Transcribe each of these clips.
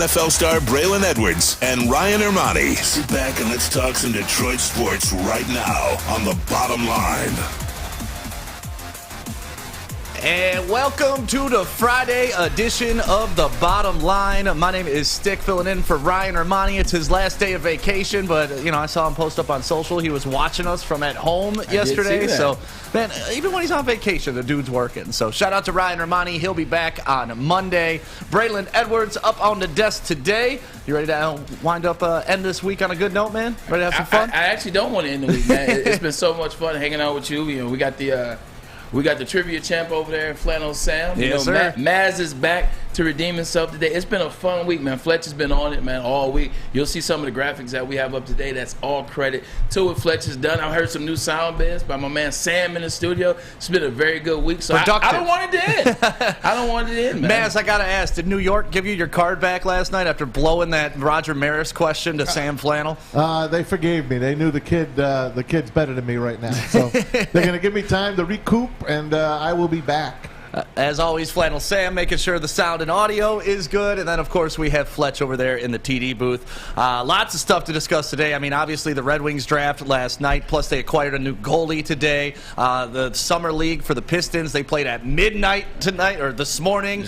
NFL star Braylon Edwards and Ryan Armani. Sit back and let's talk some Detroit sports right now on The Bottom Line. And welcome to the Friday edition of The Bottom Line. My name is Stick, filling in for Ryan Armani. It's his last day of vacation, but, I saw him post up on social. He was watching us from at home yesterday. So, man, even when he's on vacation, the dude's working. So, shout out to Ryan Armani. He'll be back on Monday. Braylon Edwards up on the desk today. You ready to wind up, end this week on a good note, man? Ready to have some fun? I actually don't want to end the week, man. It's been so much fun hanging out with you. We got the trivia champ over there, Flannel Sam. Yes, sir. Maz is back to redeem himself today. It's been a fun week, man. Fletch has been on it, man, all week. You'll see some of the graphics that we have up today. That's all credit to what Fletch has done. I heard some new sound beds by my man Sam in the studio. It's been a very good week. So I don't want it to end. I don't want it to end, man. Maz, I got to ask, did New York give you your card back last night after blowing that Roger Maris question to Sam Flannel? They forgave me. They knew the kid's better than me right now. So they're going to give me time to recoup, and I will be back. As always, Flannel Sam making sure the sound and audio is good. And then, of course, we have Fletch over there in the TD booth. Lots of stuff to discuss today. I mean, obviously, the Red Wings draft last night, plus they acquired a new goalie today. The Summer League for the Pistons, they played at midnight tonight, or this morning.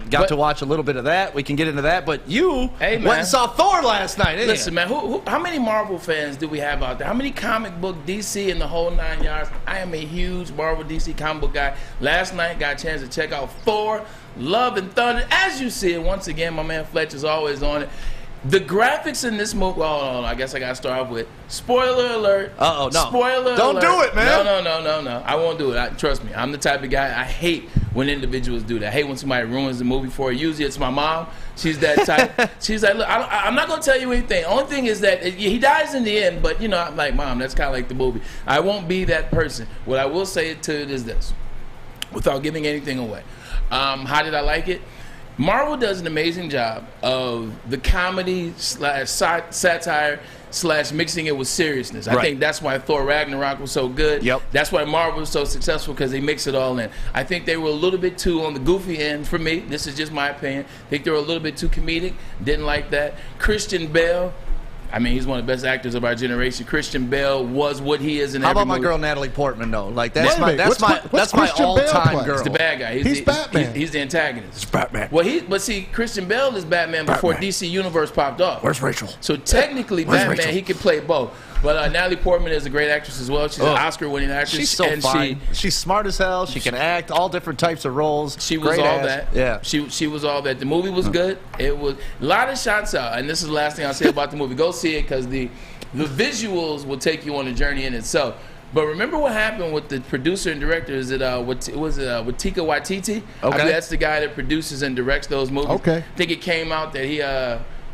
Got to watch a little bit of that. We can get into that. But you went and saw Thor last night, didn't you? Listen, man, how many Marvel fans do we have out there? How many comic book DC in the whole 9 yards? I am a huge Marvel DC comic book guy. Last night, got a chance to check out Thor, Love and Thunder. As you see it, once again, my man Fletch is always on it. The graphics in this movie, I guess I got to start off with spoiler alert. No. Spoiler Don't alert. do it, man. No. I won't do it. Trust me. I'm the type of guy, I hate when individuals do that. I hate when somebody ruins the movie for you. Usually it's my mom. She's that type. She's like, look, I'm not going to tell you anything. Only thing is that he dies in the end, but, I'm like, Mom, that's kind of like the movie. I won't be that person. What I will say to it is this, without giving anything away. How did I like it? Marvel does an amazing job of the comedy / satire / mixing it with seriousness. I think that's why Thor Ragnarok was so good. Yep. That's why Marvel was so successful, because they mix it all in. I think they were a little bit too on the goofy end for me. This is just my opinion. I think they were a little bit too comedic. Didn't like that. Christian Bale, I mean, he's one of the best actors of our generation. Christian Bale was what he is in every movie. How about my girl Natalie Portman, though? Like, that's my Christian all-time Bale girl. He's the bad guy. He's Batman. He's the antagonist. It's Batman. But see, Christian Bale is Batman before DC Universe popped off. Where's Rachel? So technically, Batman, he could play both. But Natalie Portman is a great actress as well. She's an Oscar-winning actress. She's so fine. She's smart as hell. She can act all different types of roles. She was all that. Yeah. She was all that. The movie was good. It was a lot of shots out. And this is the last thing I'll say about the movie. Go see it, because the visuals will take you on a journey in itself. But remember what happened with the producer and director? Is it with Taika Waititi? Okay. I believe that's the guy that produces and directs those movies. Okay. I think it came out that he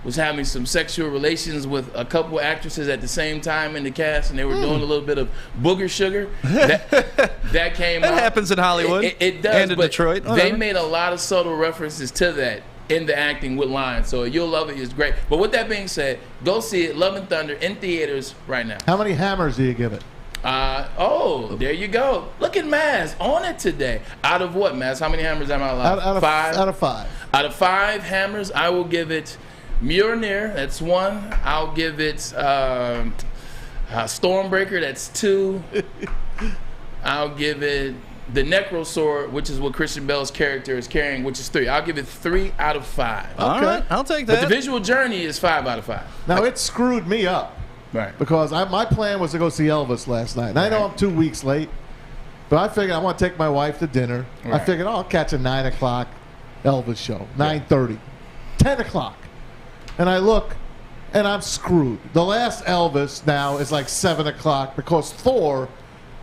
was having some sexual relations with a couple actresses at the same time in the cast, and they were doing a little bit of booger sugar. That came out. That happens in Hollywood. It does. And in but Detroit. They made a lot of subtle references to that in the acting with lines, so you'll love it. It's great. But with that being said, go see it, Love and Thunder, in theaters right now. How many hammers do you give it? There you go. Look at Maz on it today. Out of what, Maz? How many hammers am I allowed? 5? Out of 5. Out of 5 hammers, I will give it Mjolnir. That's 1. I'll give it Stormbreaker. That's 2. I'll give it the Necro Sword, which is what Christian Bale's character is carrying, which is 3. I'll give it 3 out of 5. All right, I'll take that. But the visual journey is 5 out of 5. Now, it screwed me up. Right. Because my plan was to go see Elvis last night. And I know I'm 2 weeks late, but I figured I want to take my wife to dinner. Right. I figured, I'll catch a 9 o'clock Elvis show, 9:30, 10 o'clock. And I look, and I'm screwed. The last Elvis now is like 7 o'clock because Thor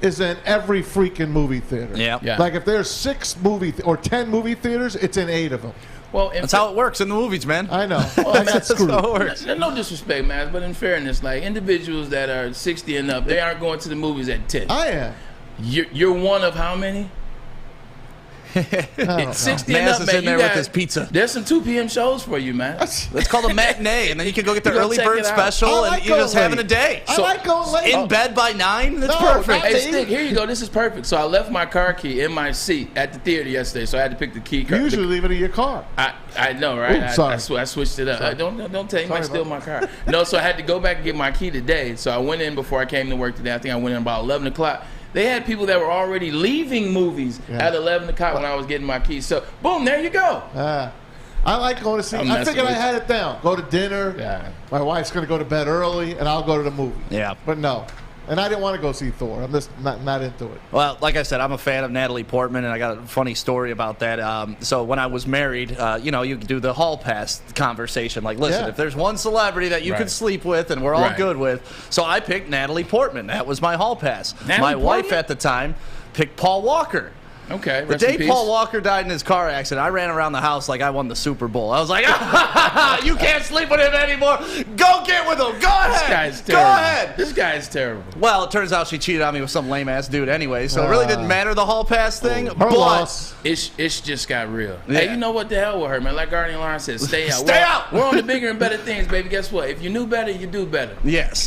is in every freaking movie theater. Yeah. Like if there's 6 or 10 movie theaters, it's in 8 of them. Well, that's how it works in the movies, man. I know. Well, That's screwed. how it works. No disrespect, man, but in fairness, like individuals that are 60 and up, they aren't going to the movies at 10. I am. You're one of how many? It's 60 and Maz up, is man. in there with his pizza. There's some 2 p.m. shows for you, man. It's called a matinee, and then you can go get the You go early check bird it out. special, I and like you're just going having a late. day. I like going late. In bed by 9? That's No, perfect. not Hey, me. Stick, here you go. This is perfect. So I left my car key in my seat at the theater yesterday, so I had to pick the key. You usually leave it in your car. I know, right? Ooh, sorry. I switched it up. Don't tell you, Sorry, might steal bro. my car. No, so I had to go back and get my key today. So I went in before I came to work today. I think I went in about 11 o'clock. They had people that were already leaving movies at 11 o'clock when I was getting my keys. So, boom, there you go. I like going to see. I'm I messing figured I with had it down. Go to dinner. Yeah. My wife's going to go to bed early, and I'll go to the movie. Yeah. But no. And I didn't want to go see Thor. I'm just not into it. Well, like I said, I'm a fan of Natalie Portman, and I got a funny story about that. So when I was married, you could do the hall pass conversation. Like, listen, Yeah. if there's one celebrity that you Right. could sleep with and we're all Right. good with, so I picked Natalie Portman. That was my hall pass. Natalie My wife Portman? at the time picked Paul Walker. Okay, The rest in day peace. Paul Walker died in his car accident, I ran around the house like I won the Super Bowl. I was like, you can't sleep with him anymore. Go get with him. Go This ahead. guy's Go terrible. ahead. This guy is terrible. Well, it turns out she cheated on me with some lame-ass dude anyway, so it really didn't matter the hall pass thing. Her But loss. It's just got real. Yeah. Hey, you know what the hell with her, man? Like Guardian Lawrence said, stay out. Stay out! We're on the bigger and better things, baby. Guess what? If you knew better, you do better. Yes.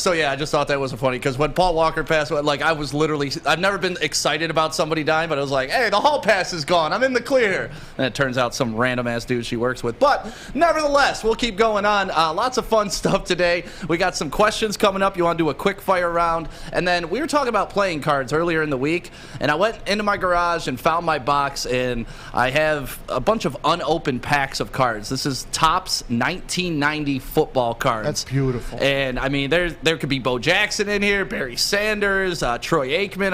So yeah, I just thought that was funny because when Paul Walker passed away, like I was literally, I've never been excited about somebody dying, but I was like, hey, the hall pass is gone. I'm in the clear. And it turns out some random ass dude she works with. But nevertheless, we'll keep going on. Lots of fun stuff today. We got some questions coming up. You want to do a quick fire round, and then we were talking about playing cards earlier in the week, and I went into my garage and found my box, and I have a bunch of unopened packs of cards. This is Topps 1990 football cards. That's beautiful. And I mean, there could be Bo Jackson in here, Barry Sanders, Troy Aikman.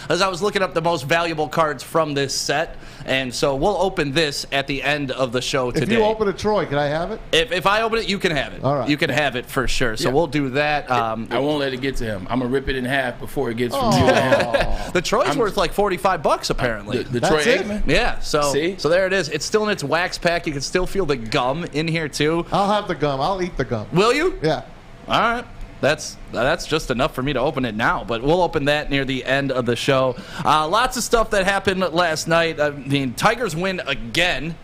As I was looking up the most valuable cards from this set, and so we'll open this at the end of the show today. If you open a Troy, can I have it? If I open it, you can have it. All right. You can have it for sure. So Yeah. we'll do that. I won't let it get to him. I'm gonna rip it in half before it gets from you to him. The Troy's worth like $45 apparently. The That's Troy it? Aikman. Yeah, so See? so there it is. It's still in its wax pack. You can still feel the gum in here too. I'll have the gum. I'll eat the gum. Will you? Yeah. All right. That's just enough for me to open it now, but we'll open that near the end of the show. Lots of stuff that happened last night. I mean, Tigers win again.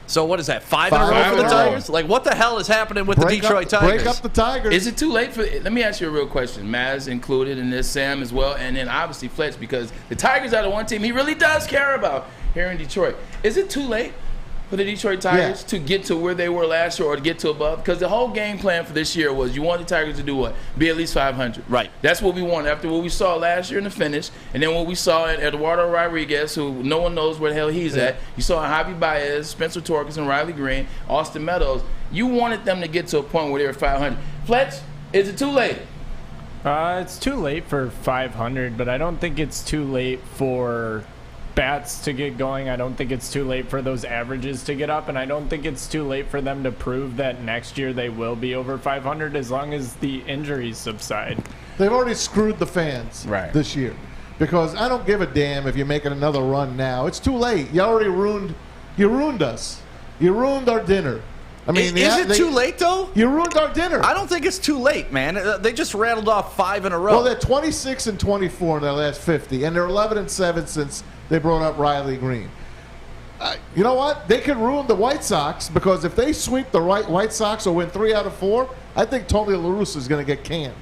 So what is that, 5 in a row Five for the in a row. Tigers? Like, what the hell is happening with the Detroit Tigers? Break up the Tigers. Is it too late for? Let me ask you a real question. Maz included in this, Sam as well, and then obviously Fletch, because the Tigers are the one team he really does care about here in Detroit. Is it too late for the Detroit Tigers to get to where they were last year or to get to above? Because the whole game plan for this year was you want the Tigers to do what? Be at least 500. Right. That's what we want after what we saw last year in the finish, and then what we saw in Eduardo Rodriguez, who no one knows where the hell he's at. You saw Javi Baez, Spencer Torkelson, Riley Green, Austin Meadows. You wanted them to get to a point where they were 500. Fletch, is it too late? It's too late for 500, but I don't think it's too late for bats to get going. I don't think it's too late for those averages to get up, and I don't think it's too late for them to prove that next year they will be over 500 as long as the injuries subside. They've already screwed the fans this year. Because I don't give a damn if you're making another run now. It's too late. You already ruined us. You ruined our dinner. I mean, Is it too late, though? You ruined our dinner. I don't think it's too late, man. They just rattled off 5 in a row. Well, they're 26 and 24 in their last 50, and they're 11 and 7 since they brought up Riley Green. You know what? They could ruin the White Sox because if they sweep the White Sox or win 3 out of 4, I think Tony La Russa is going to get canned.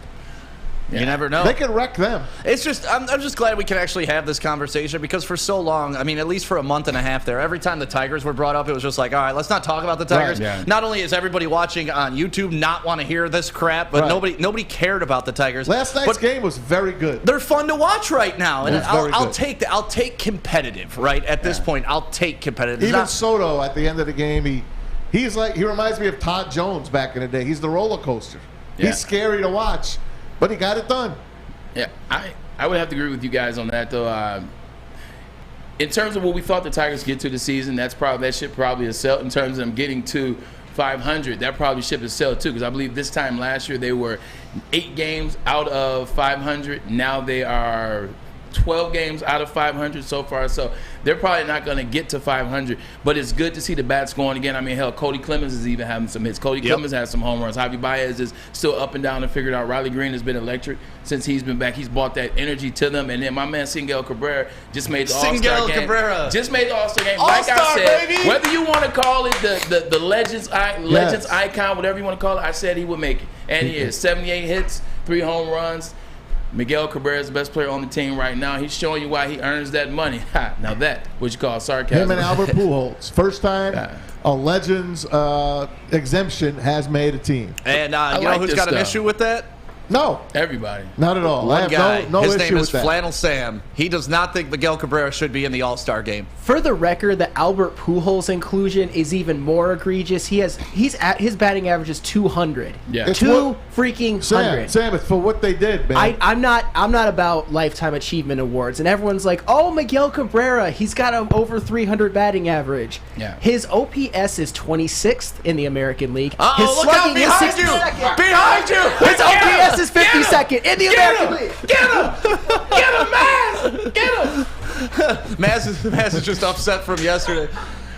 You never know. They can wreck them. It's just, I'm just glad we can actually have this conversation because for so long, I mean, at least for a month and a half there, every time the Tigers were brought up, it was just like, all right, let's not talk about the Tigers. Right, yeah. Not only is everybody watching on YouTube not want to hear this crap, but Right. nobody cared about the Tigers. Last night's But game was very good. they're fun to watch right now, and It was very good. I'll take competitive. Right at this point, I'll take competitive. It's Even not- Soto at the end of the game, he reminds me of Todd Jones back in the day. He's the roller coaster. Yeah. He's scary to watch, but he got it done. Yeah, I would have to agree with you guys on that, though. In terms of what we thought the Tigers get to the season, that ship probably is sell. In terms of them getting to 500, that probably ship is sell too, because I believe this time last year they were 8 games out of 500. Now they are 12 games out of 500 so far, so they're probably not going to get to 500. But it's good to see the bats going again. I mean, hell, Cody Clemens is even having some hits. Cody Clemens has some home runs. Javi Baez is still up and down and figured out. Riley Green has been electric since he's been back. He's brought that energy to them. And then my man Miguel Cabrera just made the All-Star game. Just made the All-Star game. All-Star, like I said, baby! whether you want to call it the Legends icon, whatever you want to call it, I said he would make it. And he is 78 hits, 3 home runs. Miguel Cabrera is the best player on the team right now. He's showing you why he earns that money. Now that, what you call sarcasm. Him and Albert Pujols. First time a Legends exemption has made a team. And you know who's got an issue with that? No. Everybody. Not at all. One I have guy. no His issue name with is that. Flannel Sam. He does not think Miguel Cabrera should be in the All-Star game. For the record, the Albert Pujols inclusion is even more egregious. His batting average is 200. Yeah. It's freaking hundred. Sam, it's for what they did, man. I'm not about lifetime achievement awards, and everyone's like, "Oh, Miguel Cabrera, he's got a over 300 batting average." Yeah. His OPS is 26th in the American League. His Look out slugging is behind 62nd. Behind you! His OPS is 52nd in the American League. Get him! Get him, Maz! Get him! Maz is just upset from yesterday.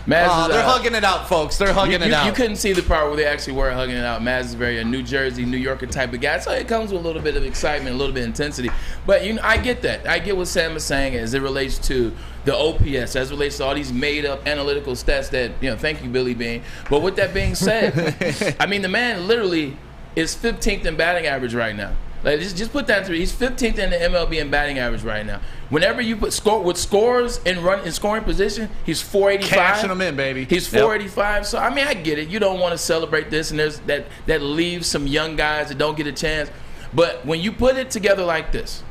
Maz is they're hugging it out, folks. They're hugging it out. You couldn't see the part where they actually were hugging it out. Maz is very a New Jersey, New Yorker type of guy, so it comes with a little bit of excitement, a little bit of intensity. But I get that. I get what Sam is saying as it relates to the OPS, as it relates to all these made-up analytical stats that, thank you, Billy Bean. But with that being said, I mean, the man literally is 15th in batting average right now. Like, just put that through. He's 15th in the MLB in batting average right now. Whenever you put scores in scoring position, he's 485. Cashing them in, baby. He's 485. So I mean, I get it. You don't want to celebrate this, and there's that leaves some young guys that don't get a chance. But when you put it together like this,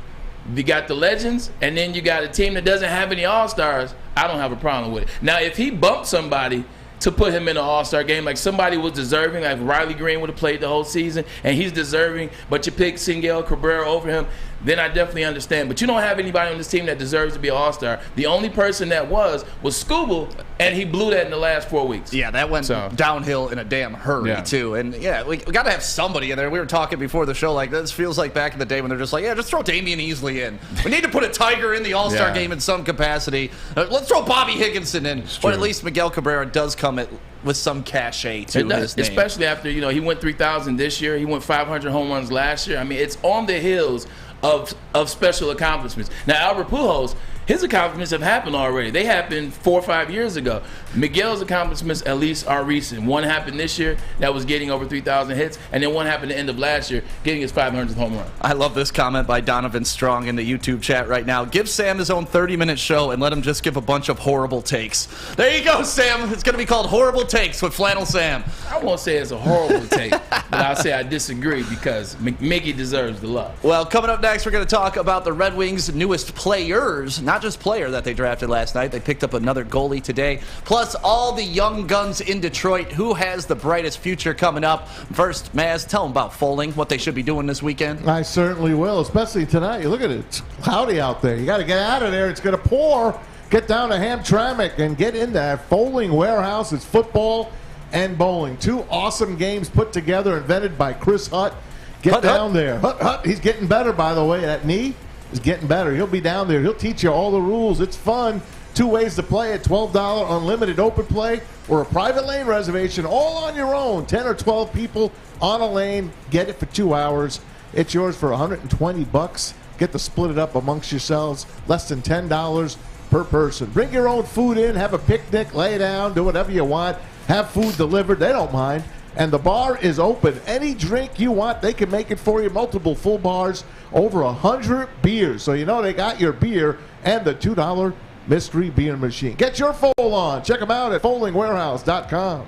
you got the Legends, and then you got a team that doesn't have any All-Stars. I don't have a problem with it. Now, if he bumped somebody to put him in an All-Star game, like somebody was deserving, like Riley Green would have played the whole season, and he's deserving, but you pick Miguel Cabrera over him, then I definitely understand. But you don't have anybody on this team that deserves to be an All-Star. The only person that was Scooble, and he blew that in the last 4 weeks. Yeah, that went downhill in a damn hurry, too. And, we got to have somebody in there. We were talking before the show, like, this feels like back in the day when they're just like, just throw Damian Easley in. We need to put a Tiger in the All-Star game in some capacity. Let's throw Bobby Higginson in. But at least Miguel Cabrera does come with some cachet to his name. Especially after, he went 3,000 this year. He went 500 home runs last year. I mean, it's on the heels of special accomplishments. Now, Albert Pujols, his accomplishments have happened already. They happened 4 or 5 years ago. Miguel's accomplishments, at least, are recent. One happened this year, that was getting over 3,000 hits, and then one happened at the end of last year, getting his 500th home run. I love this comment by Donovan Strong in the YouTube chat right now. Give Sam his own 30-minute show and let him just give a bunch of horrible takes. There you go, Sam. It's going to be called Horrible Takes with Flannel Sam. I won't say it's a horrible take, but I'll say I disagree because Mickey deserves the love. Well, coming up next, we're going to talk about the Red Wings' newest players, not just player that they drafted last night. They picked up another goalie today, plus all the young guns in Detroit. Who has the brightest future coming up? First, Maz, tell them about Foaling, what they should be doing this weekend. I certainly will, especially tonight. Look at it. It's cloudy out there. You got to get out of there. It's going to pour. Get down to Hamtramck and get in there. Foaling Warehouse. It's football and bowling. 2 awesome games put together, invented by Chris Hutt. Get down there. Hutt, he's getting better, by the way. That knee is getting better. He'll be down there. He'll teach you all the rules. It's fun. 2 ways to play it. $12 unlimited open play or a private lane reservation all on your own. 10 or 12 people on a lane. Get it for 2 hours. It's yours for $120. Get to split it up amongst yourselves. Less than $10 per person. Bring your own food in. Have a picnic. Lay down. Do whatever you want. Have food delivered. They don't mind. And the bar is open. Any drink you want, they can make it for you. Multiple full bars, over 100 beers. So they got your beer and the $2 mystery beer machine. Get your Foal on. Check them out at foalingwarehouse.com.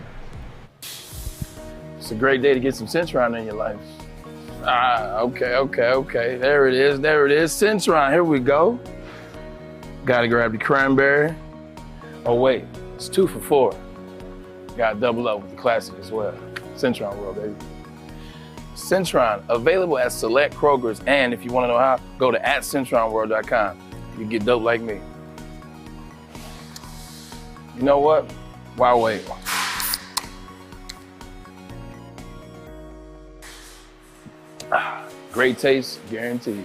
It's a great day to get some Centron in your life. Okay. There it is. Centron, here we go. Gotta grab the cranberry. Oh wait, it's 2 for $4. Gotta double up with the classic as well. Centron World, baby. Centron, available at select Krogers, and if you want to know how, go to @CentronWorld.com. You get dope like me. You know what? Why wait? Great taste, guaranteed.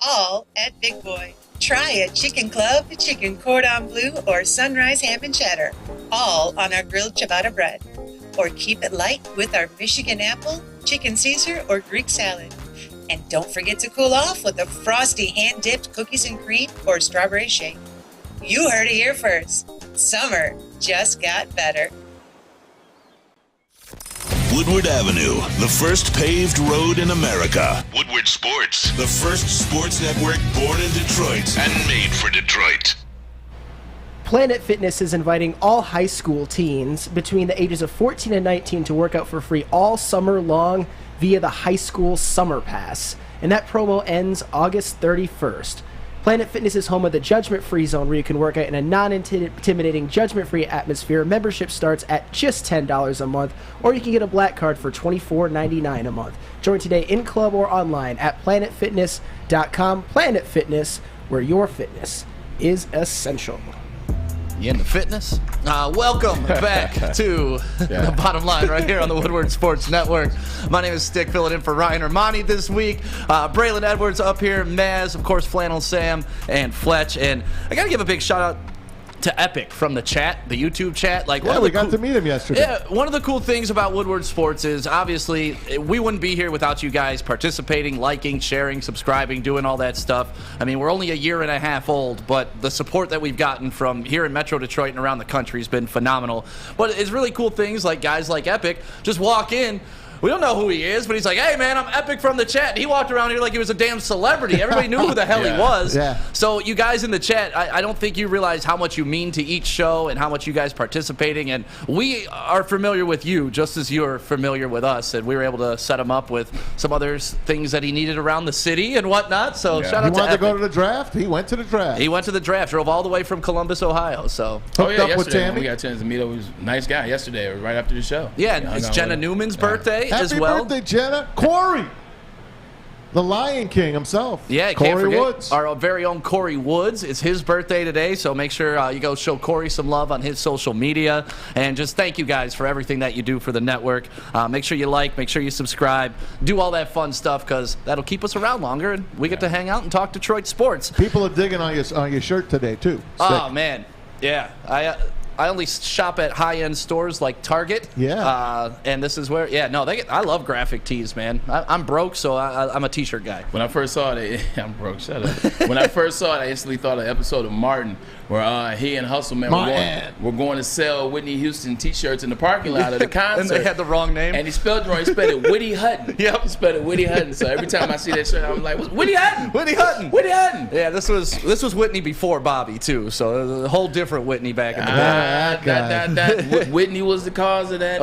all at Big Boy. Try a chicken club, chicken cordon bleu, or sunrise ham and cheddar, all on our grilled ciabatta bread. Or keep it light with our Michigan apple, chicken Caesar, or Greek salad. And don't forget to cool off with a frosty hand-dipped cookies and cream or strawberry shake. You heard it here first. Summer just got better. Woodward Avenue, the first paved road in America. Woodward Sports, the first sports network born in Detroit and made for Detroit. Planet Fitness is inviting all high school teens between the ages of 14 and 19 to work out for free all summer long via the High School Summer Pass. And that promo ends August 31st. Planet Fitness is home of the judgment-free zone where you can work out in a non-intimidating, judgment-free atmosphere. Membership starts at just $10 a month, or you can get a black card for $24.99 a month. Join today in-club or online at planetfitness.com. Planet Fitness, where your fitness is essential. You into fitness? Welcome back to the bottom line right here on the Woodward Sports Network. My name is Stick, filling in for Ryan Armani this week. Braylon Edwards up here, Maz, of course, Flannel Sam, and Fletch. And I got to give a big shout out to Epic from the chat, the YouTube chat. Like, Yeah, we got to meet him yesterday. Yeah, one of the cool things about Woodward Sports is obviously we wouldn't be here without you guys participating, liking, sharing, subscribing, doing all that stuff. I mean, we're only a year and a half old, but the support that we've gotten from here in Metro Detroit and around the country has been phenomenal. But it's really cool things like guys like Epic just walk in. We don't know who he is, but he's like, hey, man, I'm Epic from the chat. And he walked around here like he was a damn celebrity. Everybody knew who the hell he was. Yeah. So you guys in the chat, I don't think you realize how much you mean to each show and how much you guys participating. And we are familiar with you just as you're familiar with us. And we were able to set him up with some other things that he needed around the city and whatnot. So shout out to Epic. He wanted to go to the draft. He went to the draft. He went to the draft, drove all the way from Columbus, Ohio. So hooked up with yesterday Tammy. we got a chance to meet him. He was a nice guy yesterday, right after the show. Yeah, it's Jenna Newman's birthday as well. Happy birthday, Jenna. Corey, the Lion King himself. Yeah, Corey can't forget Woods. our very own Corey Woods. It's his birthday today, so make sure you go show Corey some love on his social media. And just thank you guys for everything that you do for the network. Make sure you like, make sure you subscribe, do all that fun stuff because that'll keep us around longer, and we get to hang out and talk Detroit sports. People are digging on your shirt today, too. Oh, man. Yeah. I only shop at high-end stores like Target. Yeah. And this is where, I love graphic tees, man. I'm broke, so I'm a T-shirt guy. When I first saw it, I'm broke. Shut up. When I first saw it, I instantly thought of an episode of Martin where he and Hustle Man were going to sell Whitney Houston T-shirts in the parking lot of the concert. And they had the wrong name. And he spelled it wrong. He spelled it Whitty Hutton. Yep. He spelled it Whitty Hutton. So every time I see that shirt, I'm like, Whitty Hutton. Whitney Hutton. Whitty Hutton. Yeah, this was Whitney before Bobby, too. So a whole different Whitney back in the day. Whitney was the cause of that.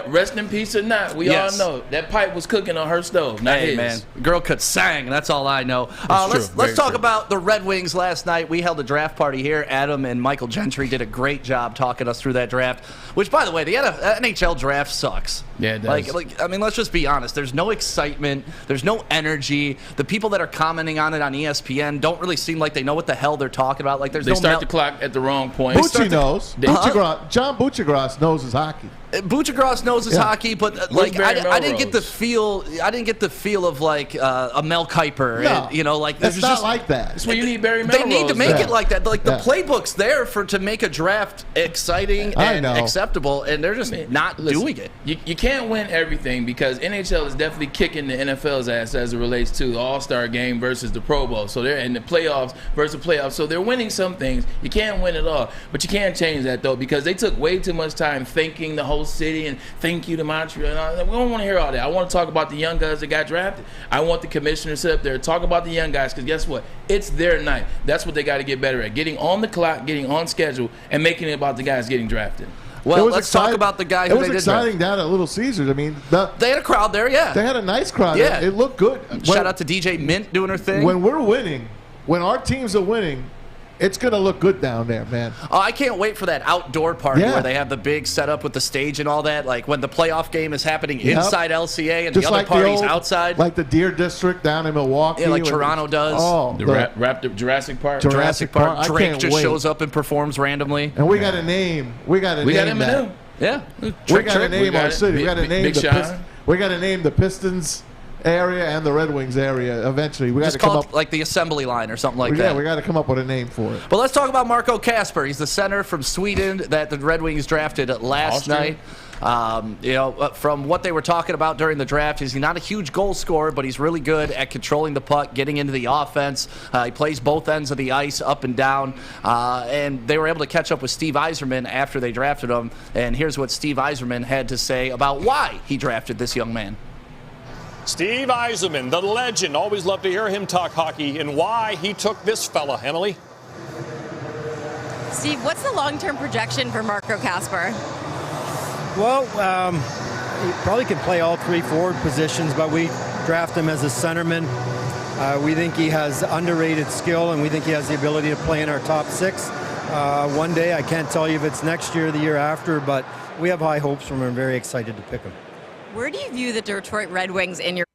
Rest in peace or not, we all know that pipe was cooking on her stove, not his. Man, girl could sang. That's all I know. Let's talk about the Red Wings last night. We held a draft party here. Adam and Michael Gentry did a great job talking us through that draft. Which, by the way, the NHL draft sucks. Yeah, it does. Let's just be honest. There's no excitement. There's no energy. The people that are commenting on it on ESPN don't really seem like they know what the hell they're talking about. Like they start the clock at the wrong point. Bucci knows. John Buccigross knows his hockey. Buccigross knows his hockey, but I didn't get the feel. I didn't get the feel of like a Mel Kiper. No, it's not like that. That's where you need Barry Melrose. They need to make it like that. Like the playbook's there to make a draft exciting and acceptable, and they're just not doing it. You can't win everything because NHL is definitely kicking the NFL's ass as it relates to the All-Star game versus the Pro Bowl. So they're in the playoffs versus the playoffs. So they're winning some things. You can't win it all, but you can't change that though because they took way too much time thanking the whole city and thank you to Montreal. And all that. We don't want to hear all that. I want to talk about the young guys that got drafted. I want the commissioner to sit up there and talk about the young guys because guess what? It's their night. That's what they got to get better at. Getting on the clock, getting on schedule, and making it about the guys getting drafted. Well, let's talk about the guy who they did. It was exciting down at Little Caesars. I mean, they had a crowd there, yeah. They had a nice crowd. Yeah. It looked good. Shout out to DJ Mint doing her thing. When we're winning, when our teams are winning, it's going to look good down there, man. Oh, I can't wait for that outdoor party where they have the big setup with the stage and all that. Like when the playoff game is happening inside LCA and just the other like parties outside. Like the Deer District down in Milwaukee. Yeah, like Toronto does. Oh, the Raptor Jurassic Park. Jurassic Park. Drake just just shows up and performs randomly. And we got a name. We got Eminem. Yeah. We got to name our city. We got to name the Pistons. area and the Red Wings area eventually. We got to Just come call up it like the assembly line or something like Yeah, that. we got to come up with a name for it. But let's talk about Marco Kasper. He's the center from Sweden that the Red Wings drafted last night. From what they were talking about during the draft, he's not a huge goal scorer, but he's really good at controlling the puck, getting into the offense. He plays both ends of the ice, up and down. And they were able to catch up with Steve Yzerman after they drafted him. And here's what Steve Yzerman had to say about why he drafted this young man. Steve Yzerman, the legend. Always love to hear him talk hockey and why he took this fella. Emily? Steve, what's the long-term projection for Marco Kasper? Well, he probably can play all three forward positions, but we draft him as a centerman. We think he has underrated skill, and we think he has the ability to play in our top six. One day, I can't tell you if it's next year or the year after, but we have high hopes from him. I'm very excited to pick him. Where do you view the Detroit Red Wings in your...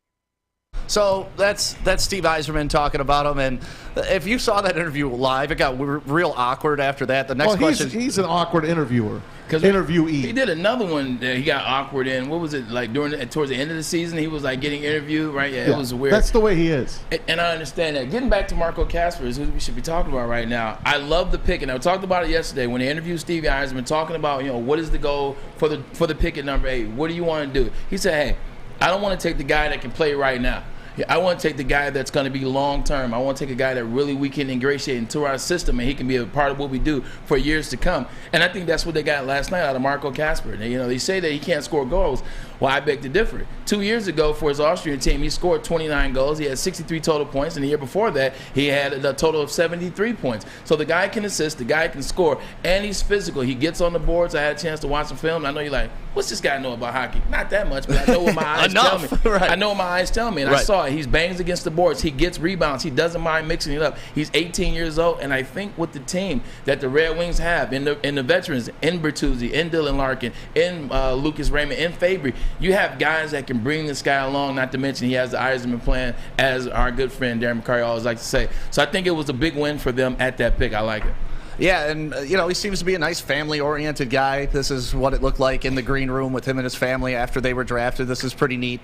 So that's Steve Yzerman talking about him, and if you saw that interview live, it got real awkward after that. The next question. He's an awkward interviewer. Interviewee. He did another one that he got awkward in. What was it like towards the end of the season? He was like getting interviewed, right? Yeah, it was weird. That's the way he is. And I understand that. Getting back to Marco Kasper is who we should be talking about right now. I love the pick, and I talked about it yesterday when they interviewed Steve Yzerman, talking about what is the goal for the pick at number 8? What do you want to do? He said, hey, I don't want to take the guy that can play right now. I want to take the guy that's going to be long-term. I want to take a guy that really we can ingratiate into our system, and he can be a part of what we do for years to come. And I think that's what they got last night out of Marco Kasper. They say that he can't score goals. Well, I beg to differ. 2 years ago for his Austrian team, he scored 29 goals. He had 63 total points, and the year before that, he had a total of 73 points. So the guy can assist, the guy can score, and he's physical. He gets on the boards. I had a chance to watch some film. I know you're like, what's this guy know about hockey? Not that much, but I know what my eyes tell me. Right. I know what my eyes tell me, and I saw it. He bangs against the boards. He gets rebounds. He doesn't mind mixing it up. He's 18 years old, and I think with the team that the Red Wings have in the veterans, in Bertuzzi, in Dylan Larkin, in Lucas Raymond, in Fabry, you have guys that can bring this guy along, not to mention he has the Yzerman plan, as our good friend Darren McCarty always likes to say. So I think it was a big win for them at that pick. I like it. Yeah, and, he seems to be a nice family-oriented guy. This is what it looked like in the green room with him and his family after they were drafted. This is pretty neat.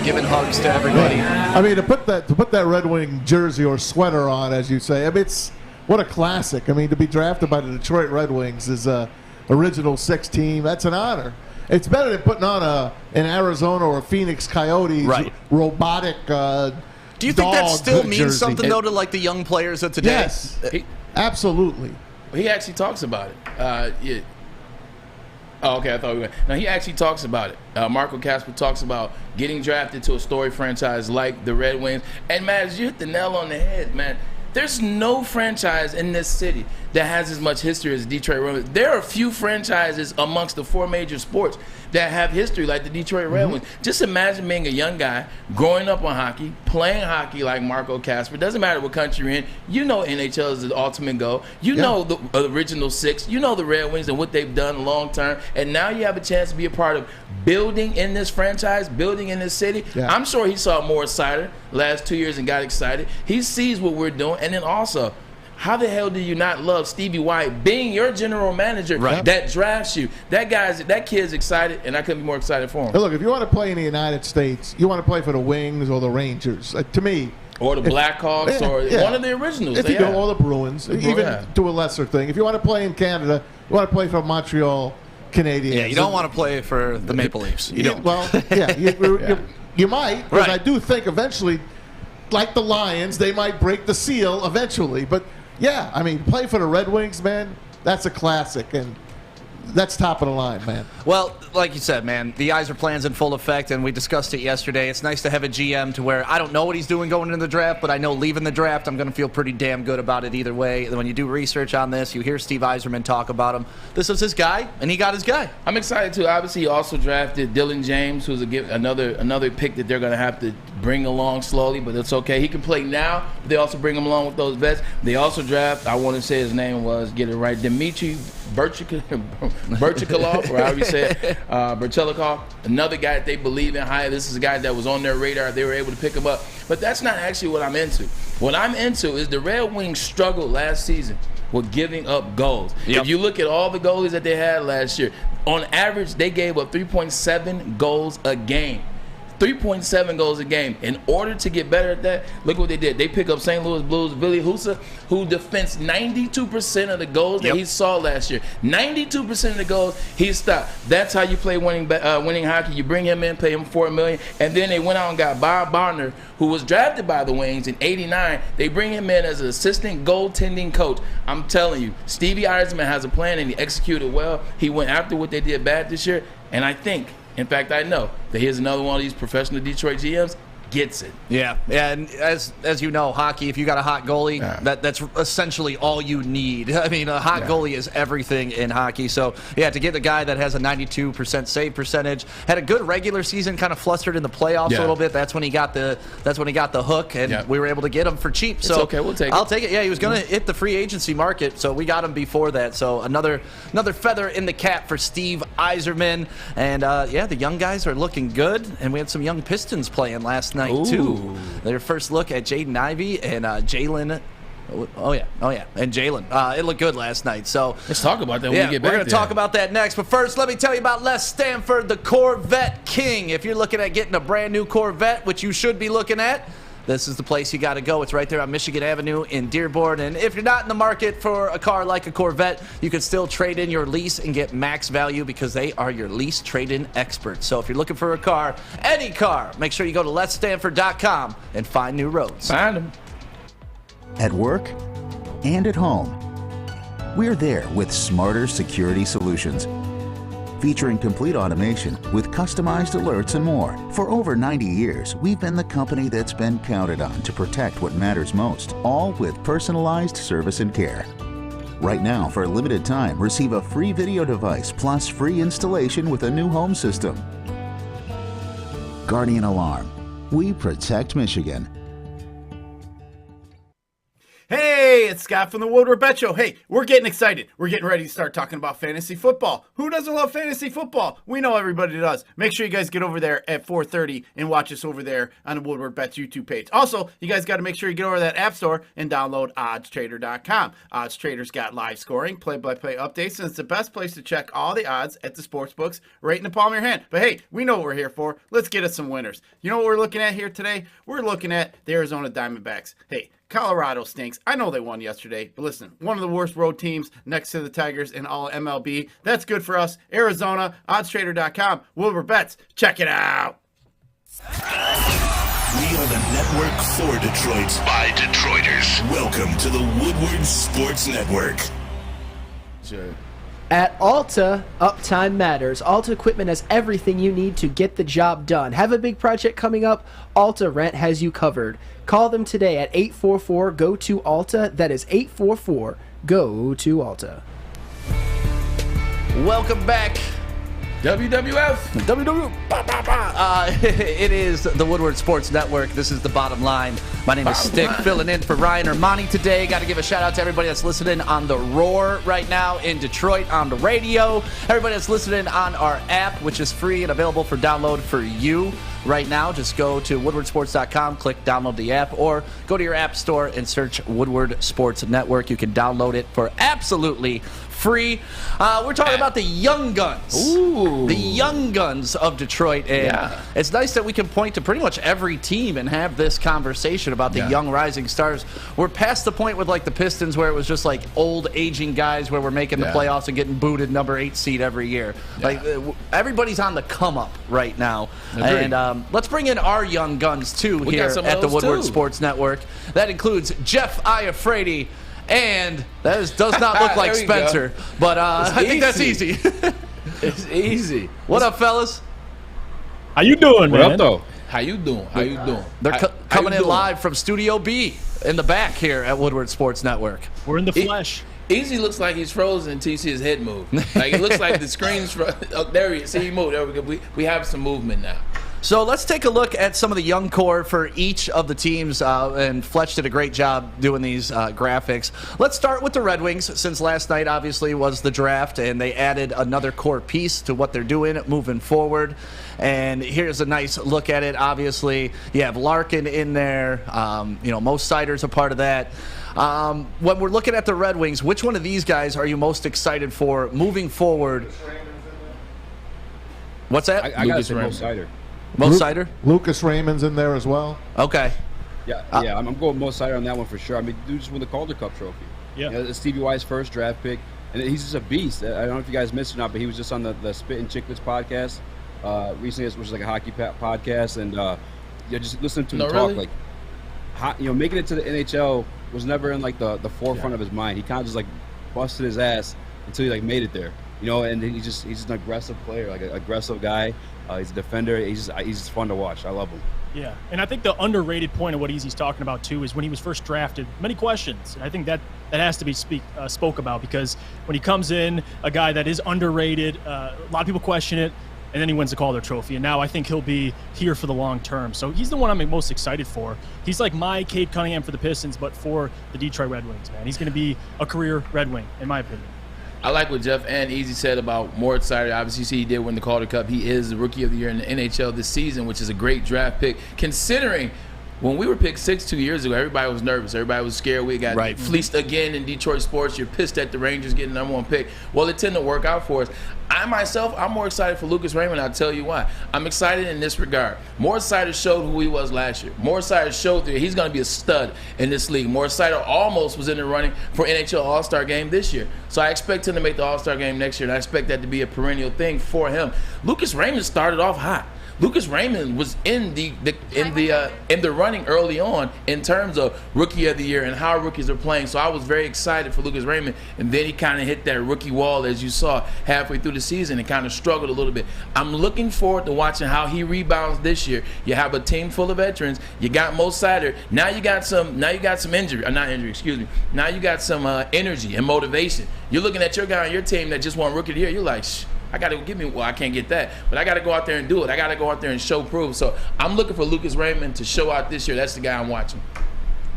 Giving hugs to everybody. I mean, to put that Red Wing jersey or sweater on, as you say, I mean, what a classic. I mean, to be drafted by the Detroit Red Wings as a original 6 team, that's an honor. It's better than putting on an Arizona or a Phoenix Coyotes robotic Do you think that still means jersey. something, though, to like the young players of today? Yes, absolutely. He actually talks about it. Oh, okay, I thought we were. No, he actually talks about it. Marco Kasper talks about getting drafted to a story franchise like the Red Wings. And, man, you hit the nail on the head, man. There's no franchise in this city that has as much history as the Detroit Red Wings. There are a few franchises amongst the 4 major sports that have history like the Detroit Red Wings. Just imagine being a young guy, growing up on hockey, playing hockey like Marco Kasper. Doesn't matter what country you're in. You know NHL is the ultimate goal. You know the original 6. You know the Red Wings and what they've done long term. And now you have a chance to be a part of building in this franchise, building in this city. Yeah. I'm sure he saw more Cider last 2 years and got excited. He sees what we're doing. And then also, how the hell do you not love Stevie White being your general manager that drafts you? That kid's excited, and I couldn't be more excited for him. Now look, if you want to play in the United States, you want to play for the Wings or the Rangers. To me, or the Blackhawks, or one of the originals. If you go all the Bruins, even to a lesser thing. If you want to play in Canada, you want to play for Montreal Canadiens. Yeah, you don't want to play for the Maple Leafs. You don't. Well, you might, because I do think eventually, like the Lions, they might break the seal eventually. But yeah, I mean, play for the Red Wings, man. That's a classic, and that's top of the line, man. Well, like you said, man, the Yzer plan's in full effect, and we discussed it yesterday. It's nice to have a GM to where I don't know what he's doing going into the draft, but I know leaving the draft, I'm going to feel pretty damn good about it either way. When you do research on this, you hear Steve Yzerman talk about him. This is his guy, and he got his guy. I'm excited, too. Obviously, he also drafted Dylan James, who's another pick that they're going to have to bring along slowly, but it's okay. He can play now. But they also bring him along with those vets. They also draft, I want to say his name was, get it right, Dmitry Burchikalov, or however you say it, Burchilikov, another guy that they believe in high. This is a guy that was on their radar. They were able to pick him up. But that's not actually what I'm into. What I'm into is the Red Wings struggled last season with giving up goals. If you look at all the goalies that they had last year, on average, they gave up 3.7 goals a game. 3.7 goals a game. In order to get better at that, look what they did. They pick up St. Louis Blues, Billy Husa, who defends 92% of the goals that he saw last year. 92% of the goals he stopped. That's how you play winning hockey. You bring him in, pay him $4 million, and then they went out and got Bob Barner, who was drafted by the Wings in '89. They bring him in as an assistant goaltending coach. I'm telling you, Stevie Yzerman has a plan, and he executed well. He went after what they did bad this year, and in fact, I know that here's another one of these professional Detroit GMs gets it. Yeah, and as you know, hockey, if you got a hot goalie, that's essentially all you need. I mean, a hot goalie is everything in hockey. So, to get a guy that has a 92% save percentage, had a good regular season, kind of flustered in the playoffs a little bit. That's when he got the hook, and we were able to get him for cheap. So okay, we'll take it. I'll take it. Yeah, he was going to hit the free agency market, so we got him before that. So another feather in the cap for Steve Yzerman. And the young guys are looking good, and we had some young Pistons playing last night too. Their first look at Jaden Ivey and Jalen. Oh yeah, and Jalen. It looked good last night. So let's talk about that when we get back. We're going to talk about that next. But first, let me tell you about Les Stanford, the Corvette King. If you're looking at getting a brand new Corvette, which you should be looking at, this is the place you got to go. It's right there on Michigan Avenue in Dearborn. And if you're not in the market for a car like a Corvette, you can still trade in your lease and get max value because they are your lease trade-in experts. So if you're looking for a car, any car, make sure you go to letsstanford.com and find new roads. Find them. At work and at home, we're there with smarter security solutions. Featuring complete automation with customized alerts and more. For over 90 years, we've been the company that's been counted on to protect what matters most, all with personalized service and care. Right now, for a limited time, receive a free video device plus free installation with a new home system. Guardian Alarm. We protect Michigan. Hey, it's Scott from the Woodward Bet Show. Hey, we're getting excited. We're getting ready to start talking about fantasy football. Who doesn't love fantasy football? We know everybody does. Make sure you guys get over there at 4:30 and watch us over there on the Woodward Bets YouTube page. Also, you guys got to make sure you get over to that app store and download oddstrader.com. Odds Trader's got live scoring, play-by-play updates, and it's the best place to check all the odds at the sports books right in the palm of your hand. But hey, we know what we're here for. Let's get us some winners. You know what we're looking at here today? We're looking at the Arizona Diamondbacks. Hey, Colorado stinks. I know they won yesterday, but listen, one of the worst road teams next to the Tigers in all MLB. That's good for us. Arizona, oddstrader.com, Woodward Bets. Check it out. We are the network for Detroit by Detroiters. Welcome to the Woodward Sports Network. Sure. At Alta, uptime matters. Alta Equipment has everything you need to get the job done. Have a big project coming up? Alta Rent has you covered. Call them today at 844-GO-TO-ALTA. That is 844-GO-TO-ALTA. Welcome back. WWF. It is the Woodward Sports Network. This is the Bottom Line. My name is Stick, filling in for Ryan Armani today. Got to give a shout out to everybody that's listening on the Roar right now in Detroit on the radio. Everybody that's listening on our app, which is free and available for download for you right now. Just go to woodwardsports.com, click download the app, or go to your app store and search Woodward Sports Network. You can download it for absolutely free. We're talking about the young guns. Ooh. The young guns of Detroit. And it's nice that we can point to pretty much every team and have this conversation about the young rising stars. We're past the point with like the Pistons where it was just like old aging guys where we're making the playoffs and getting booted number 8 seed every year. Like everybody's on the come up right now. Agreed. And let's bring in our young guns too here at the Woodward Sports Network. That includes Jeff Iafredi. And that does not look like Spencer, but I think that's easy. It's easy. What up, fellas? How you doing, man? What up, though? How you doing? How you doing? They're coming in live from Studio B in the back here at Woodward Sports Network. We're in the flesh. Easy looks like he's frozen until you see his head move. Like it looks like the screen's oh, there he is. See, he moved. There we go. We have some movement now. So let's take a look at some of the young core for each of the teams, and Fletch did a great job doing these graphics. Let's start with the Red Wings, since last night obviously was the draft, and they added another core piece to what they're doing moving forward. And here's a nice look at it. Obviously, you have Larkin in there. Mo Seider's a part of that. When we're looking at the Red Wings, which one of these guys are you most excited for moving forward? What's that? I got to say Mo Seider. Mo Seider? Lucas Raymond's in there as well. Okay. Yeah, I'm going Mo Seider on that one for sure. I mean, dude just won the Calder Cup trophy. Yeah. It's Stevie Y's first draft pick, and he's just a beast. I don't know if you guys missed it or not, but he was just on the Spit and Chicklets podcast recently, which is like a hockey podcast, and just listening to him talk, like, making it to the NHL was never in like the forefront of his mind. He kind of just like busted his ass until he like made it there. And he's just an aggressive player, like an aggressive guy. He's a defender. He's just fun to watch. I love him. Yeah, and I think the underrated point of what Easy's talking about too is when he was first drafted, many questions. And I think that has to be spoke about, because when he comes in, a guy that is underrated, a lot of people question it, and then he wins the Calder Trophy. And now I think he'll be here for the long term. So he's the one I'm most excited for. He's like my Cade Cunningham for the Pistons, but for the Detroit Red Wings, man. He's going to be a career Red Wing, in my opinion. I like what Jeff and Easy said about Moritz Seider. Obviously, you see he did win the Calder Cup. He is the Rookie of the Year in the NHL this season, which is a great draft pick, considering when we were picked 6 2 years ago, everybody was nervous. Everybody was scared. We got fleeced again in Detroit sports. You're pissed at the Rangers getting the #1 pick. Well, it tended to work out for us. I'm more excited for Lucas Raymond. I'll tell you why. I'm excited in this regard. Moritz Seider showed who he was last year. Moritz Seider showed that he's going to be a stud in this league. Moritz Seider almost was in the running for NHL All-Star game this year. So I expect him to make the All-Star game next year, and I expect that to be a perennial thing for him. Lucas Raymond started off hot. Lucas Raymond was in the running early on in terms of Rookie of the Year and how rookies are playing. So I was very excited for Lucas Raymond, and then he kind of hit that rookie wall, as you saw halfway through the season, and kind of struggled a little bit. I'm looking forward to watching how he rebounds this year. You have a team full of veterans. You got Mo Seider. Now you got some injury, not injury, excuse me. Now you got some energy and motivation. You're looking at your guy on your team that just won Rookie of the Year. You're like, I can't get that, but I got to go out there and do it. I got to go out there and show proof. So I'm looking for Lucas Raymond to show out this year. That's the guy I'm watching.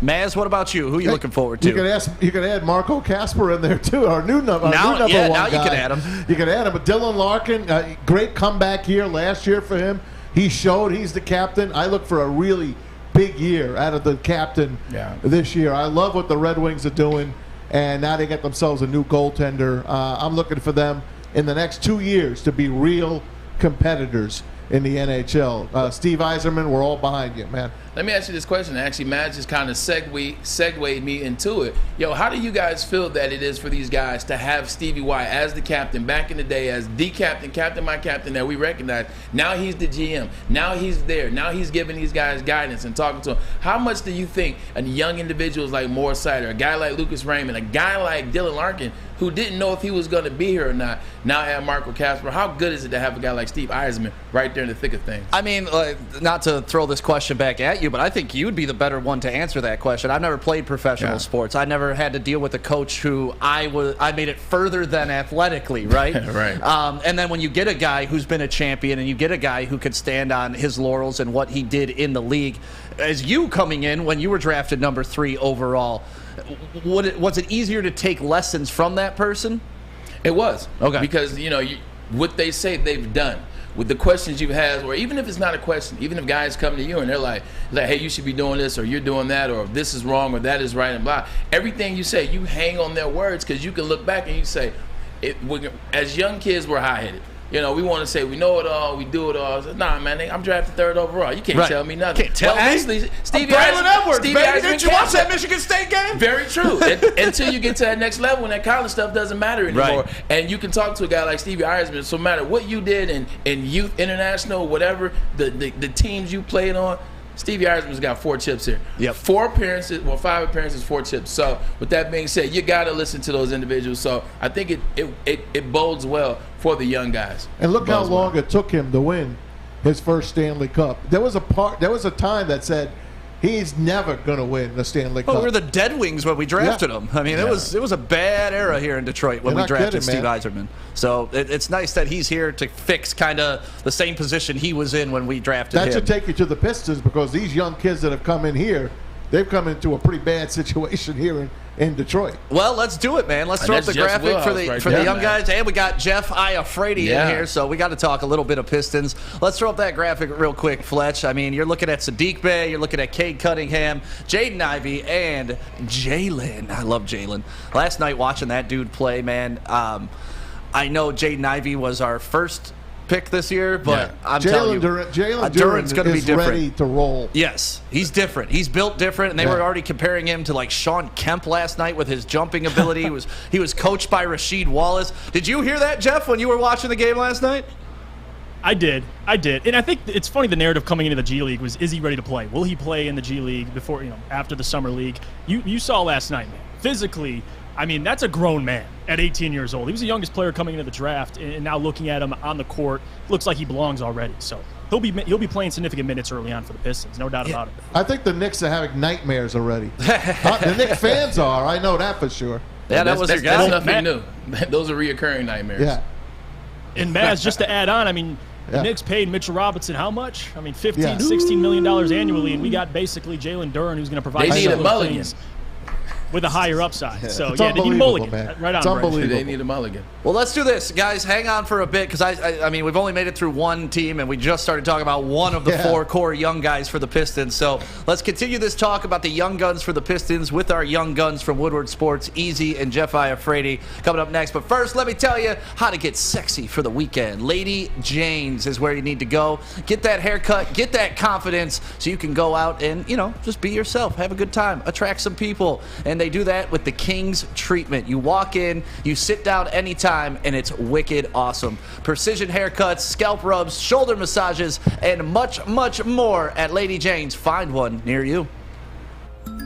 Maz, what about you? Who are you looking forward to? You could add Marco Kasper in there too, our new number one now guy. You can add him. You can add him. But Dylan Larkin, great comeback year last year for him. He showed he's the captain. I look for a really big year out of the captain this year. I love what the Red Wings are doing, and now they get themselves a new goaltender. I'm looking for them in the next 2 years to be real competitors in the NHL. Steve Yzerman, we're all behind you, man. Let me ask you this question. Actually, Matt just kind of segued me into it. How do you guys feel that it is for these guys to have Stevie Y as the captain back in the day, as the captain, my captain that we recognize? Now he's the GM. Now he's there. Now he's giving these guys guidance and talking to them. How much do you think a young individuals like Moritz Seider, a guy like Lucas Raymond, a guy like Dylan Larkin, who didn't know if he was going to be here or not, now have Marco Kasper? How good is it to have a guy like Steve Yzerman right there in the thick of things? I mean, not to throw this question back at you, but I think you'd be the better one to answer that question. I've never played professional sports. I never had to deal with a coach who I made it further than athletically, right? Right. And then when you get a guy who's been a champion and you get a guy who could stand on his laurels and what he did in the league, as you coming in when you were drafted number 3 overall, was it easier to take lessons from that person? It was. Okay. Because, what they say they've done. With the questions you've had, or even if it's not a question, even if guys come to you and they're like, hey, you should be doing this, or you're doing that, or this is wrong, or that is right, and blah. Everything you say, you hang on their words, because you can look back and you say, as young kids, we're high-headed. We want to say we know it all, we do it all. Nah, man, I'm drafted 3rd overall. You can't tell me nothing. Can't tell me. Stevie Braylon Edwards, baby. Didn't you watch that Michigan State game? Very true. Until you get to that next level, and that college stuff doesn't matter anymore. Right. And you can talk to a guy like Stevie Yzerman. So no matter what you did in youth, international, whatever, the teams you played on, Stevie Yzerman's got 4 chips here. Yep. 5 appearances, 4 chips. So with that being said, you got to listen to those individuals. So I think it bodes well for the young guys. And look how long it took him to win his first Stanley Cup. There was a time that said He's never going to win the Stanley Cup. Well, we were the Dead Wings when we drafted him. I mean, it was a bad era here in Detroit when we drafted Steve Yzerman. So it's nice that he's here to fix kind of the same position he was in when we drafted him. That should take you to the Pistons because these young kids that have come in here, they've come into a pretty bad situation here in Detroit. Well, let's do it, man. Let's throw up the graphic for the young guys. And we got Jeff Iafredi in here, so we got to talk a little bit of Pistons. Let's throw up that graphic real quick, Fletch. I mean, you're looking at Sadiq Bey, you're looking at Cade Cunningham, Jaden Ivey, and Jalen. I love Jalen. Last night watching that dude play, man, I know Jaden Ivey was our first pick this year, but I'm telling you, Jalen Duren's going to be different. Ready to roll. Yes, he's different. He's built different, and they were already comparing him to like Sean Kemp last night with his jumping ability. He was coached by Rasheed Wallace. Did you hear that, Jeff, when you were watching the game last night? I did. And I think it's funny, the narrative coming into the G League was, is he ready to play? Will he play in the G League before, after the summer league? You saw last night, man. Physically, I mean, that's a grown man at 18 years old. He was the youngest player coming into the draft, and now looking at him on the court, looks like he belongs already. So he'll be playing significant minutes early on for the Pistons, no doubt about it. I think the Knicks are having nightmares already. The Knicks fans are. I know that for sure. Yeah, that was your guy. That's nothing new. Those are reoccurring nightmares. Yeah. And Maz, just to add on, I mean, the Knicks paid Mitchell Robinson how much? I mean, $16 million annually, and we got basically Jalen Duren, who's going to provide they need a mulligan with a higher upside. So, it's they need a mulligan. Man. Right on, it's unbelievable. They need a mulligan. Well, let's do this, guys. Hang on for a bit, because I mean, we've only made it through one team, and we just started talking about one of the four core young guys for the Pistons. So let's continue this talk about the young guns for the Pistons with our young guns from Woodward Sports, Easy and Jeff Iafredi, coming up next. But first, let me tell you how to get sexy for the weekend. Lady Jane's is where you need to go. Get that haircut, get that confidence, so you can go out and, just be yourself, have a good time, attract some people. And they do that with the King's treatment. You walk in, you sit down anytime, and it's wicked awesome. Precision haircuts, scalp rubs, shoulder massages, and much, much more at Lady Jane's. Find one near you.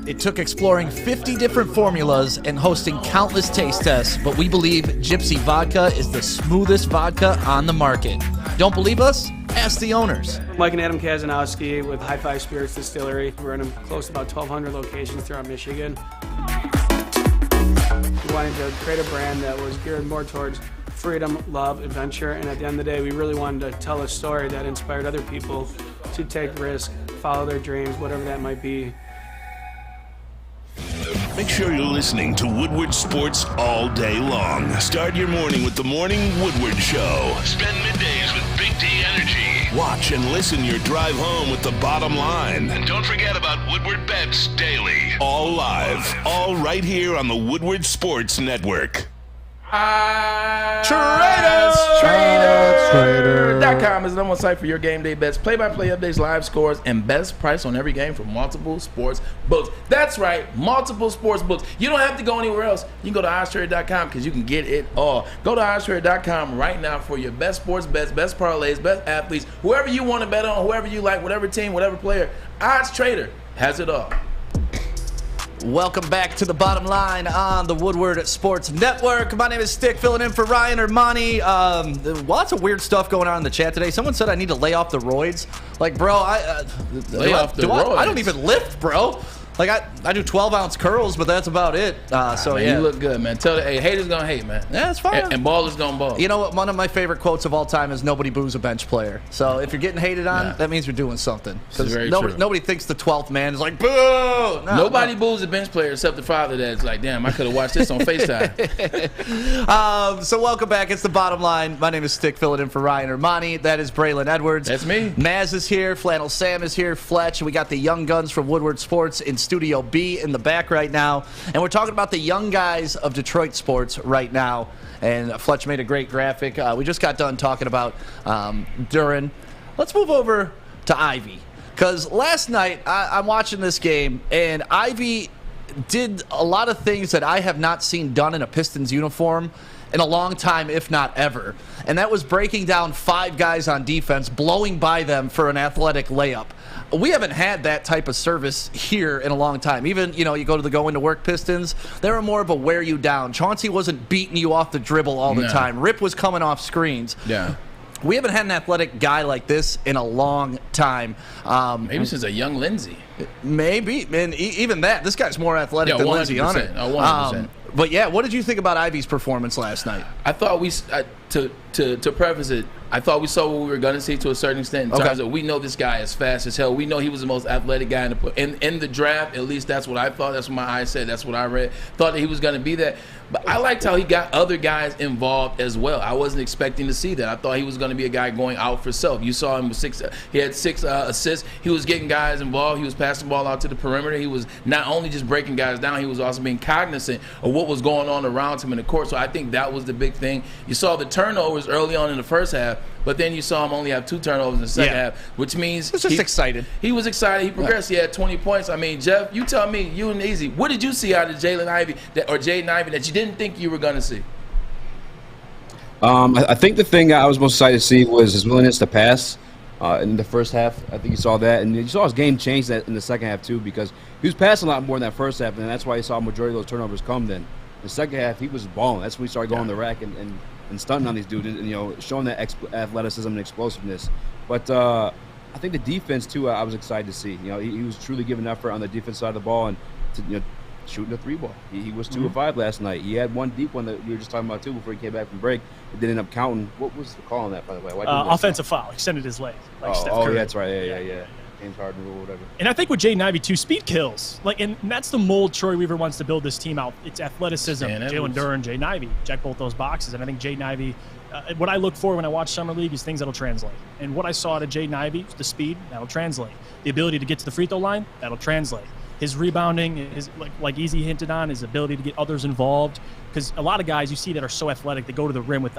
It took exploring 50 different formulas and hosting countless taste tests, but we believe Gypsy Vodka is the smoothest vodka on the market. Don't believe us? Ask the owners. Mike and Adam Kazanowski with High Five Spirits Distillery. We're in close to about 1,200 locations throughout Michigan. We wanted to create a brand that was geared more towards freedom, love, adventure, and at the end of the day, we really wanted to tell a story that inspired other people to take risks, follow their dreams, whatever that might be. Make sure you're listening to Woodward Sports all day long. Start your morning with the Morning Woodward Show. Spend middays with Big D Energy. Watch and listen your drive home with the Bottom Line. And don't forget about Woodward Bets Daily. All live, all right here on the Woodward Sports Network. Trader.com is the number one site for your game day bets, play-by-play updates, live scores, and best price on every game from multiple sports books. That's right, multiple sports books. You don't have to go anywhere else. You can go to oddstrader.com because you can get it all. Go to oddstrader.com right now for your best sports bets, best parlays, best athletes, whoever you want to bet on, whoever you like, whatever team, whatever player. Odds Trader has it all. Welcome back to the Bottom Line on the Woodward Sports Network. My name is Stick, filling in for Ryan Armani. Lots of weird stuff going on in the chat today. Someone said I need to lay off the roids. Like, bro, I don't even lift, bro. Like, I do 12-ounce curls, but that's about it. So, man, yeah. You look good, man. Tell the haters gonna hate, man. Yeah, it's fine. And ballers gonna ball. You know what? One of my favorite quotes of all time is nobody boos a bench player. So if you're getting hated on, that means you're doing something. Because nobody thinks the 12th man is like, boo! Nobody boos a bench player except the father that's like, damn, I could have watched this on FaceTime. So welcome back. It's the Bottom Line. My name is Stick, filling in for Ryan Armani. That is Braylon Edwards. That's me. Maz is here. Flannel Sam is here. Fletch. We got the young guns from Woodward Sports in Studio B in the back right now, and we're talking about the young guys of Detroit sports right now. And Fletch made a great graphic. We just got done talking about Duren. Let's move over to Ivey, because last night I'm watching this game, and Ivey did a lot of things that I have not seen done in a Pistons uniform in a long time, if not ever. And that was breaking down 5 guys on defense, blowing by them for an athletic layup. We haven't had that type of service here in a long time. Even, you go to the going to work Pistons, they were more of a wear you down. Chauncey wasn't beating you off the dribble all the time. Rip was coming off screens. Yeah. We haven't had an athletic guy like this in a long time. Maybe since a young Lindsey. Maybe. And even that, this guy's more athletic than Lindsey on it. 100%. But, yeah, what did you think about Ivey's performance last night? I thought to preface it, I thought we saw what we were going to see to a certain extent in terms of we know this guy is fast as hell. We know he was the most athletic guy in the draft. At least that's what I thought. That's what my eyes said. That's what I read. Thought that he was going to be that. But I liked how he got other guys involved as well. I wasn't expecting to see that. I thought he was going to be a guy going out for self. You saw him with he had 6 assists. He was getting guys involved. He was passing the ball out to the perimeter. He was not only just breaking guys down, he was also being cognizant of what was going on around him in the court. So I think that was the big thing. You saw the turnovers early on in the first half, but then you saw him only have 2 turnovers in the second half, which means he was just excited. He was excited. He progressed. He had 20 points. I mean, Jeff, you tell me, you and Easy, what did you see out of Jaden Ivey that you didn't think you were going to see? I think the thing I was most excited to see was his willingness to pass in the first half. I think you saw that, and you saw his game change that in the second half too, because he was passing a lot more in that first half, and that's why you saw a majority of those turnovers come then. In the second half, he was balling. That's when he started going the rack and stunting on these dudes and showing that athleticism and explosiveness. But I think the defense too, I was excited to see. He was truly giving effort on the defense side of the ball and shooting a 3-ball. He was 2 of 5 last night. He had one deep one that we were just talking about too before he came back from break. It didn't end up counting. What was the call on that, by the way? Offensive foul. Extended his leg. Steph Curry. That's right. Yeah. James Harden rule, whatever. And I think with Jaden Ivey too, speed kills. And that's the mold Troy Weaver wants to build this team out. It's athleticism. Jalen Duren, Jaden Ivey check both those boxes. And I think Jaden Ivey, what I look for when I watch Summer League is things that'll translate. And what I saw out of Jaden Ivey, the speed, that'll translate. The ability to get to the free throw line, that'll translate. His rebounding, is like Easy hinted on, his ability to get others involved. Because a lot of guys you see that are so athletic, they go to the rim with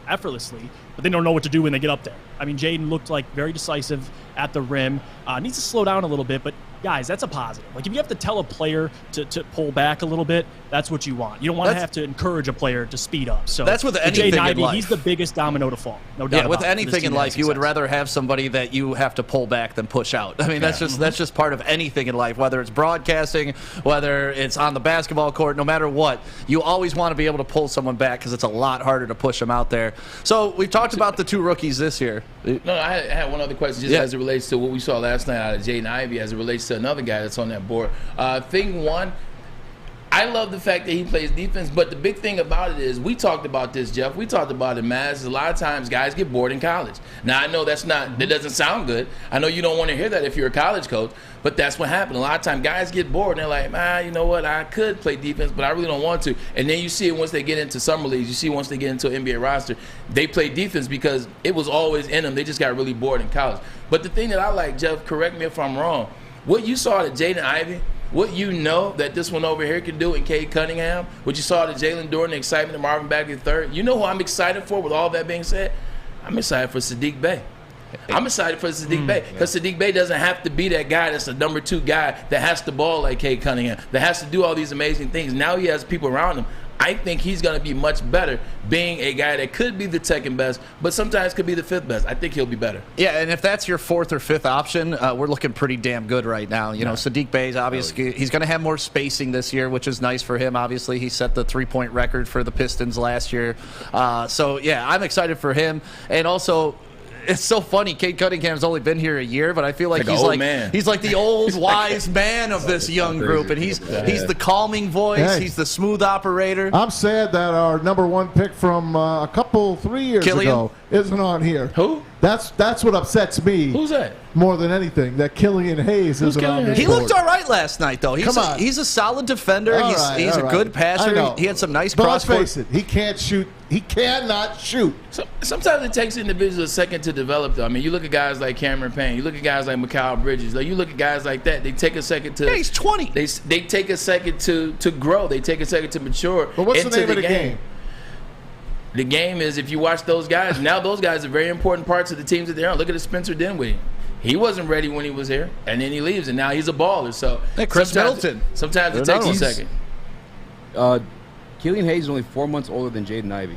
effortlessly, but they don't know what to do when they get up there. I mean, Jaden looked like very decisive at the rim. Needs to slow down a little bit, but guys, that's a positive. Like if you have to tell a player to pull back a little bit, that's what you want. You don't want to have to encourage a player to speed up. So that's with anything Jaden Ivey, in life. He's the biggest domino to fall. No doubt. Yeah, with anything in life, you would rather have somebody that you have to pull back than push out. I mean, that's just part of anything in life, whether it's broadcasting, whether it's on the basketball court, no matter what. You always want to be able to pull someone back because it's a lot harder to push them out there. So we've talked about the 2 rookies this year. No, I had one other question just as it relates to what we saw last night out of Jaden Ivey as it relates to another guy that's on that board. Thing one, I love the fact that he plays defense, but the big thing about it is we talked about this, Jeff. We talked about it, Maz. A lot of times guys get bored in college. Now, I know that doesn't sound good. I know you don't want to hear that if you're a college coach, but that's what happened. A lot of times guys get bored and they're like, you know what, I could play defense, but I really don't want to. And then you see it once they get into summer leagues. You see once they get into an NBA roster, they play defense because it was always in them. They just got really bored in college. But the thing that I like, Jeff, correct me if I'm wrong, what you saw at Jaden Ivey, what you know that this one over here can do in Cade Cunningham, what you saw to Jalen Duren, the excitement of Marvin Bagley III, you know who I'm excited for with all that being said? I'm excited for Sadiq Bey. I'm excited for Sadiq Bey because Sadiq Bey doesn't have to be that guy that's the number 2 guy that has to ball like Cade Cunningham, that has to do all these amazing things. Now he has people around him. I think he's going to be much better being a guy that could be the second best, but sometimes could be the 5th best. I think he'll be better. Yeah, and if that's your 4th or 5th option, we're looking pretty damn good right now. You know, Sadiq Bey's obviously, he's going to have more spacing this year, which is nice for him. Obviously, he set the 3-point record for the Pistons last year. So, yeah, I'm excited for him. And also, it's so funny. Cade Cunningham's only been here a year, but I feel like he's like the old wise man of this young group, and he's the calming voice. He's the smooth operator. I'm sad that our number 1 pick from a couple 3 years ago isn't on here. Who? That's what upsets me. Who's that? More than anything, that Killian Hayes isn't on this He board. looked all right last night, though. He's a solid defender. He's a good passer. He had some nice cross. But let's face it, he can't shoot. He cannot shoot. Sometimes it takes individuals a second to develop, though. I mean, you look at guys like Cameron Payne. You look at guys like Mikal Bridges. Like, you look at guys like that. They take a second to. Yeah, he's 20. They take a second to grow. They take a second to mature. But what's the name of the game? The game is, if you watch those guys, now those guys are very important parts of the teams that they're on. Look at the Spencer Dinwiddie. He wasn't ready when he was here, and then he leaves, and now he's a baller. So Chris Middleton. Sometimes it takes a second. Killian Hayes is only 4 months older than Jaden Ivey.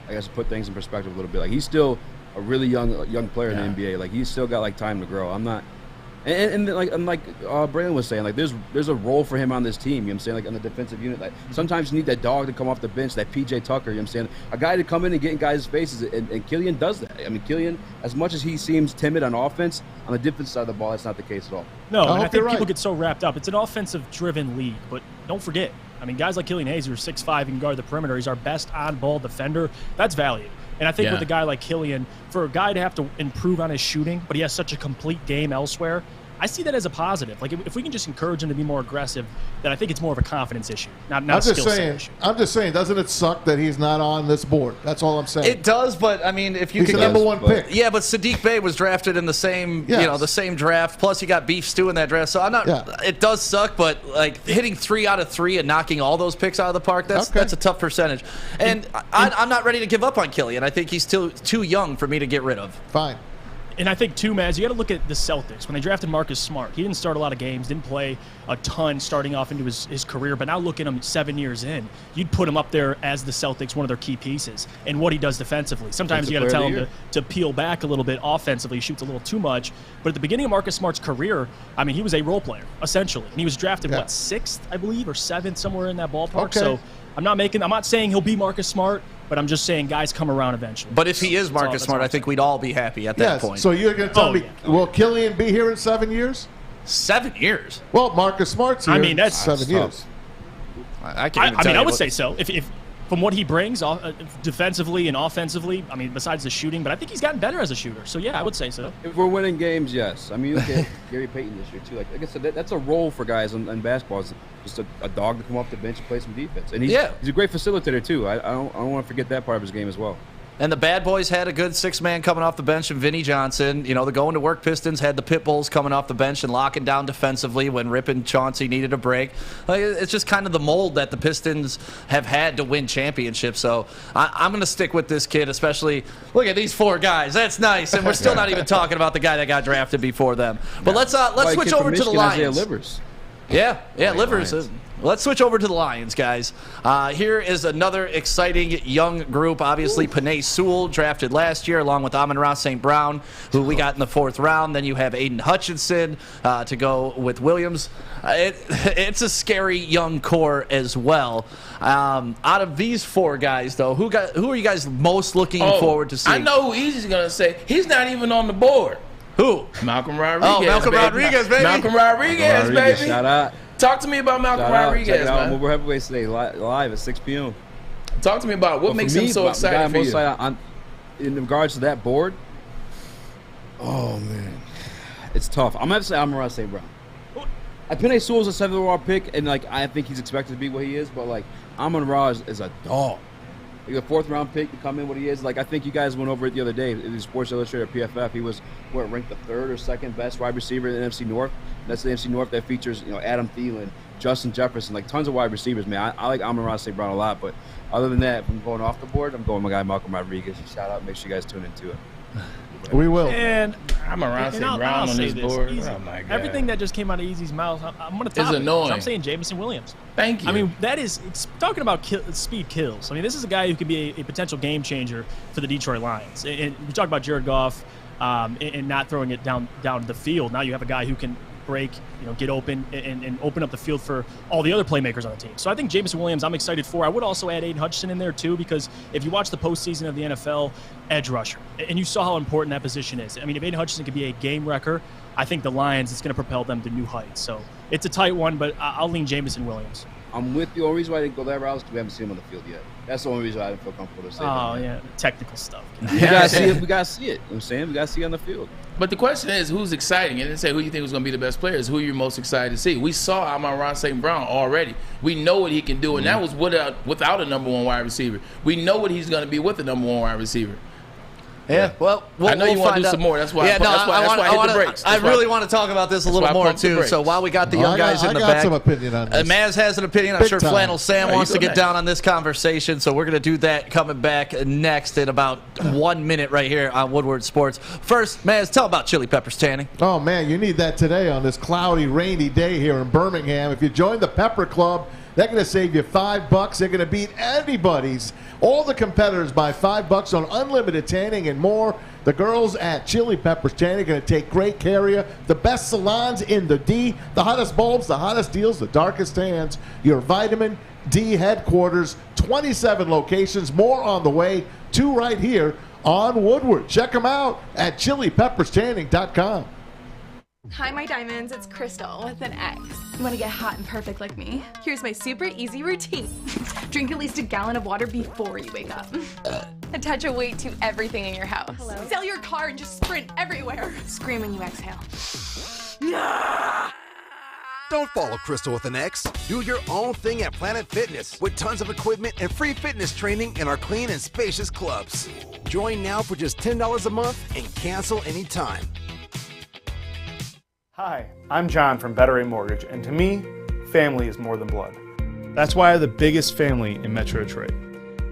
I guess to put things in perspective a little bit. Like, he's still a really young player in the NBA. Like, he's still got like time to grow. I'm not And like Braylon was saying, like there's a role for him on this team. You know what I'm saying? Like on the defensive unit, like sometimes you need that dog to come off the bench, that PJ Tucker. You know what I'm saying? A guy to come in and get in guys' faces, and Killian does that. I mean, Killian, as much as he seems timid on offense, on the defense side of the ball, that's not the case at all. No, and I think people get so wrapped up. It's an offensive-driven league, but don't forget, I mean, guys like Killian Hayes, who are 6'5", and can guard the perimeter, he's our best on-ball defender. That's value. And I think with a guy like Killian, for a guy to have to improve on his shooting, but he has such a complete game elsewhere, I see that as a positive. Like, if we can just encourage him to be more aggressive, then I think it's more of a confidence issue, not a skill set issue. I'm just saying, doesn't it suck that he's not on this board? That's all I'm saying. It does, but I mean, if you he's could the number one pick. Yeah, but Sadiq Bey was drafted in the same, the same draft. Plus, you got Beef Stew in that draft. So I'm not. Yeah. It does suck, but like hitting 3 out of 3 and knocking all those picks out of the park, that's a tough percentage. And I'm not ready to give up on Killian. I think he's still too young for me to get rid of. Fine. And I think, too, Maz, you got to look at the Celtics. When they drafted Marcus Smart, he didn't start a lot of games, didn't play a ton starting off into his career. But now look at him 7 years in. You'd put him up there as the Celtics, one of their key pieces, and what he does defensively. Sometimes you got to tell him to peel back a little bit offensively. He shoots a little too much. But at the beginning of Marcus Smart's career, I mean, he was a role player, essentially. And he was drafted, 6th, I believe, or 7th, somewhere in that ballpark. Okay. So I'm not saying he'll be Marcus Smart, but I'm just saying guys come around eventually. But if he is Marcus Smart, I think we'd all be happy at that point. So you're going to tell me, will Killian be here in 7 years? 7 years? Well, Marcus Smart's here. I mean, that's 7 years. I can't even tell you I would say so. If from what he brings defensively and offensively, I mean, besides the shooting, but I think he's gotten better as a shooter. So, yeah, I would say so. If we're winning games, yes. I mean, you look at Gary Payton this year, too. Like I said, that's a role for guys in basketball. It's just a dog to come off the bench and play some defense. And he's a great facilitator, too. I don't want to forget that part of his game as well. And the Bad Boys had a good 6-man coming off the bench in Vinnie Johnson. You know, the going-to-work Pistons had the Pit Bulls coming off the bench and locking down defensively when Rip and Chauncey needed a break. It's just kind of the mold that the Pistons have had to win championships. So I'm going to stick with this kid, especially look at these 4 guys. That's nice. And we're still not even talking about the guy that got drafted before them. But let's switch over to the Lions. Livers. Yeah, Livers. Let's switch over to the Lions, guys. Here is another exciting young group. Obviously, Penei Sewell, drafted last year, along with Amon-Ra St. Brown, who we got in the 4th round. Then you have Aiden Hutchinson to go with Williams. It's a scary young core as well. Out of these 4 guys, though, who are you guys most looking forward to seeing? I know who Easy's going to say. He's not even on the board. Who? Malcolm Rodriguez. Oh, Malcolm Rodriguez, baby. Malcolm Rodriguez, baby. Shout out. Talk to me about Malcolm Rodriguez, Check it out. man. We're heavyweights today, live at 6 p.m. Talk to me about what makes him so exciting for you. In regards to that board, oh, man. It's tough. I'm going to have to say Amon-Ra St. Brown. Penei Sewell's a 7th overall pick, and I think he's expected to be what he is, but Amon-Ra is a dog. Like a 4th round pick to come in what he is. I think you guys went over it the other day. In the Sports Illustrated PFF, he was ranked the 3rd or 2nd best wide receiver in the NFC North. And that's the NFC North that features Adam Thielen, Justin Jefferson, tons of wide receivers, man. I like Amon-Ra St. Brown a lot, but other than that, if I'm going off the board, I'm going with my guy Malcolm Rodriguez. Shout out, make sure you guys tune into it. We will. And Amon-Ra St. Brown on this board. Oh my God. Everything that just came out of Easy's mouth, I'm going to top it's annoying. I'm saying Jamison Williams. Thank you. I mean, talking about speed kills. I mean, this is a guy who could be a potential game changer for the Detroit Lions. And we talk about Jared Goff and not throwing it down the field. Now you have a guy who can break, get open and open up the field for all the other playmakers on the team. So I think Jamison Williams, I'm excited for. I would also add Aiden Hutchinson in there too, because if you watch the postseason of the NFL, edge rusher, and you saw how important that position is. I mean, if Aiden Hutchinson could be a game wrecker, I think the Lions, it's going to propel them to new heights. So it's a tight one, but I'll lean Jamison Williams. I'm with you. The only reason why I didn't go that route is because we haven't seen him on the field yet. That's the only reason I didn't feel comfortable to say that. Oh, yeah. Technical stuff. We got to see it. We got to see it. You know what I'm saying? We got to see it on the field. But the question is, who's exciting? And didn't say who you think was going to be the best players. Who you're most excited to see. We saw Amon-Ra St. Brown already. We know what he can do, and that was without a number 1 wide receiver. We know what he's going to be with a number 1 wide receiver. Yeah, well, I know you want to do some more. That's why. I hit the brakes. I really want to talk about this a little more too. So while we got the young guys in the back, I got some opinion on this. Maz has an opinion. I'm Big sure time. Flannel Sam wants to get down on this conversation. So we're going to do that coming back next in about 1 minute right here on Woodward Sports. First, Maz, tell about Chili Peppers tanning. Oh man, you need that today on this cloudy, rainy day here in Birmingham. If you join the Pepper Club, They're going to save you $5. They're going to beat anybody's, all the competitors by $5 on unlimited tanning and more. The girls at Chili Peppers Tanning are going to take great care of you. The best salons in the D, the hottest bulbs, the hottest deals, the darkest tans. Your vitamin D headquarters, 27 locations, more on the way, 2 right here on Woodward. Check them out at chilipepperstanning.com. Hi, my diamonds. It's Crystal with an X. You want to get hot and perfect like me? Here's my super easy routine. Drink at least a gallon of water before you wake up. Attach a weight to everything in your house. Hello? Sell your car and just sprint everywhere. Scream when you exhale. Don't follow Crystal with an X. Do your own thing at Planet Fitness with tons of equipment and free fitness training in our clean and spacious clubs. Join now for just $10 a month and cancel anytime. Hi, I'm John from Better Rate Mortgage, and to me, family is more than blood. That's why I have the biggest family in Metro Detroit.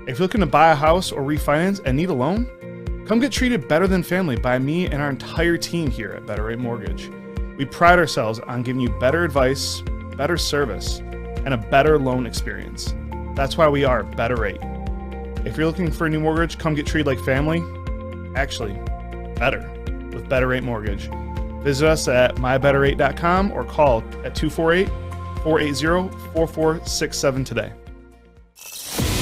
If you're looking to buy a house or refinance and need a loan, come get treated better than family by me and our entire team here at Better Rate Mortgage. We pride ourselves on giving you better advice, better service, and a better loan experience. That's why we are Better Rate. If you're looking for a new mortgage, come get treated like family. Actually, better with Better Rate Mortgage. Visit us at mybetterrate.com or call at 248-480-4467 today.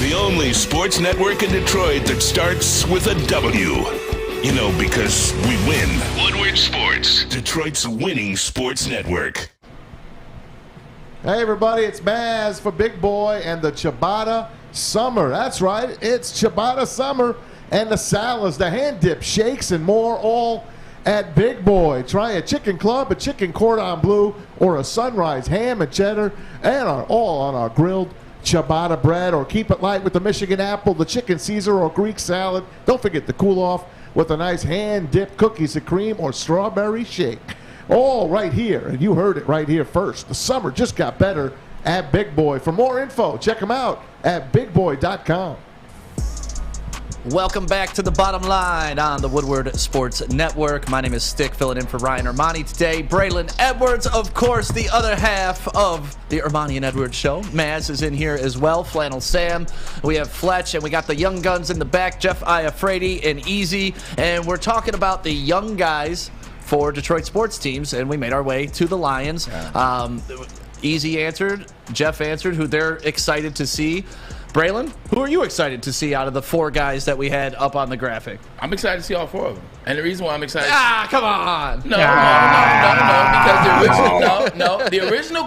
The only sports network in Detroit that starts with a W. You know, because we win. Woodward Sports, Detroit's winning sports network. Hey, everybody, it's Maz for Big Boy and the Ciabatta Summer. That's right, it's Ciabatta Summer. And the salads, the hand dip, shakes, and more, all at Big Boy. Try a chicken club, a chicken cordon bleu, or a sunrise ham and cheddar, and all on our grilled ciabatta bread. Or keep it light with the Michigan apple, the chicken Caesar, or Greek salad. Don't forget to cool off with a nice hand-dipped cookies and cream or strawberry shake. All right here, and you heard it right here first. The summer just got better at Big Boy. For more info, check them out at bigboy.com. Welcome back to the Bottom Line on the Woodward Sports Network. My name is Stick, filling in for Ryan Armani today. Braylon Edwards, of course, the other half of the Armani and Edwards show. Maz is in here as well. Flannel Sam. We have Fletch, and we got the young guns in the back, Jeff Iafredi and Easy. And we're talking about the young guys for Detroit sports teams, and we made our way to the Lions. Easy answered, Jeff answered, who they're excited to see. Braylon, who are you excited to see out of the 4 guys that we had up on the graphic? I'm excited to see all 4 of them. And the reason why I'm excited... come on! No, because the original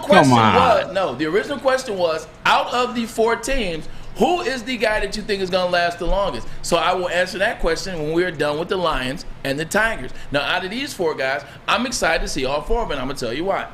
question was, out of the 4 teams, who is the guy that you think is going to last the longest? So I will answer that question when we're done with the Lions and the Tigers. Now, out of these 4 guys, I'm excited to see all 4 of them, and I'm going to tell you why.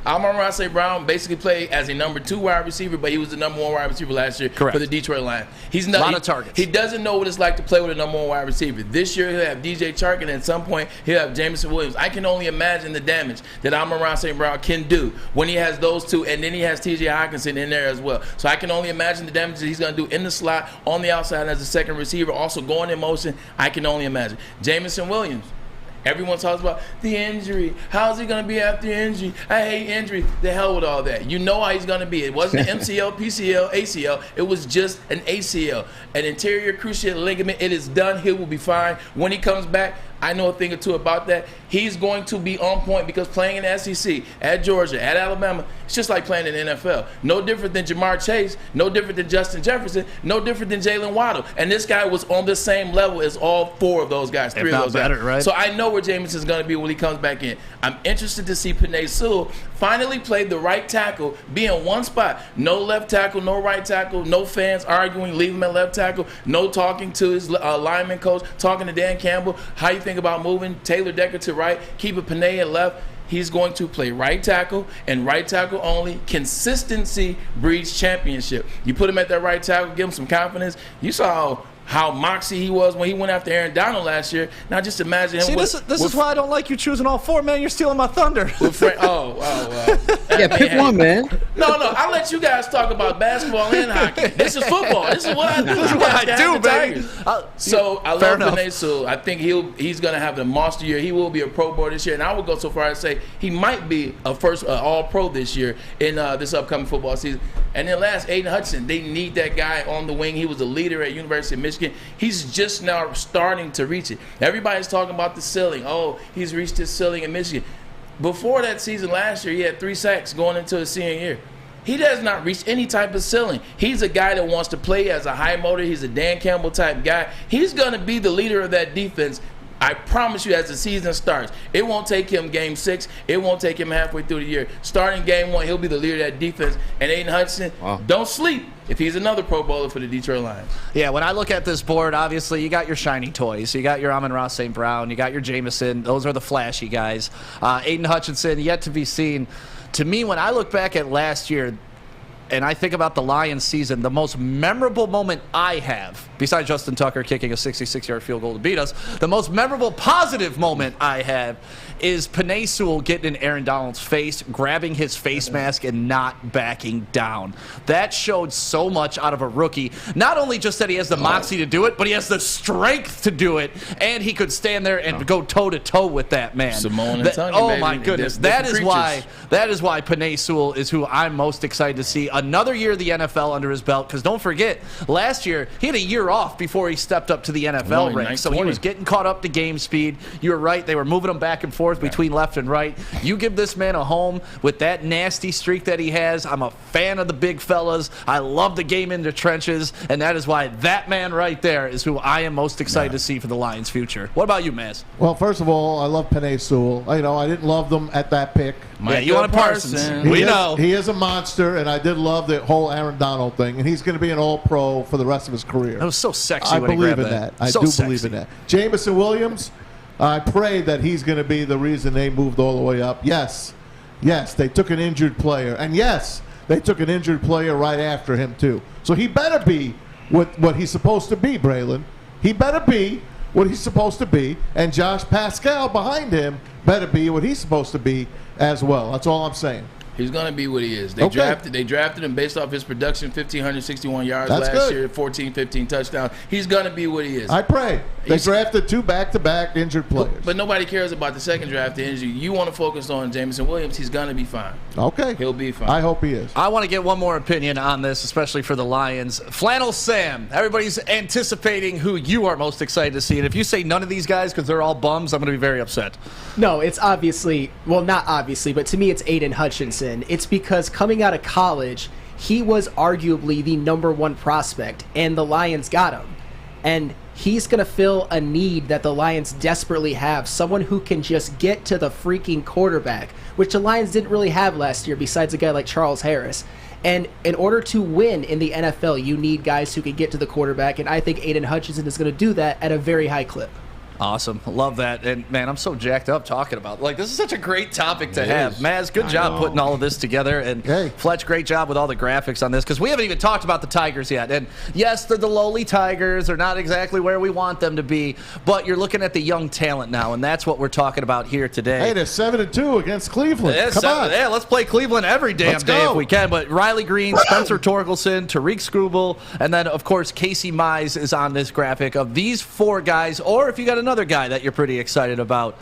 Amon-Ra St. Brown basically played as a number 2 wide receiver, but he was the number 1 wide receiver last year for the Detroit Lions. He's not, a lot of targets. He doesn't know what it's like to play with a number 1 wide receiver. This year he'll have DJ Chark, and at some point he'll have Jameson Williams. I can only imagine the damage that Amon-Ra St. Brown can do when he has those 2, and then he has TJ Hawkinson in there as well. So I can only imagine the damage that he's going to do in the slot, on the outside as a second receiver, also going in motion. I can only imagine. Jameson Williams. Everyone talks about the injury. How's he going to be after injury? I hate injury. The hell with all that. You know how he's going to be. It wasn't MCL, PCL, ACL. It was just an ACL, an anterior cruciate ligament. It is done. He will be fine. When he comes back, I know a thing or two about that. He's going to be on point because playing in the SEC, at Georgia, at Alabama, it's just like playing in the NFL. No different than Jamar Chase, no different than Justin Jefferson, no different than Jalen Waddle. And this guy was on the same level as all 4 of those guys, 3 of those guys. Right? So I know where Jameson's going to be when he comes back in. I'm interested to see Penei Sewell finally play the right tackle, be in one spot. No left tackle, no right tackle, no fans arguing, leave him at left tackle, no talking to his lineman coach, talking to Dan Campbell. How you think about moving Taylor Decker to right, keeping Penei at left? He's going to play right tackle and right tackle only. Consistency breeds championship. You put him at that right tackle, give him some confidence. You saw how moxie he was when he went after Aaron Donald last year. Now just imagine him. See, this is why I don't like you choosing all 4, man. You're stealing my thunder. Yeah, pick one, man. No, I'll let you guys talk about basketball and hockey. This is football. This is what I do. This is what I do, baby. So I Fair love enough. Penei Sewell. I think he's going to have a monster year. He will be a Pro Bowl this year, and I would go so far as to say he might be a first All-Pro this year in this upcoming football season. And then last, Aiden Hutchinson. They need that guy on the wing. He was a leader at University of Michigan. He's just now starting to reach it. Everybody's talking about the ceiling. Oh, he's reached his ceiling in Michigan. Before that season last year, he had 3 sacks going into his senior year. He does not reach any type of ceiling. He's a guy that wants to play as a high motor. He's a Dan Campbell type guy. He's going to be the leader of that defense. I promise you, as the season starts, it won't take him game 6. It won't take him halfway through the year. Starting game 1, he'll be the leader of that defense. And Aiden Hutchinson, don't sleep if he's another Pro Bowler for the Detroit Lions. Yeah, when I look at this board, obviously you got your shiny toys. You got your Amon-Ra St. Brown. You got your Jameson. Those are the flashy guys. Aiden Hutchinson, yet to be seen. To me, when I look back at last year, and I think about the Lions season, the most memorable moment I have, besides Justin Tucker kicking a 66-yard field goal to beat us, the most memorable positive moment I have is Penei Sewell getting in Aaron Donald's face, grabbing his face mask, and not backing down. That showed so much out of a rookie. Not only just that he has the moxie to do it, but he has the strength to do it, and he could stand there and go toe-to-toe with that man. Simone and Tony, oh, baby. my goodness. That is why Penei Sewell is who I'm most excited to see. Another year of the NFL under his belt, because don't forget, last year he had a year off before he stepped up to the NFL ranks, so he was getting caught up to game speed. You were right, they were moving him back and forth between left and right. You give this man a home with that nasty streak that he has. I'm a fan of the big fellas. I love the game in the trenches, and that is why that man right there is who I am most excited to see for the Lions' future. What about you, Maz? Well, first of all, I love Penei Sewell. I didn't love them at that pick. You wanted Parsons. We know. He is a monster, and I did love the whole Aaron Donald thing, and he's going to be an All-Pro for the rest of his career. That was so sexy I when he believe grabbed in that. I So do sexy. believe in that. Jameson Williams, I pray that he's going to be the reason they moved all the way up. Yes, they took an injured player, and yes, they took an injured player right after him too. So he better be what he's supposed to be, Braylon. He better be what he's supposed to be, and Josh Pascal behind him better be what he's supposed to be as well. That's all I'm saying. He's going to be what he is. They drafted him based off his production, 1,561 yards That's last good. year, 15 touchdowns. He's going to be what he is. I pray. They drafted 2 back-to-back injured players. But nobody cares about the second draft injury. You want to focus on Jameson Williams. He's going to be fine. Okay. He'll be fine. I hope he is. I want to get one more opinion on this, especially for the Lions. Flannel Sam, everybody's anticipating who you are most excited to see. And if you say none of these guys because they're all bums, I'm going to be very upset. No, it's obviously, well, not obviously, but to me it's Aiden Hutchinson. It's because coming out of college, he was arguably the #1 prospect, and the Lions got him. And he's going to fill a need that the Lions desperately have, someone who can just get to the freaking quarterback, which the Lions didn't really have last year besides a guy like Charles Harris. And in order to win in the NFL, you need guys who can get to the quarterback, and I think Aiden Hutchinson is going to do that at a very high clip. Awesome. Love that. And, man, I'm so jacked up talking about it. This is such a great topic to have. Maz, good job putting all of this together. And Fletch, great job with all the graphics on this, because we haven't even talked about the Tigers yet. And, yes, they're the lowly Tigers. They're not exactly where we want them to be. But you're looking at the young talent now, and that's what we're talking about here today. Hey, they're 7-2 against Cleveland. Come on. Yeah, let's play Cleveland every damn day if we can. But Riley Green, Spencer Torkelson, Tariq Skubal, and then, of course, Casey Mize is on this graphic of these 4 guys. Or if you got another guy that you're pretty excited about,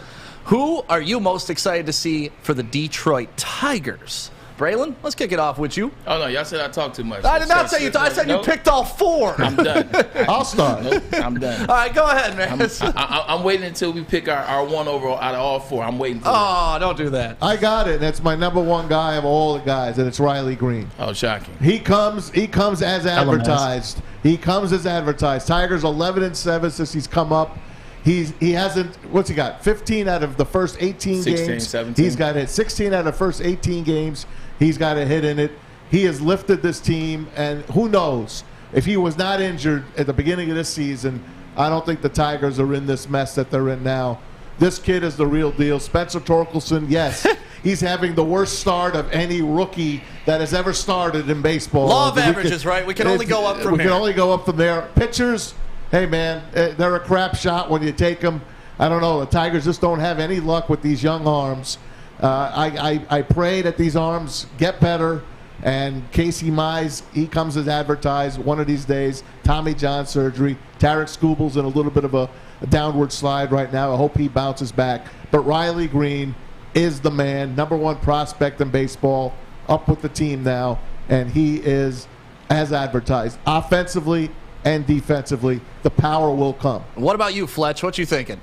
who are you most excited to see for the Detroit Tigers? Braylon, let's kick it off with you. Oh, no, y'all said I talked too much. I did not say you. I said you picked all 4. I'm done. I'll start. Nope, I'm done. All right, go ahead, man. I'm waiting until we pick our 1 overall out of all 4. I'm waiting for that. Don't do that. I got it. That's my #1 guy of all the guys, and it's Riley Green. Oh, shocking. He comes as advertised. He comes as advertised. Tigers 11-7 since he's come up. He hasn't, what's he got? 15 out of the first 18 games. 17. He's got it. 16 out of the first 18 games. He's got a hit in it. He has lifted this team, and who knows? If he was not injured at the beginning of this season, I don't think the Tigers are in this mess that they're in now. This kid is the real deal. Spencer Torkelson, yes, he's having the worst start of any rookie that has ever started in baseball. Law of averages, right? We can only go up from We here. can only go up from there. Pitchers, hey, man, they're a crap shot when you take them. I don't know. The Tigers just don't have any luck with these young arms. I pray that these arms get better And Casey Mize, he comes as advertised one of these days. Tommy John surgery. Tarek Skubel's in a little bit of a downward slide right now. I hope he bounces back. But Riley Green is the man, number one prospect in baseball, up with the team now. And he is, as advertised, offensively and defensively, the power will come. What about you, Fletch? What you thinking?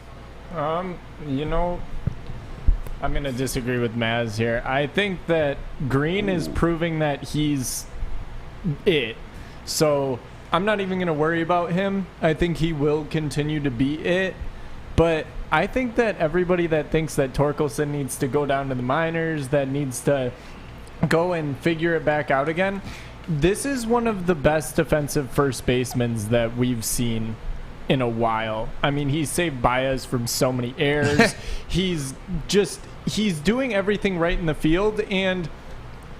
You know, I'm going to disagree with Maz here. I think that Green is proving that he's it. So I'm not even going to worry about him. I think he will continue to be it. But I think that everybody that thinks that Torkelson needs to go down to the minors, that needs to go and figure it back out again, this is one of the best defensive first basemen that we've seen in a while. I mean, he's saved Baez from so many errors. He's doing everything right in the field, and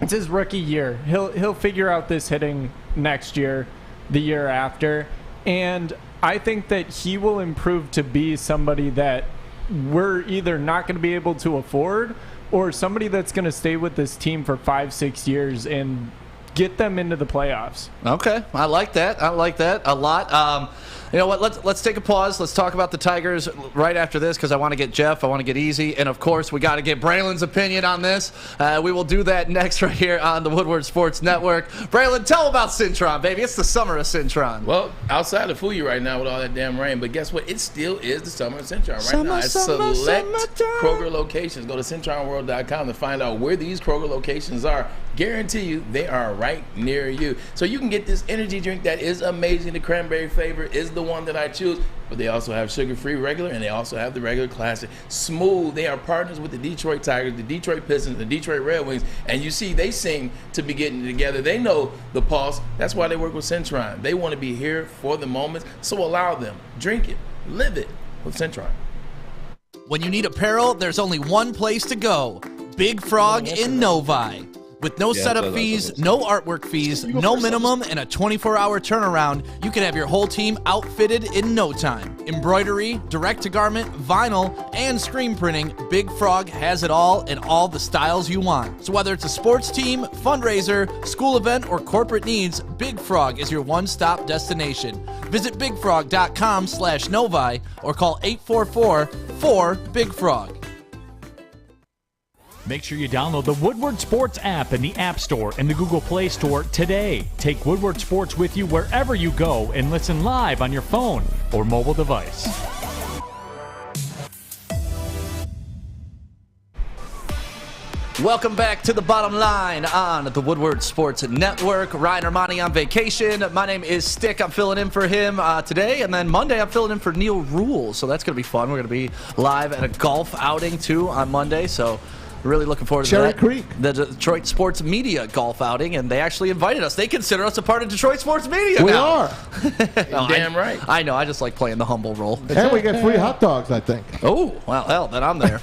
it's his rookie year. He'll figure out this hitting next year, the year after, and I think that he will improve to be somebody that we're either not going to be able to afford or somebody that's going to stay with this team for 5-6 years and get them into the playoffs. Okay, I like that. I like that a lot. You know what? Let's take a pause. Let's talk about the Tigers right after this because I want to get Jeff. I want to get Easy. And, of course, we got to get Braylon's opinion on this. We will do that next right here on the Woodward Sports Network. Braylon, tell about Cintron, baby. It's the summer of Cintron. Well, outside of fool you right now with all that damn rain, but guess what? It still is the summer of Cintron right now. At select Kroger locations. Go to CintronWorld.com to find out where these Kroger locations are. Guarantee you they are right near you. So you can get this energy drink that is amazing. The cranberry flavor is the one that I choose, but they also have sugar-free regular, and they also have the regular classic. Smooth. They are partners with the Detroit Tigers, the Detroit Pistons, the Detroit Red Wings, and you see they seem to be getting together. They know the pulse. That's why they work with Cintron. They want to be here for the moments, so allow them. Drink it. Live it with Cintron. When you need apparel, there's only one place to go. Big Frog in Novi. With no setup fees, no artwork fees, no minimum, and a 24-hour turnaround, you can have your whole team outfitted in no time. Embroidery, direct-to-garment, vinyl, and screen printing, Big Frog has it all in all the styles you want. So whether it's a sports team, fundraiser, school event, or corporate needs, Big Frog is your one-stop destination. Visit bigfrog.com/Novi or call 844-4-BIG-FROG. Make sure you download the Woodward Sports app in the App Store and the Google Play Store today. Take Woodward Sports with you wherever you go and listen live on your phone or mobile device. Welcome back to the Bottom Line on the Woodward Sports Network. Ryan Armani on vacation. My name is Stick. I'm filling in for him today. And then Monday, I'm filling in for Neil Rule. So that's going to be fun. We're going to be live at a golf outing, too, on Monday. So really looking forward to that. Cherry Creek. The Detroit Sports Media golf outing, and they actually invited us. They consider us a part of Detroit Sports Media We now. are. Damn right. I know. I just like playing the humble role. And we get free hot dogs, I think. Oh, well, hell, then I'm there.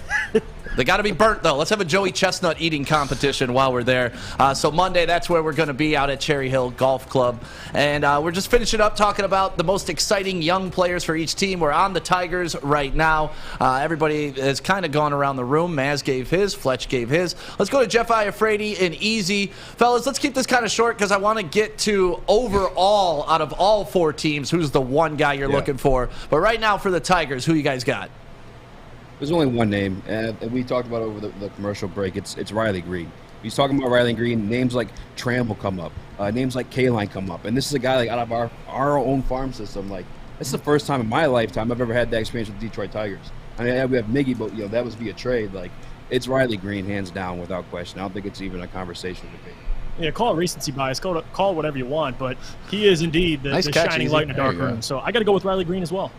They got to be burnt, though. Let's have a Joey Chestnut eating competition while we're there. So Monday, that's where we're going to be, out at Cherry Hill Golf Club. And we're just finishing up talking about the most exciting young players for each team. We're on the Tigers right now. Everybody has kind of gone around the room. Maz gave his. Fletch gave his. Let's go to Jeff Iafrate and Easy. Fellas, let's keep this kind of short because I want to get to overall, out of all four teams, who's the one guy you're looking for. But right now for the Tigers, who you guys got? There's only one name, and we talked about over the commercial break. It's Riley Green. He's talking about Riley Green. Names like Tram will come up. Names like K-Line come up. And this is a guy like out of our own farm system. Like, this is the first time in my lifetime I've ever had that experience with the Detroit Tigers. I mean, we have Miggy, but that was via trade. Like, it's Riley Green, hands down, without question. I don't think it's even a conversation with me. Yeah, call it recency bias, call it whatever you want, but he is indeed the shining light in the dark room. So I got to go with Riley Green as well.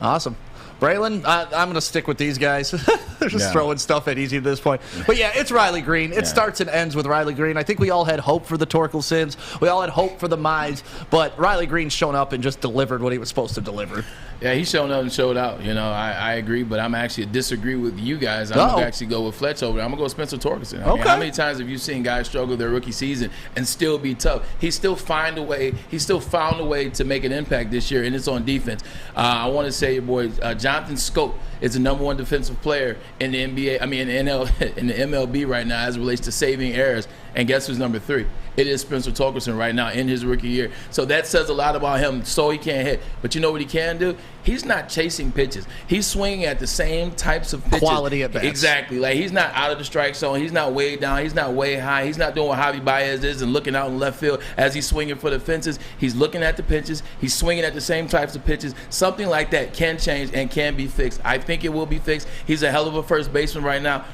Awesome. Braylon, I'm going to stick with these guys. They're just throwing stuff at Easy at this point. But, yeah, it's Riley Green. It starts and ends with Riley Green. I think we all had hope for the Torkelsons. We all had hope for the Mize. But Riley Green's shown up and just delivered what he was supposed to deliver. Yeah, he's shown up and showed out. I agree, but I'm actually disagree with you guys. I'm going to actually go with Fletch over there. I'm going to go with Spencer Torkelson. I mean, how many times have you seen guys struggle their rookie season and still be tough? He still found a way to make an impact this year, and it's on defense. I want to say, boy, Jonathan Scope is the number one defensive player in the NBA. I mean, in the MLB right now as it relates to saving errors. And guess who's number 3? it is Spencer Torkelson right now in his rookie year. So that says a lot about him. So he can't hit. But you know what he can do? He's not chasing pitches. He's swinging at the same types of pitches. Quality at bats. Exactly. Like, he's not out of the strike zone. He's not way down. He's not way high. He's not doing what Javi Baez is and looking out in left field as he's swinging for the fences. He's looking at the pitches. He's swinging at the same types of pitches. Something like that can change and can be fixed. I think it will be fixed. He's a hell of a first baseman right now.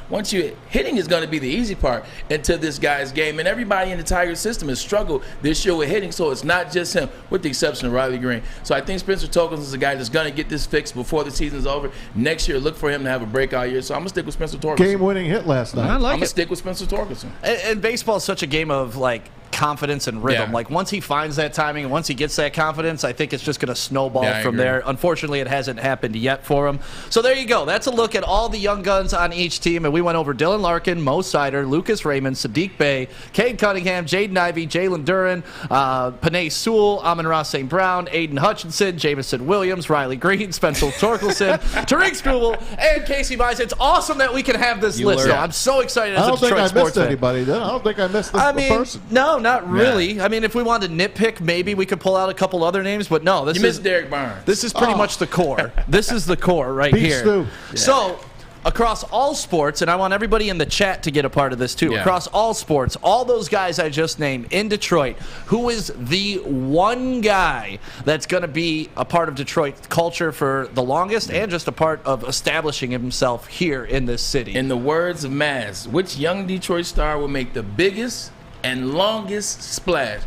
Hitting is going to be the easy part into this guy's game. And everybody in the Tigers system has struggled this year with hitting, so it's not just him, with the exception of Riley Green. So I think Spencer Torkelson is a guy that's going to get this fixed before the season's over. Next year, look for him to have a breakout year. So I'm going to stick with Spencer Torkelson. Game-winning hit last night. I like I'm going to stick with Spencer Torkelson. And baseball is such a game of, like, confidence and rhythm. Yeah. Like, once he finds that timing and once he gets that confidence, I think it's just going to snowball from agree. there. Unfortunately, it hasn't happened yet for him. So there you go. That's a look at all the young guns on each team. And we went over Dylan Larkin, Mo Sider, Lucas Raymond, Sadiq Bey, Cade Cunningham, Jaden Ivey, Jalen Duran, Panay Sewell, Amon-Ra St. Brown, Aiden Hutchinson, Jamison Williams, Riley Green, Spencer Torkelson, Tariq Skubal, and Casey Mize. It's awesome that we can have this list. Though. I'm so excited as a Detroit sports fan. I don't think I missed a person. No, not really. Yeah. I mean, if we wanted to nitpick, maybe we could pull out a couple other names, but no. You missed Derek Barnes. This is pretty much the core. This is the core right here. Yeah. So, across all sports, and I want everybody in the chat to get a part of this too, across all sports, all those guys I just named in Detroit, who is the one guy that's going to be a part of Detroit culture for the longest and just a part of establishing himself here in this city? In the words of Maz, which young Detroit star will make the biggest and longest splash?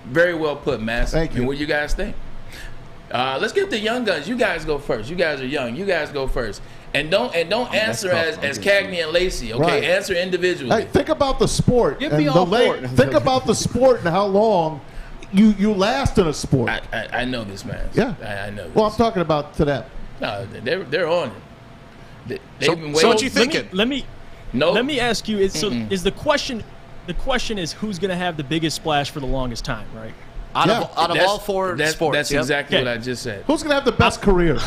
Very well put, Maz. Thank you. And what do you guys think? Let's get the young guns. You guys go first. You guys are young. You guys go first. And don't answer as Cagney and Lacey, okay? Right. Answer individually. Hey, think about the sport. Give me all four. Think about the sport and how long you last in a sport. I know this, man. Yeah. I know this. Well, I'm talking about to them. No, they're on it. They've been waiting. So what you thinking? Let me ask you, is the question is who's going to have the biggest splash for the longest time, right? Out of all four sports. That's exactly what I just said. Who's going to have the best career?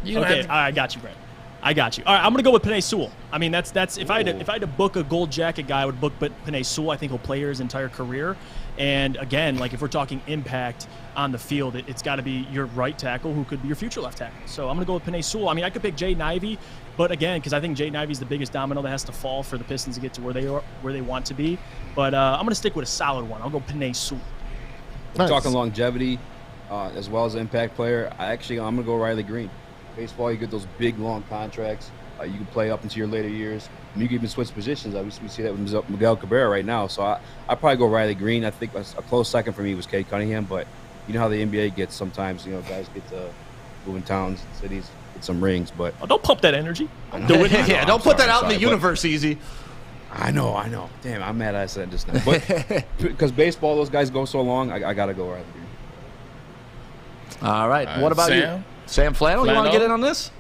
I got you, Brent. I got you. All right, I'm going to go with Panay Sewell. I mean, that's if I had to book a gold jacket guy, I would book Panay Sewell. I think he'll play his entire career. And again, like if we're talking impact on the field, it's got to be your right tackle who could be your future left tackle. So I'm going to go with Panay Sewell. I mean, I could pick Jaden Ivey, but again, because I think Jaden Ivey's the biggest domino that has to fall for the Pistons to get to where they want to be. But I'm going to stick with a solid one. I'll go Panay Sewell. Nice. Talking longevity, as well as impact player, I'm going to go Riley Green. Baseball, you get those big, long contracts. You can play up into your later years. And you can even switch positions. We see that with Miguel Cabrera right now. So I probably go Riley Green. I think a close second for me was Cade Cunningham. But you know how the NBA gets sometimes. You know, guys get to moving towns and cities, get some rings. But don't pump that energy. Don't put that out in the universe, easy. I know. Damn, I'm mad I said just now. But because baseball, those guys go so long, I got to go Riley Green. All right. What about Sam? you? Sam Flannel, you want to get in on this?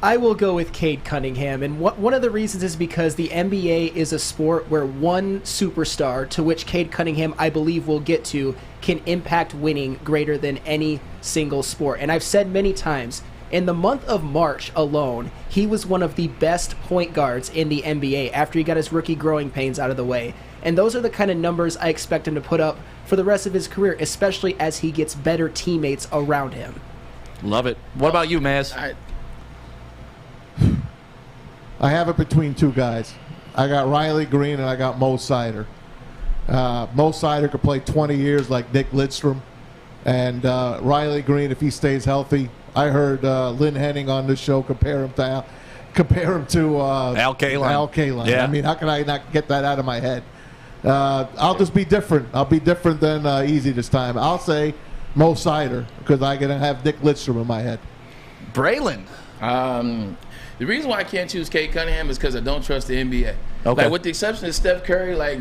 I will go with Cade Cunningham, and one of the reasons is because the NBA is a sport where one superstar, to which Cade Cunningham, I believe, will get to, can impact winning greater than any single sport. And I've said many times, in the month of March alone, he was one of the best point guards in the NBA after he got his rookie growing pains out of the way. And those are the kind of numbers I expect him to put up for the rest of his career, especially as he gets better teammates around him. Love it. What about you, Maz? I have it between two guys. I got Riley Green and I got Mo Sider. Mo Sider could play 20 years like Nick Lidstrom. And Riley Green, if he stays healthy, I heard Lynn Henning on this show compare him to Al Kaline. Al Kaline. Yeah. I mean, how can I not get that out of my head? I'll just be different. I'll be different than Easy this time. I'll say Mo Sider because I'm going to have Nick Lidstrom in my head. Braylon. The reason why I can't choose Cade Cunningham is because I don't trust the NBA. Okay. Like, with the exception of Steph Curry, like,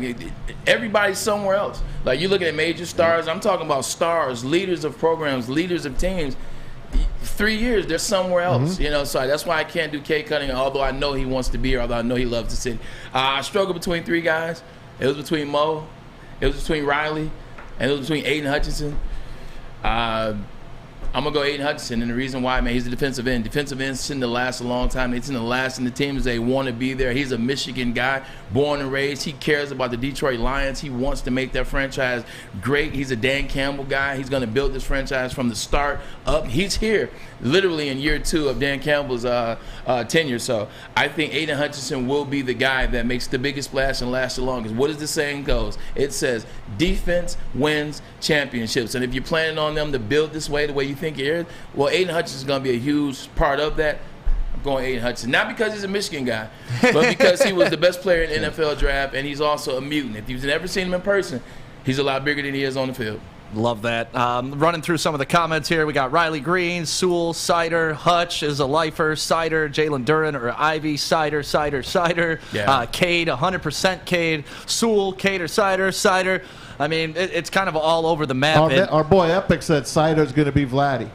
everybody's somewhere else. Like, you're looking at major stars. I'm talking about stars, leaders of programs, leaders of teams. 3 years, they're somewhere else. Mm-hmm. You know, so that's why I can't do Cade Cunningham, although I know he wants to be here, although I know he loves the city. I struggled between three guys. It was between Mo, it was between Riley, and it was between Aiden Hutchinson. I'm going to go Aiden Hutchinson, and the reason why, man, he's a defensive end. Defensive ends tend to last a long time. They tend to last in the teams. They want to be there. He's a Michigan guy, born and raised. He cares about the Detroit Lions. He wants to make that franchise great. He's a Dan Campbell guy. He's going to build this franchise from the start up. He's here literally in year 2 of Dan Campbell's tenure. So I think Aiden Hutchinson will be the guy that makes the biggest splash and lasts the longest. What does the saying goes? It says defense wins championships. And if you're planning on them to build this way, the way you think it is, well, Aiden Hutchinson is going to be a huge part of that. I'm going Aiden Hutchinson. Not because he's a Michigan guy, but because he was the best player in the NFL draft, and he's also a mutant. If you've never seen him in person, he's a lot bigger than he is on the field. Love that. Running through some of the comments here, we got Riley Green, Sewell, Sider, Hutch is a lifer, Sider, Jalen Duran or Ivey, Sider. Yeah. Cade, 100% Cade, Sewell, Cade or Sider. I mean, it's kind of all over the map. Our boy Epic said Sider's going to be Vladdy.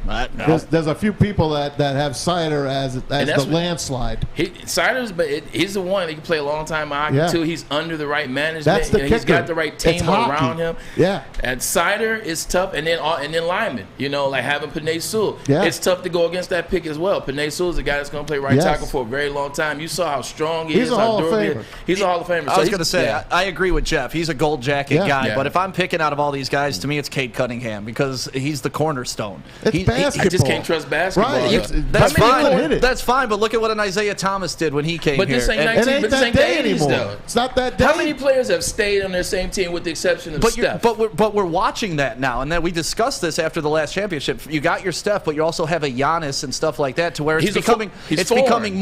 No. There's a few people that have Sider as the landslide. He's the one that can play a long time in hockey too. He's under the right management. That's the and kicker. He's got the right team around him. Yeah. And Sider is tough, and then linemen. Like having Penei Sewell. Yeah. It's tough to go against that pick as well. Penei Sewell is a guy that's going to play right tackle for a very long time. You saw how strong he is. He's a Hall of Famer. He's a Hall of Famer. I was going to say, I agree with Jeff. He's a gold jacket guy. Yeah. But if I'm picking out of all these guys, to me it's Cade Cunningham because he's the cornerstone. It's basketball. I just can't trust basketball. Right. That's fine. That's fine. But look at what an Isaiah Thomas did when he came here. But this ain't 19. But this ain't the 80s though. It's not that day. How many players have stayed on their same team with the exception of Steph? But we're watching that now, and then we discussed this after the last championship. You got your Steph, but you also have a Giannis and stuff like that, to where it's becoming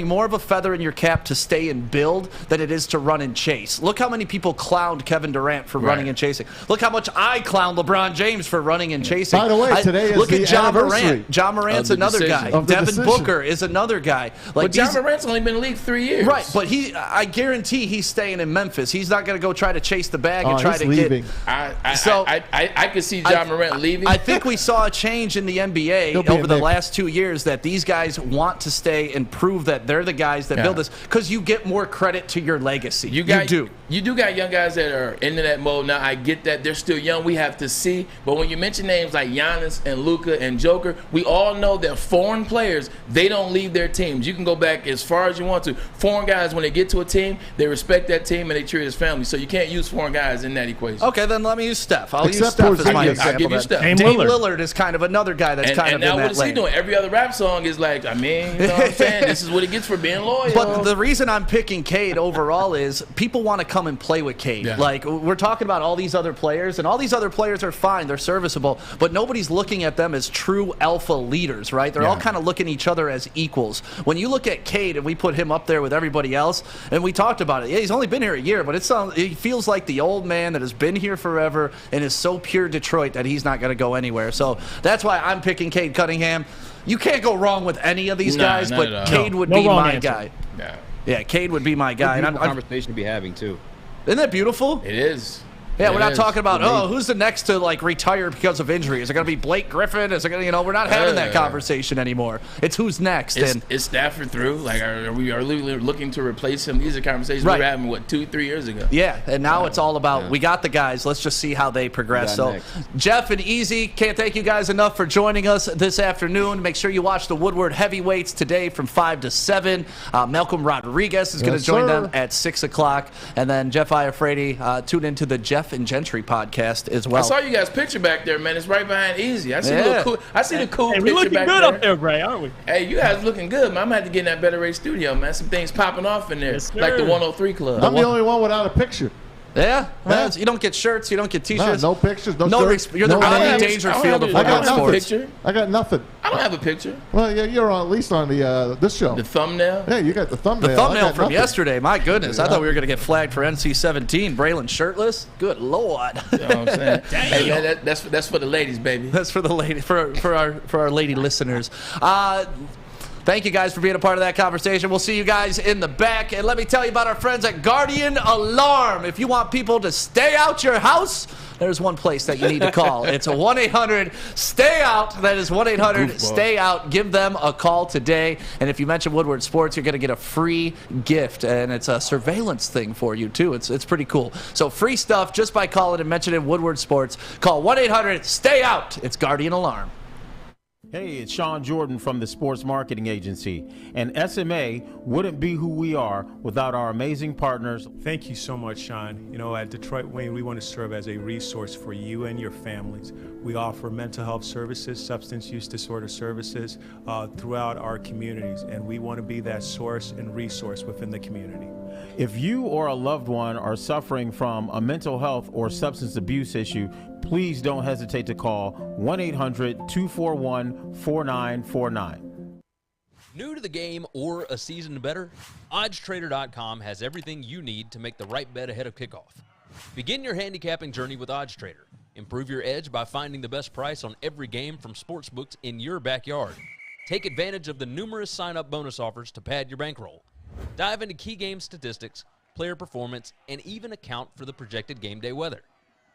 more of a feather in your cap to stay and build than it is to run and chase. Look how many people clowned Kevin Durant for running and chasing. Look how much I clowned LeBron James for running and chasing. By the way, today is look the at John anniversary. Morant. John Morant's another guy. Devin Booker is another guy. But John Morant's only been in the league 3 years. Right, but I guarantee he's staying in Memphis. He's not going to go try to chase the bag and try to leaving. get. I could see John Morant leaving. I think we saw a change in the NBA over the last 2 years that these guys want to stay and prove that they're the guys that build this, because you get more credit to your legacy. You do. You do got young guys that are into that mode now. I get that they're still young. We have to see. But when you mention names like Giannis and Luka and Joker, we all know that foreign players, they don't leave their teams. You can go back as far as you want to. Foreign guys, when they get to a team, they respect that team and they treat it as family. So you can't use foreign guys in that equation. Okay, then let me use Steph. I'll use Steph as my example. I'll give you Steph. Dame Lillard is kind of another guy that's kind of in that lane. And now what is he doing? Every other rap song is like, you know what I'm saying? This is what he gets for being loyal. But the reason I'm picking Cade overall is people want to come and play with Cade. Yeah. Like, we're talking about all these other players, and all these other players are fine. They're serviceable. But nobody's looking at them as true alpha leaders, right? They're all kind of looking at each other as equals. When you look at Cade and we put him up there with everybody else, and we talked about it. Yeah, he's only been here a year, but he feels like the old man that has been here forever and is so pure Detroit that he's not going to go anywhere. So that's why I'm picking Cade Cunningham. You can't go wrong with any of these guys, but Cade would be my guy. Yeah, Cade would be my guy. And conversation to be having too. Isn't that beautiful? It is. Yeah, we're not talking about, who's the next to retire because of injury? Is it going to be Blake Griffin? Is it going to, we're not having that conversation anymore. It's who's next. Is Stafford through? Like, are we looking to replace him? These are conversations we were having, 2-3 years ago? Yeah, and now it's all about, we got the guys. Let's just see how they progress. So, next. Jeff and Easy, can't thank you guys enough for joining us this afternoon. Make sure you watch the Woodward Heavyweights today from 5 to 7. Malcolm Rodriguez is going to join them at 6 o'clock. And then Jeff Iafredi, tune into the Jeff and Gentry podcast as well. I saw you guys' picture back there, man. It's right behind Easy. I see the cool picture back there. We're looking good up there, Gray, aren't we? Hey, you guys looking good, man. I'm going to have to get in that Better Rate studio, man. Some things popping off in there, like the 103 Club. I'm the only one without a picture. Yeah, well, you don't get shirts, you don't get T-shirts. No pictures, you're the Rodney Dangerfield of women's sports. I got nothing. I don't have a picture. Well, yeah, you're at least on the this show. The thumbnail? Yeah, you got the thumbnail. The thumbnail from yesterday. My goodness, I thought we were going to get flagged for NC-17. Braylon shirtless. Good Lord. You know what I'm saying? Hey, man, that's for the ladies, baby. That's for the lady, for our lady listeners. Thank you guys for being a part of that conversation. We'll see you guys in the back. And let me tell you about our friends at Guardian Alarm. If you want people to stay out your house, there's one place that you need to call. It's a 1-800-STAY-OUT. That is 1-800-STAY-OUT. Give them a call today. And if you mention Woodward Sports, you're going to get a free gift. And it's a surveillance thing for you, too. It's pretty cool. So free stuff just by calling and mentioning Woodward Sports. Call 1-800-STAY-OUT. It's Guardian Alarm. Hey, it's Sean Jordan from the Sports Marketing Agency, and SMA wouldn't be who we are without our amazing partners. Thank you so much, Sean. You know, at Detroit Wayne, we want to serve as a resource for you and your families. We offer mental health services, substance use disorder services throughout our communities, and we want to be that source and resource within the community. If you or a loved one are suffering from a mental health or substance abuse issue, please don't hesitate to call 1-800-241-4949. New to the game or a season better? OddsTrader.com has everything you need to make the right bet ahead of kickoff. Begin your handicapping journey with OddsTrader. Improve your edge by finding the best price on every game from sportsbooks in your backyard. Take advantage of the numerous sign-up bonus offers to pad your bankroll. Dive into key game statistics, player performance, and even account for the projected game day weather.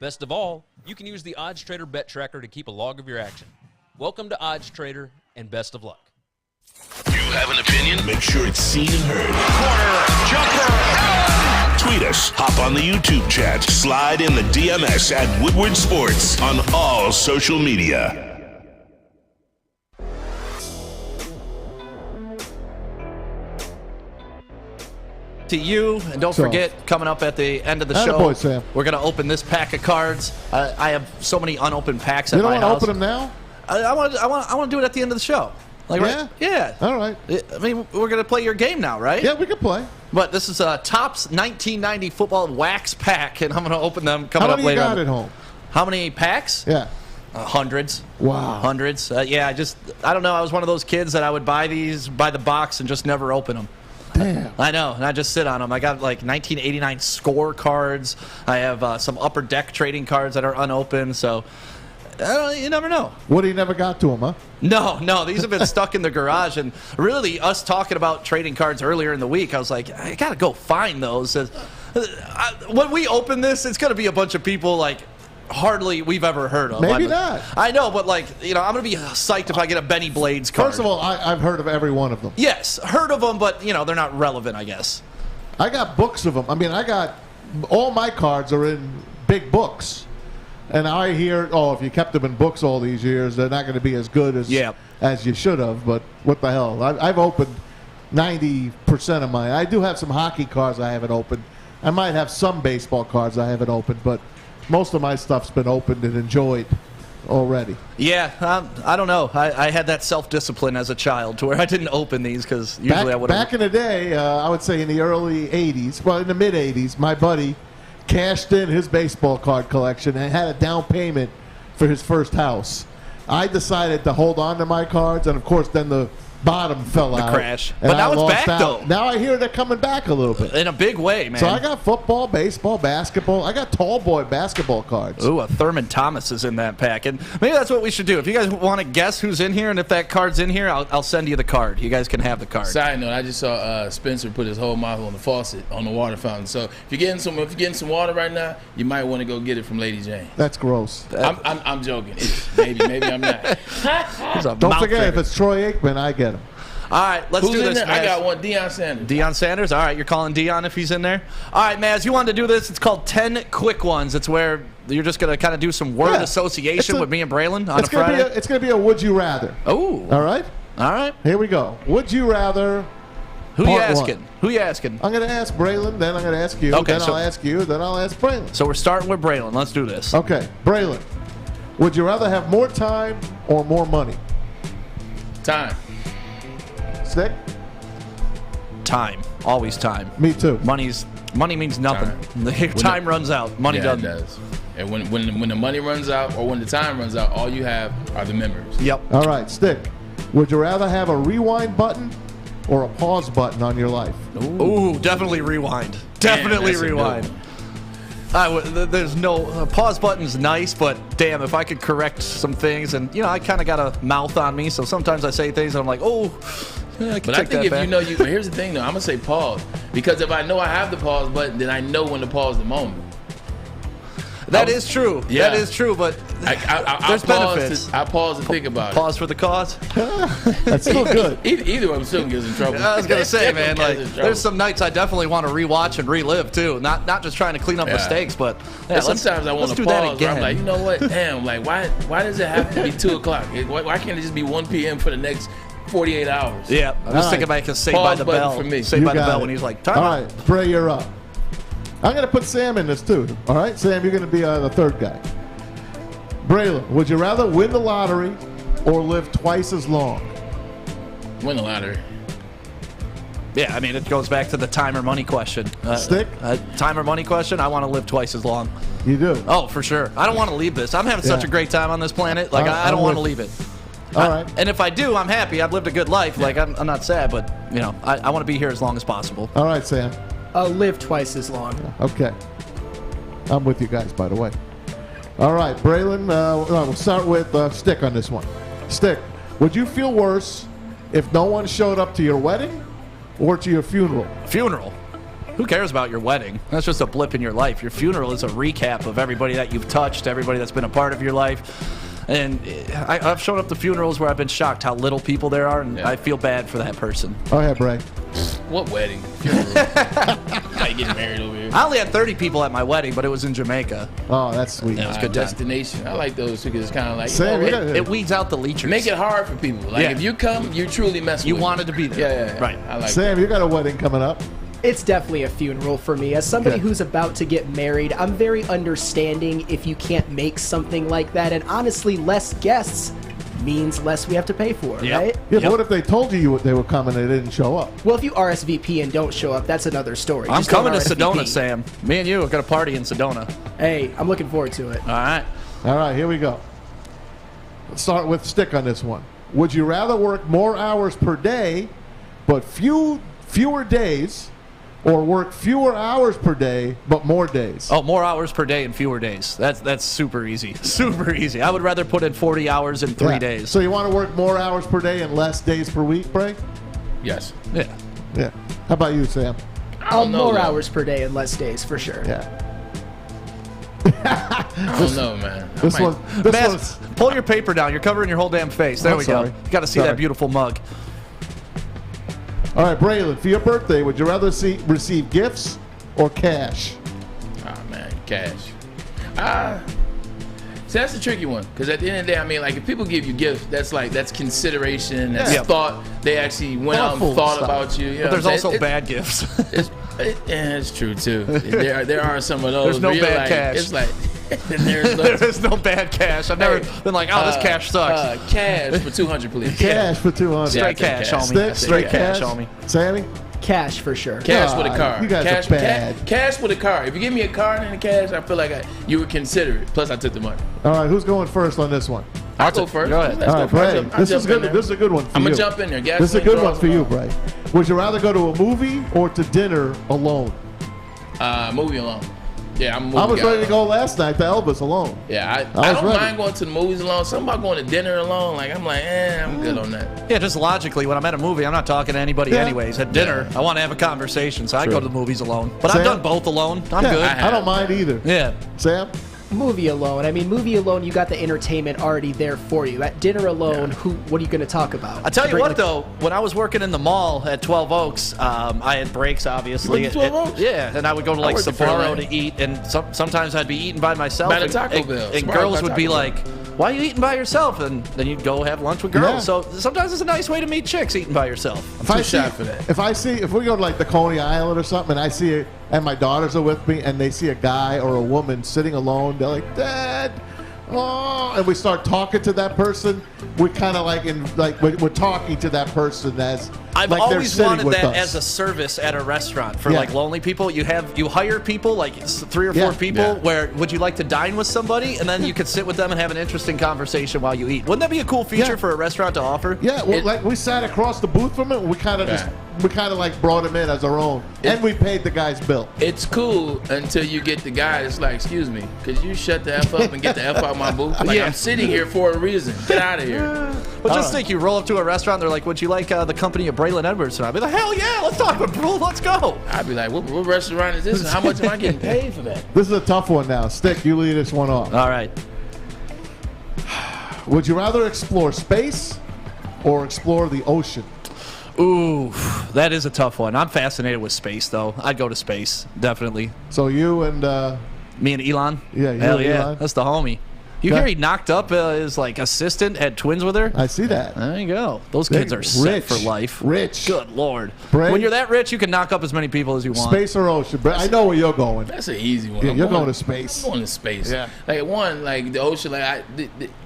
Best of all, you can use the OddsTrader Bet Tracker to keep a log of your action. Welcome to OddsTrader, and best of luck. You have an opinion? Make sure it's seen and heard. Corner, jumper, tweet us, hop on the YouTube chat, slide in the DMS at Woodward Sports on all social media. To you, and don't forget, coming up at the end of the show, Attaboy, Sam. we're going to open this pack of cards. I have so many unopened packs at You don't my want to house. open them now? I want to do it at the end of the show. Like, Yeah? right? Yeah. All right. I mean, we're going to play your game now, right? Yeah, we can play. But this is Topps 1990 football wax pack, and I'm going to open them coming How up many later. you got at home? How many packs? Yeah. Hundreds. Wow. Hundreds. Yeah, I don't know. I was one of those kids that I would buy these by the box and just never open them. Damn. I know, and I just sit on them. I got like 1989 score cards. I have some upper deck trading cards that are unopened, so you never know. What, he never got to them, huh? No, these have been stuck in the garage. And really, us talking about trading cards earlier in the week, I was like, I got to go find those. When we open this, it's going to be a bunch of people like hardly we've ever heard of. Maybe not. I know, but like, I'm going to be psyched if I get a Benny Blades card. First of all, I've heard of every one of them. Yes, heard of them, but, they're not relevant, I guess. I got books of them. I mean, all my cards are in big books. And I hear, if you kept them in books all these years, they're not going to be as good as you should have. But what the hell? I've opened 90% of mine. I do have some hockey cards I haven't opened. I might have some baseball cards I haven't opened, but most of my stuff's been opened and enjoyed already. Yeah, I don't know. I had that self-discipline as a child to where I didn't open these because usually I would have. Back in the day, I would say in the early 80s, well, in the mid-80s, my buddy cashed in his baseball card collection and had a down payment for his first house. I decided to hold on to my cards, and of course then the bottom fell out. The crash. But now it's back, though. Now I hear they're coming back a little bit. In a big way, man. So I got football, baseball, basketball. I got tall boy basketball cards. Ooh, a Thurman Thomas is in that pack. And maybe that's what we should do. If you guys want to guess who's in here and if that card's in here, I'll send you the card. You guys can have the card. Side note, I just saw Spencer put his whole mouth on the faucet on the water fountain. So if you're getting some water right now, you might want to go get it from Lady Jane. That's gross. I'm joking. Maybe I'm not. Don't forget, if it's Troy Aikman, I get him. All right, let's Who's do in this, there? Maz. I got one, Deion Sanders. Deion Sanders? All right, you're calling Deion if he's in there? All right, Maz, you wanted to do this. It's called 10 Quick Ones. It's where you're just going to kind of do some word association with me and Braylon on a Friday. It's going to be a Would You Rather. Oh. All right? All right. Here we go. Would you rather... Who you asking? Who you asking? I'm going to ask Braylon, then I'm going to ask you, then I'll ask you, then I'll ask Braylon. So we're starting with Braylon. Let's do this. Okay, Braylon. Would you rather have more time or more money? Time. Stick? Time. Always time. Me too. Money means nothing. Time runs out. Money doesn't. It does. And when the money runs out or when the time runs out, all you have are the memories. Yep. All right, Stick. Would you rather have a rewind button or a pause button on your life? Ooh, definitely rewind. Definitely rewind. There's no pause button's nice, but damn, if I could correct some things, and I kind of got a mouth on me, so sometimes I say things and I'm like, oh, But I think if you know you, but here's the thing though, I'm gonna say pause because if I know I have the pause button, then I know when to pause the moment. That is true. Yeah. That is true, but there's benefits. I pause to think about it. Pause for the cause. That's still good. Either of them still gets in trouble. I was gonna say, man, like there's some nights I definitely want to rewatch and relive too. Not just trying to clean up mistakes, but sometimes I want to do pause. that again. I'm like, you know what? Damn, like why does it have to be 2:00? Why can't it just be 1 p.m. for the next 48 hours? Yeah, I was thinking about Saved by the Bell. For me. Saved by the Bell when he's like, time all out. right, Bray, you're up. I'm going to put Sam in this too. All right, Sam, you're going to be the third guy. Braylon, would you rather win the lottery or live twice as long? Win the lottery. Yeah, I mean, it goes back to the time or money question. Stick? Time or money question, I want to live twice as long. You do? Oh, for sure. I don't want to leave this. I'm having such a great time on this planet. Like, I don't want to leave it. All right. And if I do, I'm happy. I've lived a good life. Like, I'm not sad, but, you know, I want to be here as long as possible. All right, Sam. Live twice as long. Okay. I'm with you guys, by the way. All right, Braylon, we'll start with Stick on this one. Stick, would you feel worse if no one showed up to your wedding or to your funeral? Funeral? Who cares about your wedding? That's just a blip in your life. Your funeral is a recap of everybody that you've touched, everybody that's been a part of your life. And I've shown up to funerals where I've been shocked how little people there are, and I feel bad for that person. Oh, yeah, Bray. What wedding? How you getting married over here? I only had 30 people at my wedding, but it was in Jamaica. Oh, that's sweet. Yeah, it was a good time. Destination. I like those because it's kind of like Sam, it weeds out the leechers. Make it hard for people. Like if you come, you truly mess with You wanted to be there. Yeah. Right. I like Sam, you got a wedding coming up. It's definitely a funeral for me. As somebody who's about to get married, I'm very understanding if you can't make something like that. And honestly, less guests means less we have to pay for, right? Yeah, but what if they told you they were coming and they didn't show up? Well, if you RSVP and don't show up, that's another story. I'm Just don't coming to RSVP. Sedona, Sam. Me and you are going to party in Sedona. Hey, I'm looking forward to it. All right. All right, here we go. Let's start with Stick on this one. Would you rather work more hours per day, but fewer days, or work fewer hours per day, but more days? Oh, more hours per day and fewer days. That's super easy. Super easy. I would rather put in 40 hours in 3 days. So you want to work more hours per day and less days per week, Bray? Yes. Yeah. Yeah. How about you, Sam? More hours per day and less days, for sure. Yeah. I don't know, man. This one's... Pull your paper down. You're covering your whole damn face. There we go. Sorry. You got to see that beautiful mug. All right, Braylon, for your birthday, would you rather receive gifts or cash? Oh, man, cash. See, that's a tricky one because at the end of the day, I mean, like if people give you gifts, that's consideration, that's thought. They actually went out and thought about you. But there's also bad gifts. It's true too. There are some of those. There's no bad cash. It's like there's no bad cash. I've never been like, oh, this cash sucks. Cash for 200, please. Cash for 200. Straight cash, homie. Straight cash, homie. Sammy? Cash for sure. Cash with a card. You guys cash, are bad. Cash with a card. If you give me a card and a cash, I feel like you would consider it. Plus, I took the money. All right, who's going first on this one? I'll go first. Go ahead. All right, Bray. This is good. This is a good one for I'm you. gonna jump in there. This is a good one for you, Bray. Would you rather go to a movie or to dinner alone? Movie alone. Yeah, I'm a movie I was guy ready to go last night to Elvis alone. Yeah, I don't mind going to the movies alone. Something about going to dinner alone, like I'm like, I'm good on that. Yeah, just logically, when I'm at a movie, I'm not talking to anybody anyways. At dinner, I want to have a conversation, so I go to the movies alone. But Sam? I've done both alone. I'm good. I don't mind either. Yeah. Sam? Movie alone. I mean, movie alone, you got the entertainment already there for you. At dinner alone, what are you going to talk about? I tell you what, though, when I was working in the mall at 12 Oaks, I had breaks, obviously. You went to 12 Oaks? Yeah, and I would go to like Sapporo to eat, and sometimes I'd be eating by myself. By the Taco Bell. And girls would be like, why are you eating by yourself? And then you'd go have lunch with girls. Yeah. So sometimes it's a nice way to meet chicks, eating by yourself. If we go to like the Coney Island or something, and I see it, and my daughters are with me, and they see a guy or a woman sitting alone, they're like, Dad, oh, and we start talking to that person. We kind of we're talking to that person as I've like they're always sitting wanted with that us. as a service at a restaurant for like lonely people. You hire people, like 3 or 4 people, where would you like to dine with somebody, and then you could sit with them and have an interesting conversation while you eat. Wouldn't that be a cool feature for a restaurant to offer? Yeah, well, like we sat across the booth from it. And we kind of like brought him in as our own, and we paid the guy's bill. It's cool until you get the guy that's like, excuse me, could you shut the F up and get the F out of my booth? Like, I'm sitting here for a reason. Get out of here. But just think, you roll up to a restaurant, they're like, would you like the company of Braylon Edwards tonight. I'd be like, hell yeah, let's talk about Brule. Let's go. I'd be like, what restaurant is this, and how much am I getting paid for that? This is a tough one now. Stick, you lead this one off. All right. Would you rather explore space or explore the ocean? Ooh, that is a tough one. I'm fascinated with space, though. I'd go to space, definitely. So you and... me and Elon? Yeah, you Hell and yeah. Elon. That's the homie. You hear he knocked up his like assistant, had twins with her? I see that. There you go. Those kids are set for life. Rich. Good Lord. Bray? When you're that rich, you can knock up as many people as you want. Space or ocean? I know where you're going. That's an easy one. Yeah, you're going to space. I'm going to space. Yeah. Like one, like the ocean. Like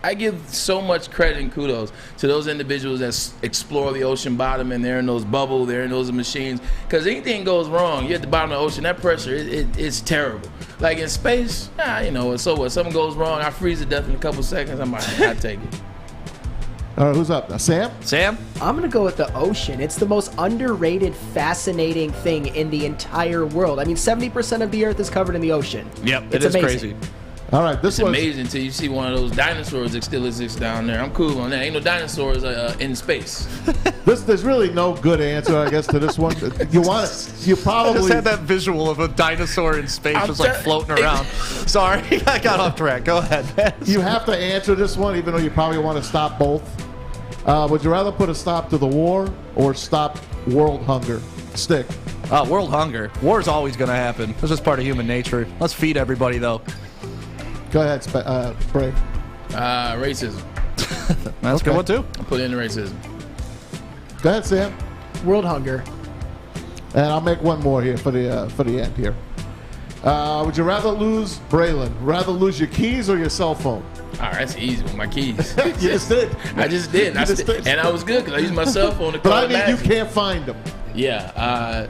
I give so much credit and kudos to those individuals that explore the ocean bottom and they're in those bubbles, they're in those machines. Because anything goes wrong, you're at the bottom of the ocean. That pressure, it's terrible. Like in space, you know, so what? Something goes wrong, I freeze to death in a couple seconds. I take it. All right, who's up? Sam? I'm going to go with the ocean. It's the most underrated, fascinating thing in the entire world. I mean, 70% of the earth is covered in the ocean. Yep, it's it is amazing. crazy. All right, this It's amazing until you see one of those dinosaurs that still exists down there. I'm cool on that. Ain't no dinosaurs in space. There's really no good answer, I guess, to this one. You probably I just had that visual of a dinosaur in space just like floating around. Sorry, I got off track. Go ahead, man. You have to answer this one, even though you probably want to stop both. Would you rather put a stop to the war or stop world hunger? Stick. World hunger. War's always going to happen. It's just part of human nature. Let's feed everybody, though. Go ahead, Bray. Racism. That's a good one, too. I'll put in the racism. Go ahead, Sam. World hunger. And I'll make one more here for the end here. Would you rather lose, Braylon, lose your keys or your cell phone? All right, that's easy with my keys. You just did. I just did. And I was good because I used my cell phone to call But I mean, you Magic. can't find them. Yeah.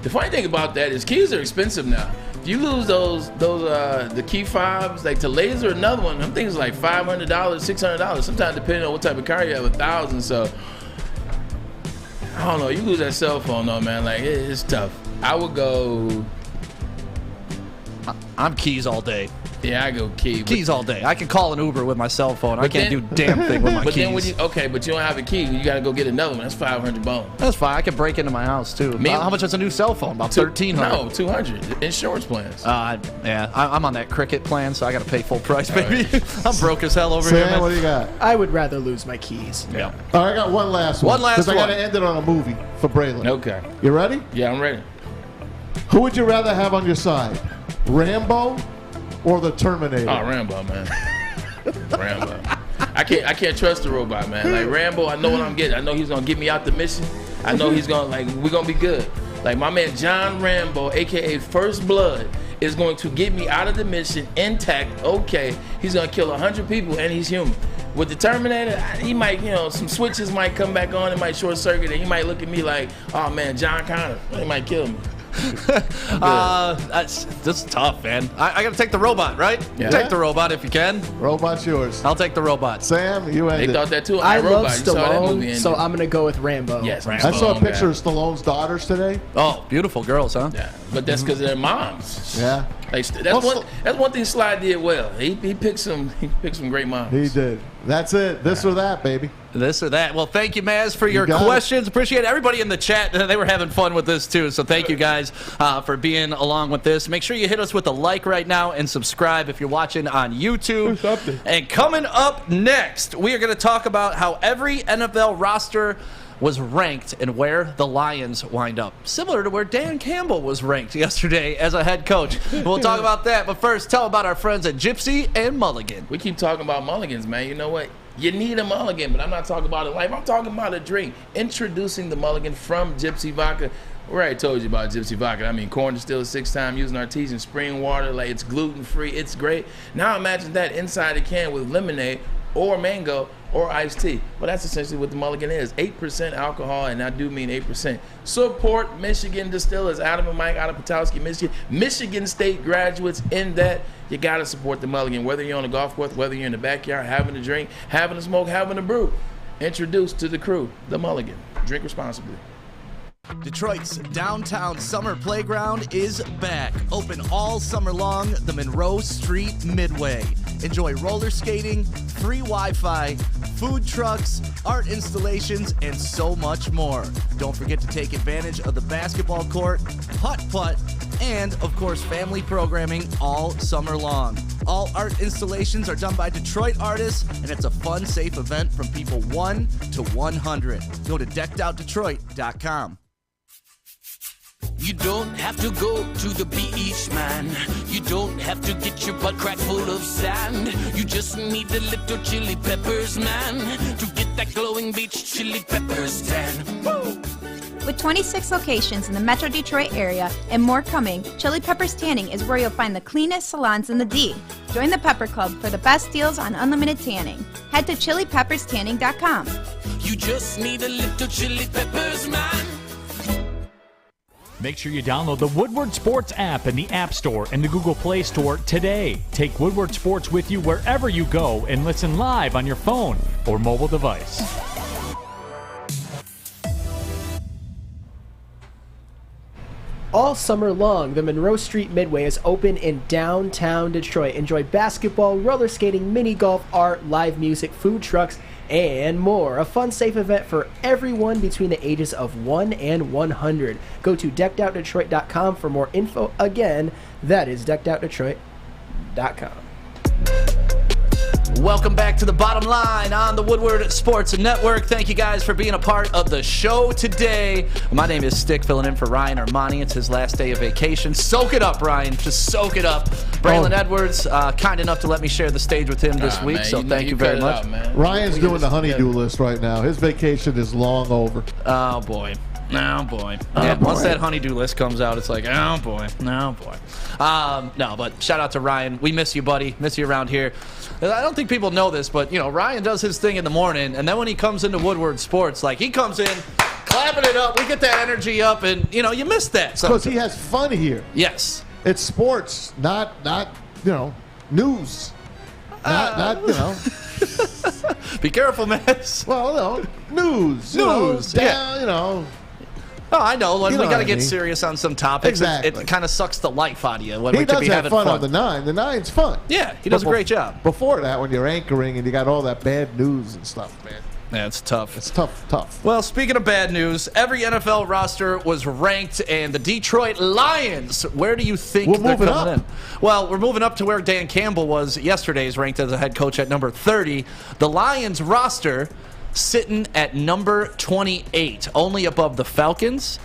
The funny thing about that is keys are expensive now. If you lose the key fobs, like to laser another one, them things like $500, $600. Sometimes depending on what type of car you have, $1,000. So I don't know. You lose that cell phone though, man. Like it's tough. I would go. I'm keys all day. Yeah, I go key. Keys all day. I can call an Uber with my cell phone. I can't do damn thing with my but keys. Then but you don't have a key. You got to go get another one. That's $500. That's fine. I can break into my house too. How much is a new cell phone? About $1,300. No, $200. Insurance plans. Yeah, I'm on that Cricket plan, so I got to pay full price, baby. I'm broke as hell over here, man. What do you got? I would rather lose my keys. Yeah. All right, I got one last one. One last Because I got one. to end it on a movie for Braylon. Okay. You ready? Yeah, I'm ready. Who would you rather have on your side, Rambo or the Terminator? Oh, Rambo, man. Rambo. I can't trust the robot, man. Like Rambo, I know what I'm getting. I know he's gonna get me out the mission. I know he's gonna we're gonna be good. Like my man John Rambo, aka First Blood, is going to get me out of the mission intact. Okay, he's gonna kill 100 people and he's human. With the Terminator, he might, some switches might come back on. It might short circuit, and he might look at me like, "Oh man, John Connor." He might kill me. That's tough, man. I got to take the robot, right? Yeah. Take the robot if you can. Robot's yours. I'll take the robot. Sam, you They ended. thought that too. I love Robot. You saw that movie, Stallone, and so I'm going to go with Rambo. yes, I saw a Stallone picture guy. of Stallone's daughters today. Oh, beautiful girls, huh? Yeah, but that's because of their moms. Yeah. Like, that's one thing Sly did well. He picked some great moms. He did. That's it. This or that, baby. This or that. Well, thank you, Maz, for your got it. questions. Appreciate everybody in the chat. They were having fun with this, too. So thank you guys for being along with this. Make sure you hit us with a like right now and subscribe if you're watching on YouTube. And coming up next, we are going to talk about how every NFL roster was ranked and where the Lions wind up. Similar to where Dan Campbell was ranked yesterday as a head coach. We'll talk about that. But first, tell about our friends at Gypsy and Mulligan. We keep talking about mulligans, man. You know what? You need a mulligan, but I'm not talking about a life. I'm talking about a drink. Introducing the mulligan from Gypsy Vodka. We already told you about Gypsy Vodka. I mean, corn distilled 6 times using artesian spring water. Like, it's gluten-free. It's great. Now imagine that inside a can with lemonade or mango or iced tea. Well, that's essentially what the mulligan is. 8% alcohol, and I do mean 8%. Support Michigan distillers, Adam and Mike out of Petoskey, Michigan. Michigan State graduates in that. You got to support the mulligan, whether you're on the golf course, whether you're in the backyard, having a drink, having a smoke, having a brew. Introduced to the crew, the mulligan. Drink responsibly. Detroit's downtown summer playground is back. Open all summer long, the Monroe Street Midway. Enjoy roller skating, free Wi-Fi, food trucks, art installations, and so much more. Don't forget to take advantage of the basketball court, putt-putt, and, of course, family programming all summer long. All art installations are done by Detroit artists, and it's a fun, safe event from people 1 to 100. Go to deckedoutdetroit.com. You don't have to go to the beach, man. You don't have to get your butt crack full of sand. You just need a little chili peppers, man, to get that glowing beach chili peppers tan. Woo! With 26 locations in the Metro Detroit area and more coming, Chili Peppers Tanning is where you'll find the cleanest salons in the D. Join the Pepper Club for the best deals on unlimited tanning. Head to chilipepperstanning.com. You just need a little chili peppers, man. Make sure you download the Woodward Sports app in the App Store and the Google Play Store today. Take Woodward Sports with you wherever you go and listen live on your phone or mobile device. All summer long, the Monroe Street Midway is open in downtown Detroit. Enjoy basketball, roller skating, mini golf, art, live music, food trucks, and more. A fun, safe event for everyone between the ages of 1 and 100. Go to deckedoutdetroit.com for more info. Again, that is deckedoutdetroit.com. Welcome back to the Bottom Line on the Woodward Sports Network. Thank you guys for being a part of the show today. My name is Stick, filling in for Ryan Armani. It's his last day of vacation. Soak it up, Ryan. Just soak it up. Braylon Edwards, kind enough to let me share the stage with him this week, so thank you very much. Ryan's doing the honeydew list right now. His vacation is long over. Oh, boy. Oh, boy. Yeah, once that honeydew list comes out, it's like, oh, boy. Oh, boy. No, but shout out to Ryan. We miss you, buddy. Miss you around here. I don't think people know this, but, you know, Ryan does his thing in the morning, and then when he comes into Woodward Sports, like, he comes in, clapping it up. We get that energy up, and, you know, you miss that. Because he has fun here. Yes. It's sports, not you know, news. Not you know. Be careful, man. Well, no, news. News, yeah. You know. Oh, I know. Like, You we know got to what I get mean. serious on some topics. Exactly. It kind of sucks the life out of you when He we could does be have having fun on the 9. The 9's fun. Yeah, he does a great job. Before that, when you're anchoring and you got all that bad news and stuff, man. Yeah, it's tough. It's tough. Well, speaking of bad news, every NFL roster was ranked, and the Detroit Lions, where do you think We're they're moving coming up. in? Well, we're moving up to where Dan Campbell was yesterday's, ranked as a head coach at number 30. The Lions roster sitting at number 28, only above the Falcons,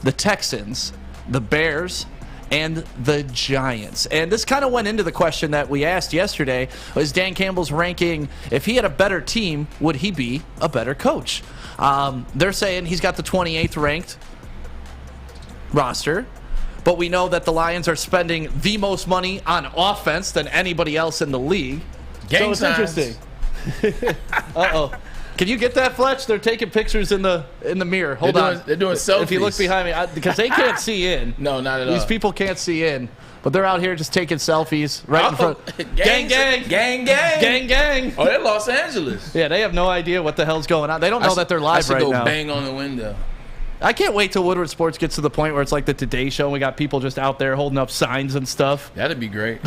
the Texans, the Bears, and the Giants. And this kind of went into the question that we asked yesterday, was Dan Campbell's ranking, if he had a better team, would he be a better coach? They're saying he's got the 28th ranked roster, but we know that the Lions are spending the most money on offense than anybody else in the league. Gang so it's signs. interesting. Uh-oh. Can you get that, Fletch? They're taking pictures in the mirror. Hold on. They're doing selfies. If you look behind me, because they can't see in. No, not at all. These people can't see in, but they're out here just taking selfies right in front. Gang, gang. Gang, gang. Gang, gang. Oh, they're Los Angeles. Yeah, they have no idea what the hell's going on. They don't know that they're live right go now. Bang on the window. I can't wait till Woodward Sports gets to the point where it's like the Today Show and we got people just out there holding up signs and stuff. That'd be great.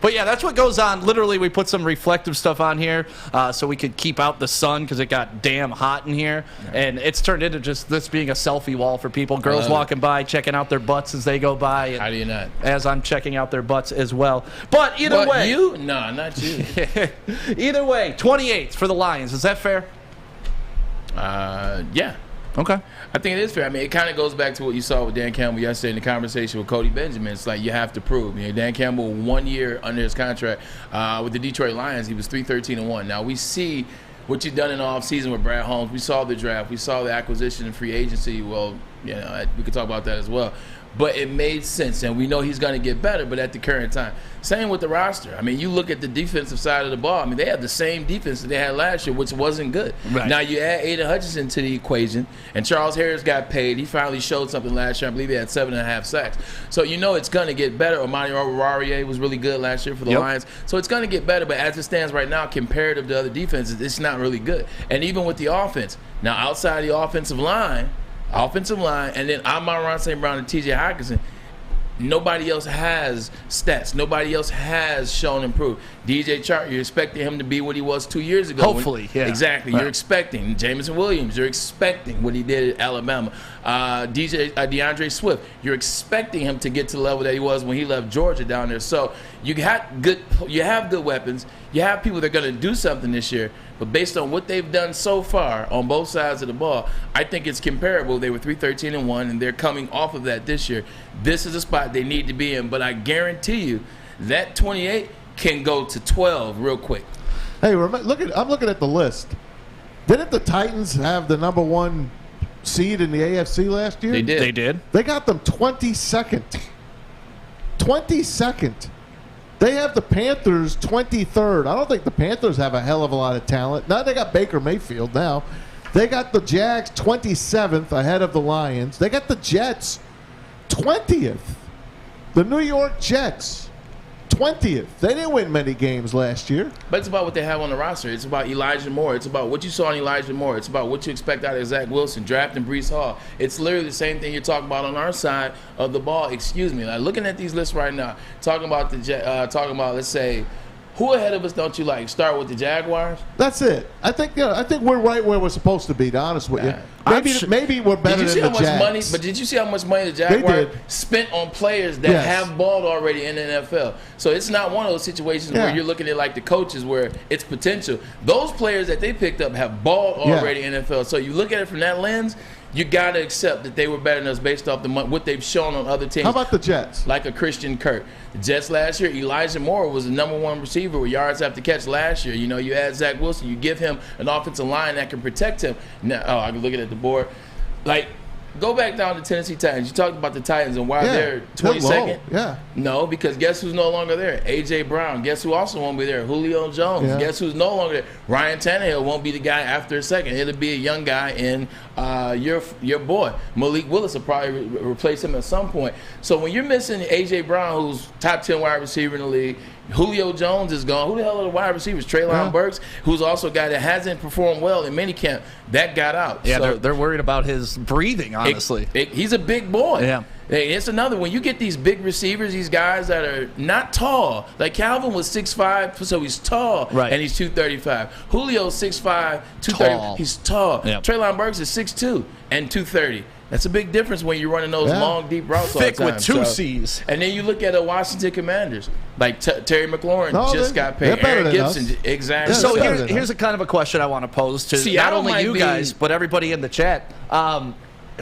But yeah, that's what goes on. Literally, we put some reflective stuff on here so we could keep out the sun because it got damn hot in here. And it's turned into just this being a selfie wall for people. Girls walking by, checking out their butts as they go by. And how do you not? As I'm checking out their butts as well. But either way. You? No, not you. Either way, 28th for the Lions. Is that fair? Yeah. Okay. I think it is fair. I mean, it kind of goes back to what you saw with Dan Campbell yesterday in the conversation with Cody Benjamin. It's like you have to prove. You know, Dan Campbell, 1 year under his contract with the Detroit Lions, he was 3-13-1. Now we see what you've done in the offseason with Brad Holmes. We saw the draft. We saw the acquisition and free agency. Well, you know, we could talk about that as well. But it made sense, and we know he's going to get better, but at the current time. Same with the roster. I mean, you look at the defensive side of the ball. I mean, they have the same defense that they had last year, which wasn't good. Right. Now, you add Aiden Hutchinson to the equation, and Charles Harris got paid. He finally showed something last year. I believe he had 7.5 sacks. So you know it's going to get better. Amani Oruwariye was really good last year for the Lions. So it's going to get better, but as it stands right now, comparative to other defenses, it's not really good. And even with the offense, now outside the offensive line, and then Amon-Ra St. Brown and T.J. Hockenson, nobody else has stats. Nobody else has shown improved. DJ Chark, you're expecting him to be what he was 2 years ago. Hopefully, yeah. Exactly. Right. You're expecting Jameson Williams. You're expecting what he did at Alabama. DeAndre Swift, you're expecting him to get to the level that he was when he left Georgia down there. So you have good weapons. You have people that are going to do something this year. But based on what they've done so far on both sides of the ball, I think it's comparable. They were 3-13-1, and they're coming off of that this year. This is a spot they need to be in. But I guarantee you that 28 can go to 12 real quick. Hey, I'm looking at the list. Didn't the Titans have the number 1 seed in the AFC last year? They did. They did. They got them 22nd. 22nd. They have the Panthers 23rd. I don't think the Panthers have a hell of a lot of talent. Now they got Baker Mayfield now. They got the Jags 27th ahead of the Lions. They got the Jets 20th. The New York Jets 20th. They didn't win many games last year. But it's about what they have on the roster. It's about Elijah Moore. It's about what you saw in Elijah Moore. It's about what you expect out of Zach Wilson, drafting Breece Hall. It's literally the same thing you're talking about on our side of the ball. Excuse me. Like, looking at these lists right now, talking about let's say, who ahead of us don't you like? Start with the Jaguars. That's it. I think we're right where we're supposed to be. To be honest with you, maybe we're better than the Jags. But did you see how much money the Jaguars spent on players that have balled already in the NFL? So it's not one of those situations where you're looking at like the coaches where it's potential. Those players that they picked up have balled already in the NFL. So you look at it from that lens. You got to accept that they were better than us based off what they've shown on other teams. How about the Jets? Like a Christian Kirk. The Jets last year, Elijah Moore was the number 1 receiver with yards after catch last year. You add Zach Wilson, you give him an offensive line that can protect him. Now, I can look at the board. Like, go back down to Tennessee Titans. You talked about the Titans and why they're 22nd. Yeah. No, because guess who's no longer there? A.J. Brown. Guess who also won't be there? Julio Jones. Yeah. Guess who's no longer there? Ryan Tannehill won't be the guy after a second. It'll be a young guy in your boy. Malik Willis will probably replace him at some point. So when you're missing A.J. Brown, who's top 10 wide receiver in the league, Julio Jones is gone. Who the hell are the wide receivers? Treylon Burks, who's also a guy that hasn't performed well in minicamp, that got out. Yeah, so they're worried about his breathing, honestly. He's a big boy. Yeah. It's another, when you get these big receivers, these guys that are not tall. Like Calvin was 6'5", so he's tall, right, and he's 235. Julio's 6'5", 230. He's tall. Yep. Treylon Burks is 6'2", and 230. That's a big difference when you're running those long, deep routes all the Thick time. with two C's. And then you look at the Washington Commanders. Like Terry McLaurin just got paid. They're better Aaron than Gibson, us. exactly. So here's a kind of a question I want to pose to not only you guys, but everybody in the chat.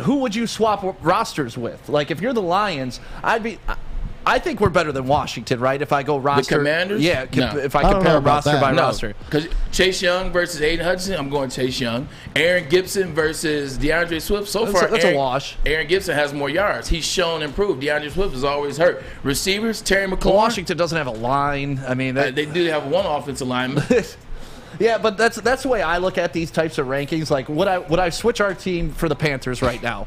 Who would you swap rosters with? Like, if you're the Lions, I think we're better than Washington, right? If I go roster. The Commanders? Yeah, No. if I compare roster by roster. Because Chase Young versus Aiden Hudson, I'm going Chase Young. Aaron Gibson versus DeAndre Swift. So far, that's a wash. Aaron Gibson has more yards. He's shown improved. DeAndre Swift is always hurt. Receivers, Terry McLaurin. Washington doesn't have a line. I mean, they do have one offensive lineman. Yeah, but that's the way I look at these types of rankings. Like, would I switch our team for the Panthers right now?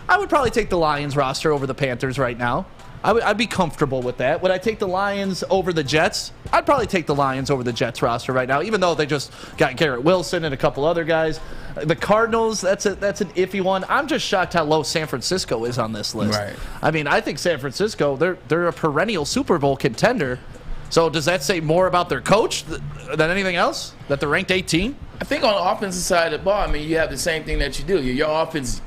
I would probably take the Lions roster over the Panthers right now. I'd be comfortable with that. Would I take the Lions over the Jets? I'd probably take the Lions over the Jets roster right now, even though they just got Garrett Wilson and a couple other guys. The Cardinals, that's an iffy one. I'm just shocked how low San Francisco is on this list. Right. I mean, I think San Francisco, they're a perennial Super Bowl contender. So does that say more about their coach than anything else? That they're ranked 18? I think on the offensive side of the ball, I mean, you have the same thing that you do. Your offense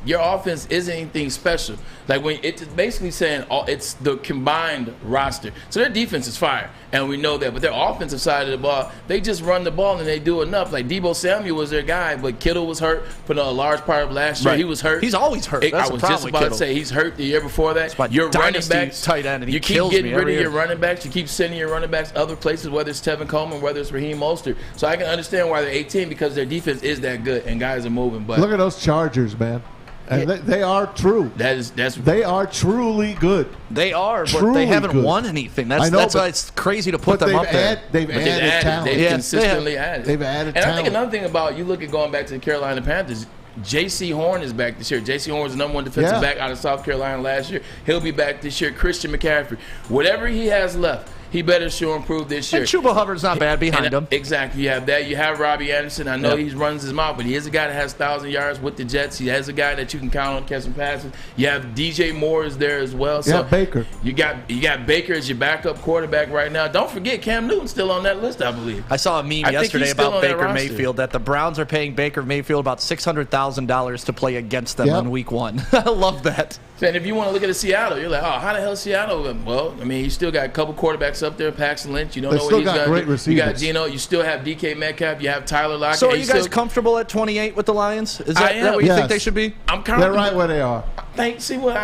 isn't anything special. Like, when it's basically saying it's the combined roster. So their defense is fire, and we know that. But their offensive side of the ball, they just run the ball and they do enough. Like, Deebo Samuel was their guy, but Kittle was hurt for a large part of last year. Right. He was hurt. He's always hurt. I was just about to say he's hurt the year before that. Your running backs, tight end, and you keep getting rid of your running backs. You keep sending your running backs other places, whether it's Tevin Coleman, whether it's Raheem Mostert. So I can understand why they're 18, because their defense is that good and guys are moving. But look at those Chargers, man. And they are true. They are truly good. They are, but truly they haven't good. won anything. That's why it's crazy to put but them up there. They've added talent. They've consistently added. They've added and talent. I think another thing about, you look at going back to the Carolina Panthers, J.C. Horn is back this year. J.C. Horn was the number one defensive back out of South Carolina last year. He'll be back this year. Christian McCaffrey. Whatever he has left, he better show improve this year. And Chuba Hubbard's not bad behind him. Exactly. You have that. You have Robbie Anderson. I know he runs his mouth, but he is a guy that has 1,000 yards with the Jets. He has a guy that you can count on catching passes. You have DJ Moore is there as well. So Baker. You got Baker as your backup quarterback right now. Don't forget Cam Newton's still on that list, I believe. I saw a meme yesterday about Baker Mayfield that the Browns are paying Baker Mayfield about $600,000 to play against them on week 1. I love that. And if you want to look at Seattle, you're like, oh, how the hell Seattle? Well, I mean, you still got a couple quarterbacks up there, Paxton Lynch. You don't know what he's going to do. Receivers. You got Geno. You still have DK Metcalf. You have Tyler Lockett. So are you guys comfortable at 28 with the Lions? Is that what you think they should be? I'm confident. They're right where they are. I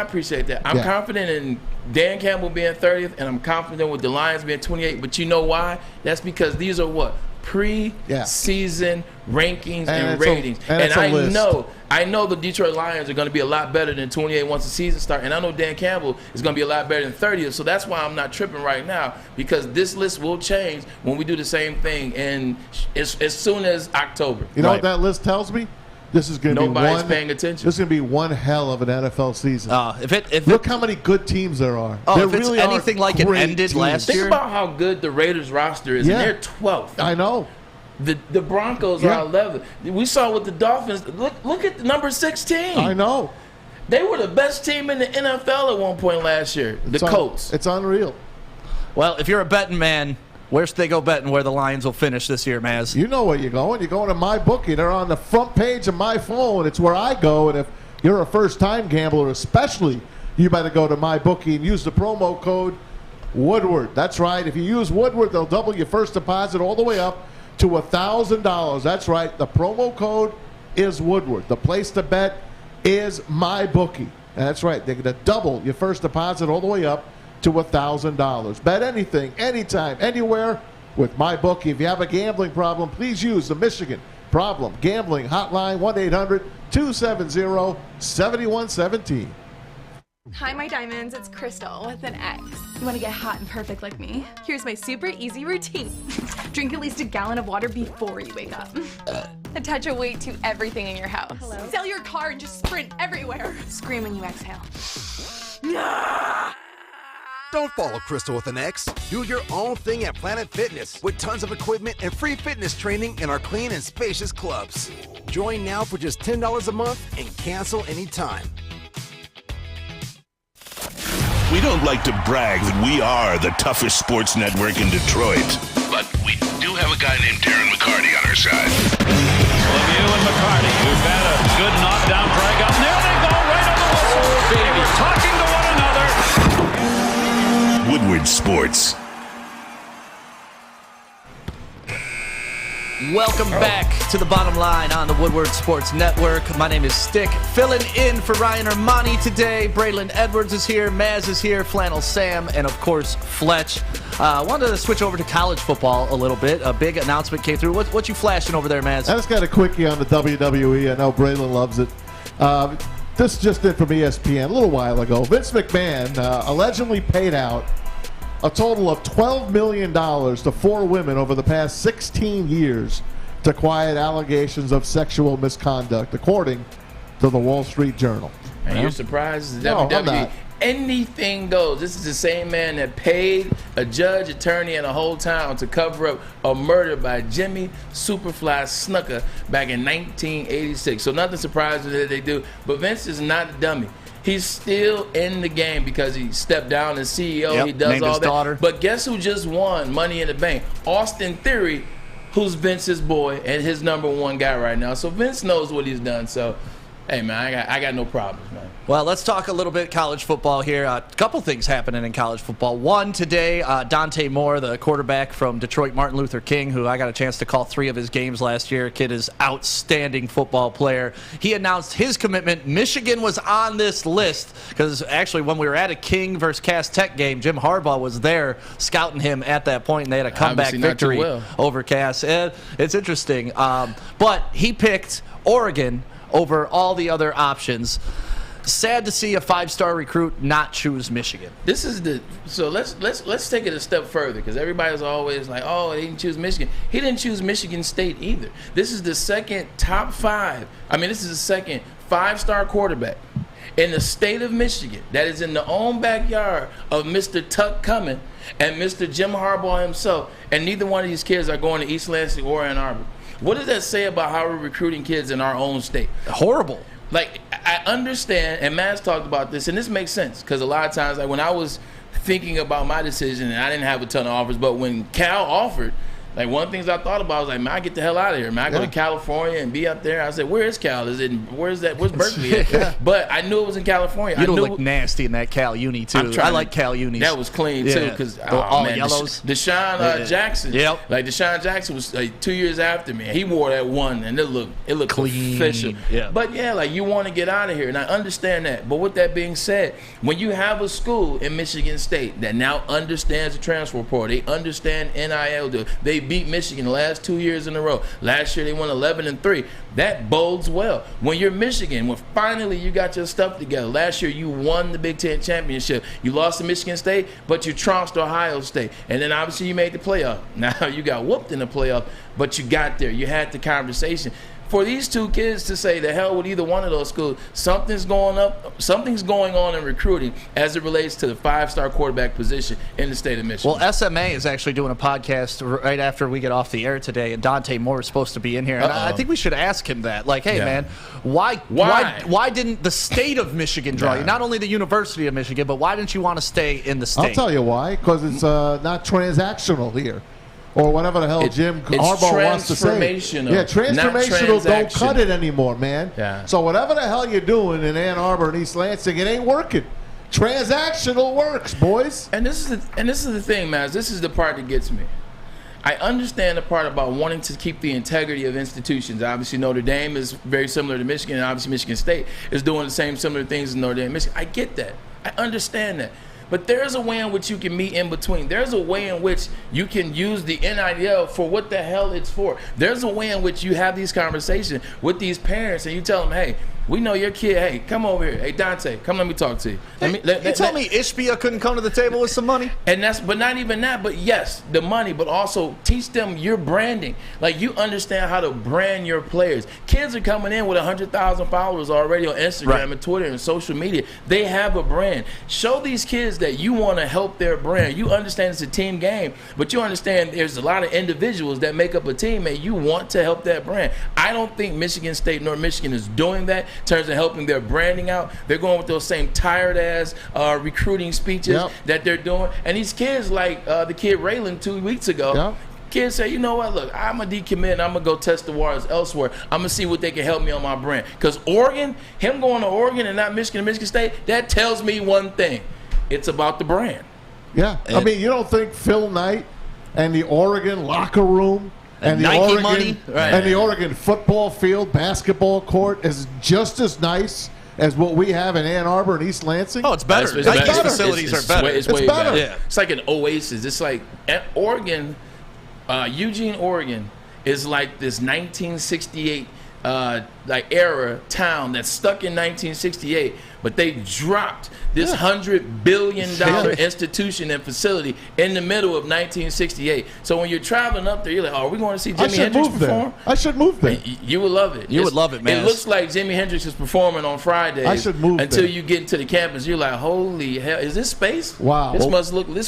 appreciate that. I'm confident in Dan Campbell being 30th, and I'm confident with the Lions being 28. But you know why? That's because these are what? Pre-season rankings and ratings. I know the Detroit Lions are going to be a lot better than 28 once the season starts. And I know Dan Campbell is going to be a lot better than 30th. So that's why I'm not tripping right now, because this list will change when we do the same thing and as soon as October. You know what that list tells me? This is going to be nobody's paying attention. This is going to be one hell of an NFL season. If Look how many good teams there are. If it's anything like it ended last year. Think about how good the Raiders roster is. And they're 12th. I know. The Broncos are 11th. We saw with the Dolphins. Look at number 16. I know. They were the best team in the NFL at one point last year. The Colts. It's unreal. Well, if you're a betting man, where should they go betting where the Lions will finish this year, Maz? You know where you're going. You're going to MyBookie. They're on the front page of my phone. It's where I go. And if you're a first-time gambler especially, you better go to MyBookie and use the promo code Woodward. That's right. If you use Woodward, they'll double your first deposit all the way up to $1,000. That's right. The promo code is Woodward. The place to bet is MyBookie. That's right. They're going to double your first deposit all the way up to $1,000. Bet anything, anytime, anywhere with MyBookie. If you have a gambling problem, please use the Michigan Problem Gambling Hotline, 1-800-270-7117. Hi, my diamonds. It's Crystal with an X. You want to get hot and perfect like me? Here's my super easy routine. Drink at least a gallon of water before you wake up. Attach a weight to everything in your house. Sell your car and just sprint everywhere. Scream when you exhale. Don't follow Crystal with an X. Do your own thing at Planet Fitness with tons of equipment and free fitness training in our clean and spacious clubs. Join now for just $10 a month and cancel anytime. We don't like to brag that we are the toughest sports network in Detroit, but we do have a guy named Darren McCarty on our side. Lemieux and McCarty, who've had a good knockdown drag up. There they go, right on the whistle. They were talking to one another. Woodward Sports. Welcome back to the Bottom Line on the Woodward Sports Network. My name is Stick, filling in for Ryan Armani today. Braylon Edwards is here, Maz is here, Flannel Sam, and of course Fletch. Wanted to switch over to college football a little bit. A big announcement came through. What you flashing over there, Maz? I just got a quickie on the WWE. I know Braylon loves it. This just did from ESPN a little while ago. Vince McMahon allegedly paid out a total of $12 million to 4 women over the past 16 years to quiet allegations of sexual misconduct, according to the Wall Street Journal. And you're surprised? No, I'm WWE, not. anything goes. This is the same man that paid a judge, attorney, and a whole town to cover up a murder by Jimmy Superfly Snuka back in 1986. So nothing surprising that they do. But Vince is not a dummy. He's still in the game because he stepped down as CEO. Yep, he does named all his that. daughter. But guess who just won Money in the Bank? Austin Theory, who's Vince's boy and his number one guy right now. So Vince knows what he's done. So, hey, man, I got no problems, man. Well, let's talk a little bit college football here. A couple things happening in college football. One, today, Dante Moore, the quarterback from Detroit Martin Luther King, who I got a chance to call 3 of his games last year. Kid is outstanding football player. He announced his commitment. Michigan was on this list because actually when we were at a King versus Cass Tech game, Jim Harbaugh was there scouting him at that point, and they had a comeback victory over Cass. It's interesting. But he picked Oregon over all the other options. Sad to see a 5-star recruit not choose Michigan. This is so let's take it a step further because everybody's always like, oh, he didn't choose Michigan. He didn't choose Michigan State either. This is the second top 5. I mean, this is the second 5-star quarterback in the state of Michigan that is in the own backyard of Mr. Tuck Cumming and Mr. Jim Harbaugh himself, and neither one of these kids are going to East Lansing or Ann Arbor. What does that say about how we're recruiting kids in our own state? Horrible. Like, I understand, and Matt's talked about this, and this makes sense, because a lot of times, like when I was thinking about my decision, and I didn't have a ton of offers, but when Cal offered, like one of the things I thought about was like, man, I get the hell out of here, man. I go to California and be up there. I said, where is Cal? Where's Berkeley at? But I knew it was in California. You don't look nasty in that Cal uni too. I like Cal unis. That was clean too, because all yellows. Deshaun Jackson. Yep. Like Deshaun Jackson was like 2 years after me. He wore that one, and it looked clean, official. Yeah. But yeah, like you want to get out of here, and I understand that. But with that being said, when you have a school in Michigan State that now understands the transfer portal, they understand NIL deal. They beat Michigan the last 2 years in a row. Last year they won 11-3. That bodes well. When you're Michigan, when finally you got your stuff together. Last year you won the Big Ten championship. You lost to Michigan State, but you trounced Ohio State. And then obviously you made the playoff. Now you got whooped in the playoff, but you got there. You had the conversation. For these two kids to say the hell with either one of those schools, something's going on in recruiting as it relates to the 5-star quarterback position in the state of Michigan. Well, SMA is actually doing a podcast right after we get off the air today, and Dante Moore is supposed to be in here. And I think we should ask him that. Like, hey, man, why didn't the state of Michigan draw you? Not only the University of Michigan, but why didn't you want to stay in the state? I'll tell you why. Because it's not transactional here. Or whatever the hell Jim Harbaugh wants to say. Yeah, transformational don't cut it anymore, man. Yeah. So whatever the hell you're doing in Ann Arbor and East Lansing, it ain't working. Transactional works, boys. And this is the thing, man. This is the part that gets me. I understand the part about wanting to keep the integrity of institutions. Obviously, Notre Dame is very similar to Michigan, and obviously Michigan State is doing the same similar things as Notre Dame and Michigan. I get that. I understand that. But there's a way in which you can meet in between. There's a way in which you can use the NIL for what the hell it's for. There's a way in which you have these conversations with these parents and you tell them, hey, we know your kid. Hey, come over here. Hey, Dante, come let me talk to you. You tell me Ishbia couldn't come to the table with some money? And but not even that, but yes, the money, but also teach them your branding. Like, you understand how to brand your players. Kids are coming in with 100,000 followers already on Instagram and Twitter and social media. They have a brand. Show these kids that you want to help their brand. You understand it's a team game, but you understand there's a lot of individuals that make up a team and you want to help that brand. I don't think Michigan State nor Michigan is doing that in terms of helping their branding out. They're going with those same tired-ass recruiting speeches that they're doing. And these kids, like the kid Braylon 2 weeks ago, kids say, you know what, look, I'm a decommit and I'm going to go test the waters elsewhere. I'm going to see what they can help me on my brand. Because Oregon, him going to Oregon and not Michigan and Michigan State, that tells me one thing. It's about the brand. Yeah. I mean, you don't think Phil Knight and the Oregon locker room and the Nike Oregon money. and the Oregon football field, basketball court is just as nice as what we have in Ann Arbor and East Lansing? Oh, it's better. It's Nike's better. facilities are better. It's way better. better. Yeah. It's like an oasis. It's like at Oregon, Eugene, Oregon is like this 1968 era town that's stuck in 1968, but they dropped this $100 billion institution and facility in the middle of 1968. So when you're traveling up there, you're like, oh, are we going to see Jimi Hendrix perform? I should move there. You would love it. You would love it, man. It looks like Jimi Hendrix is performing on Fridays. I should move until there. you get into the campus. You're like, holy hell, is this space? Wow. This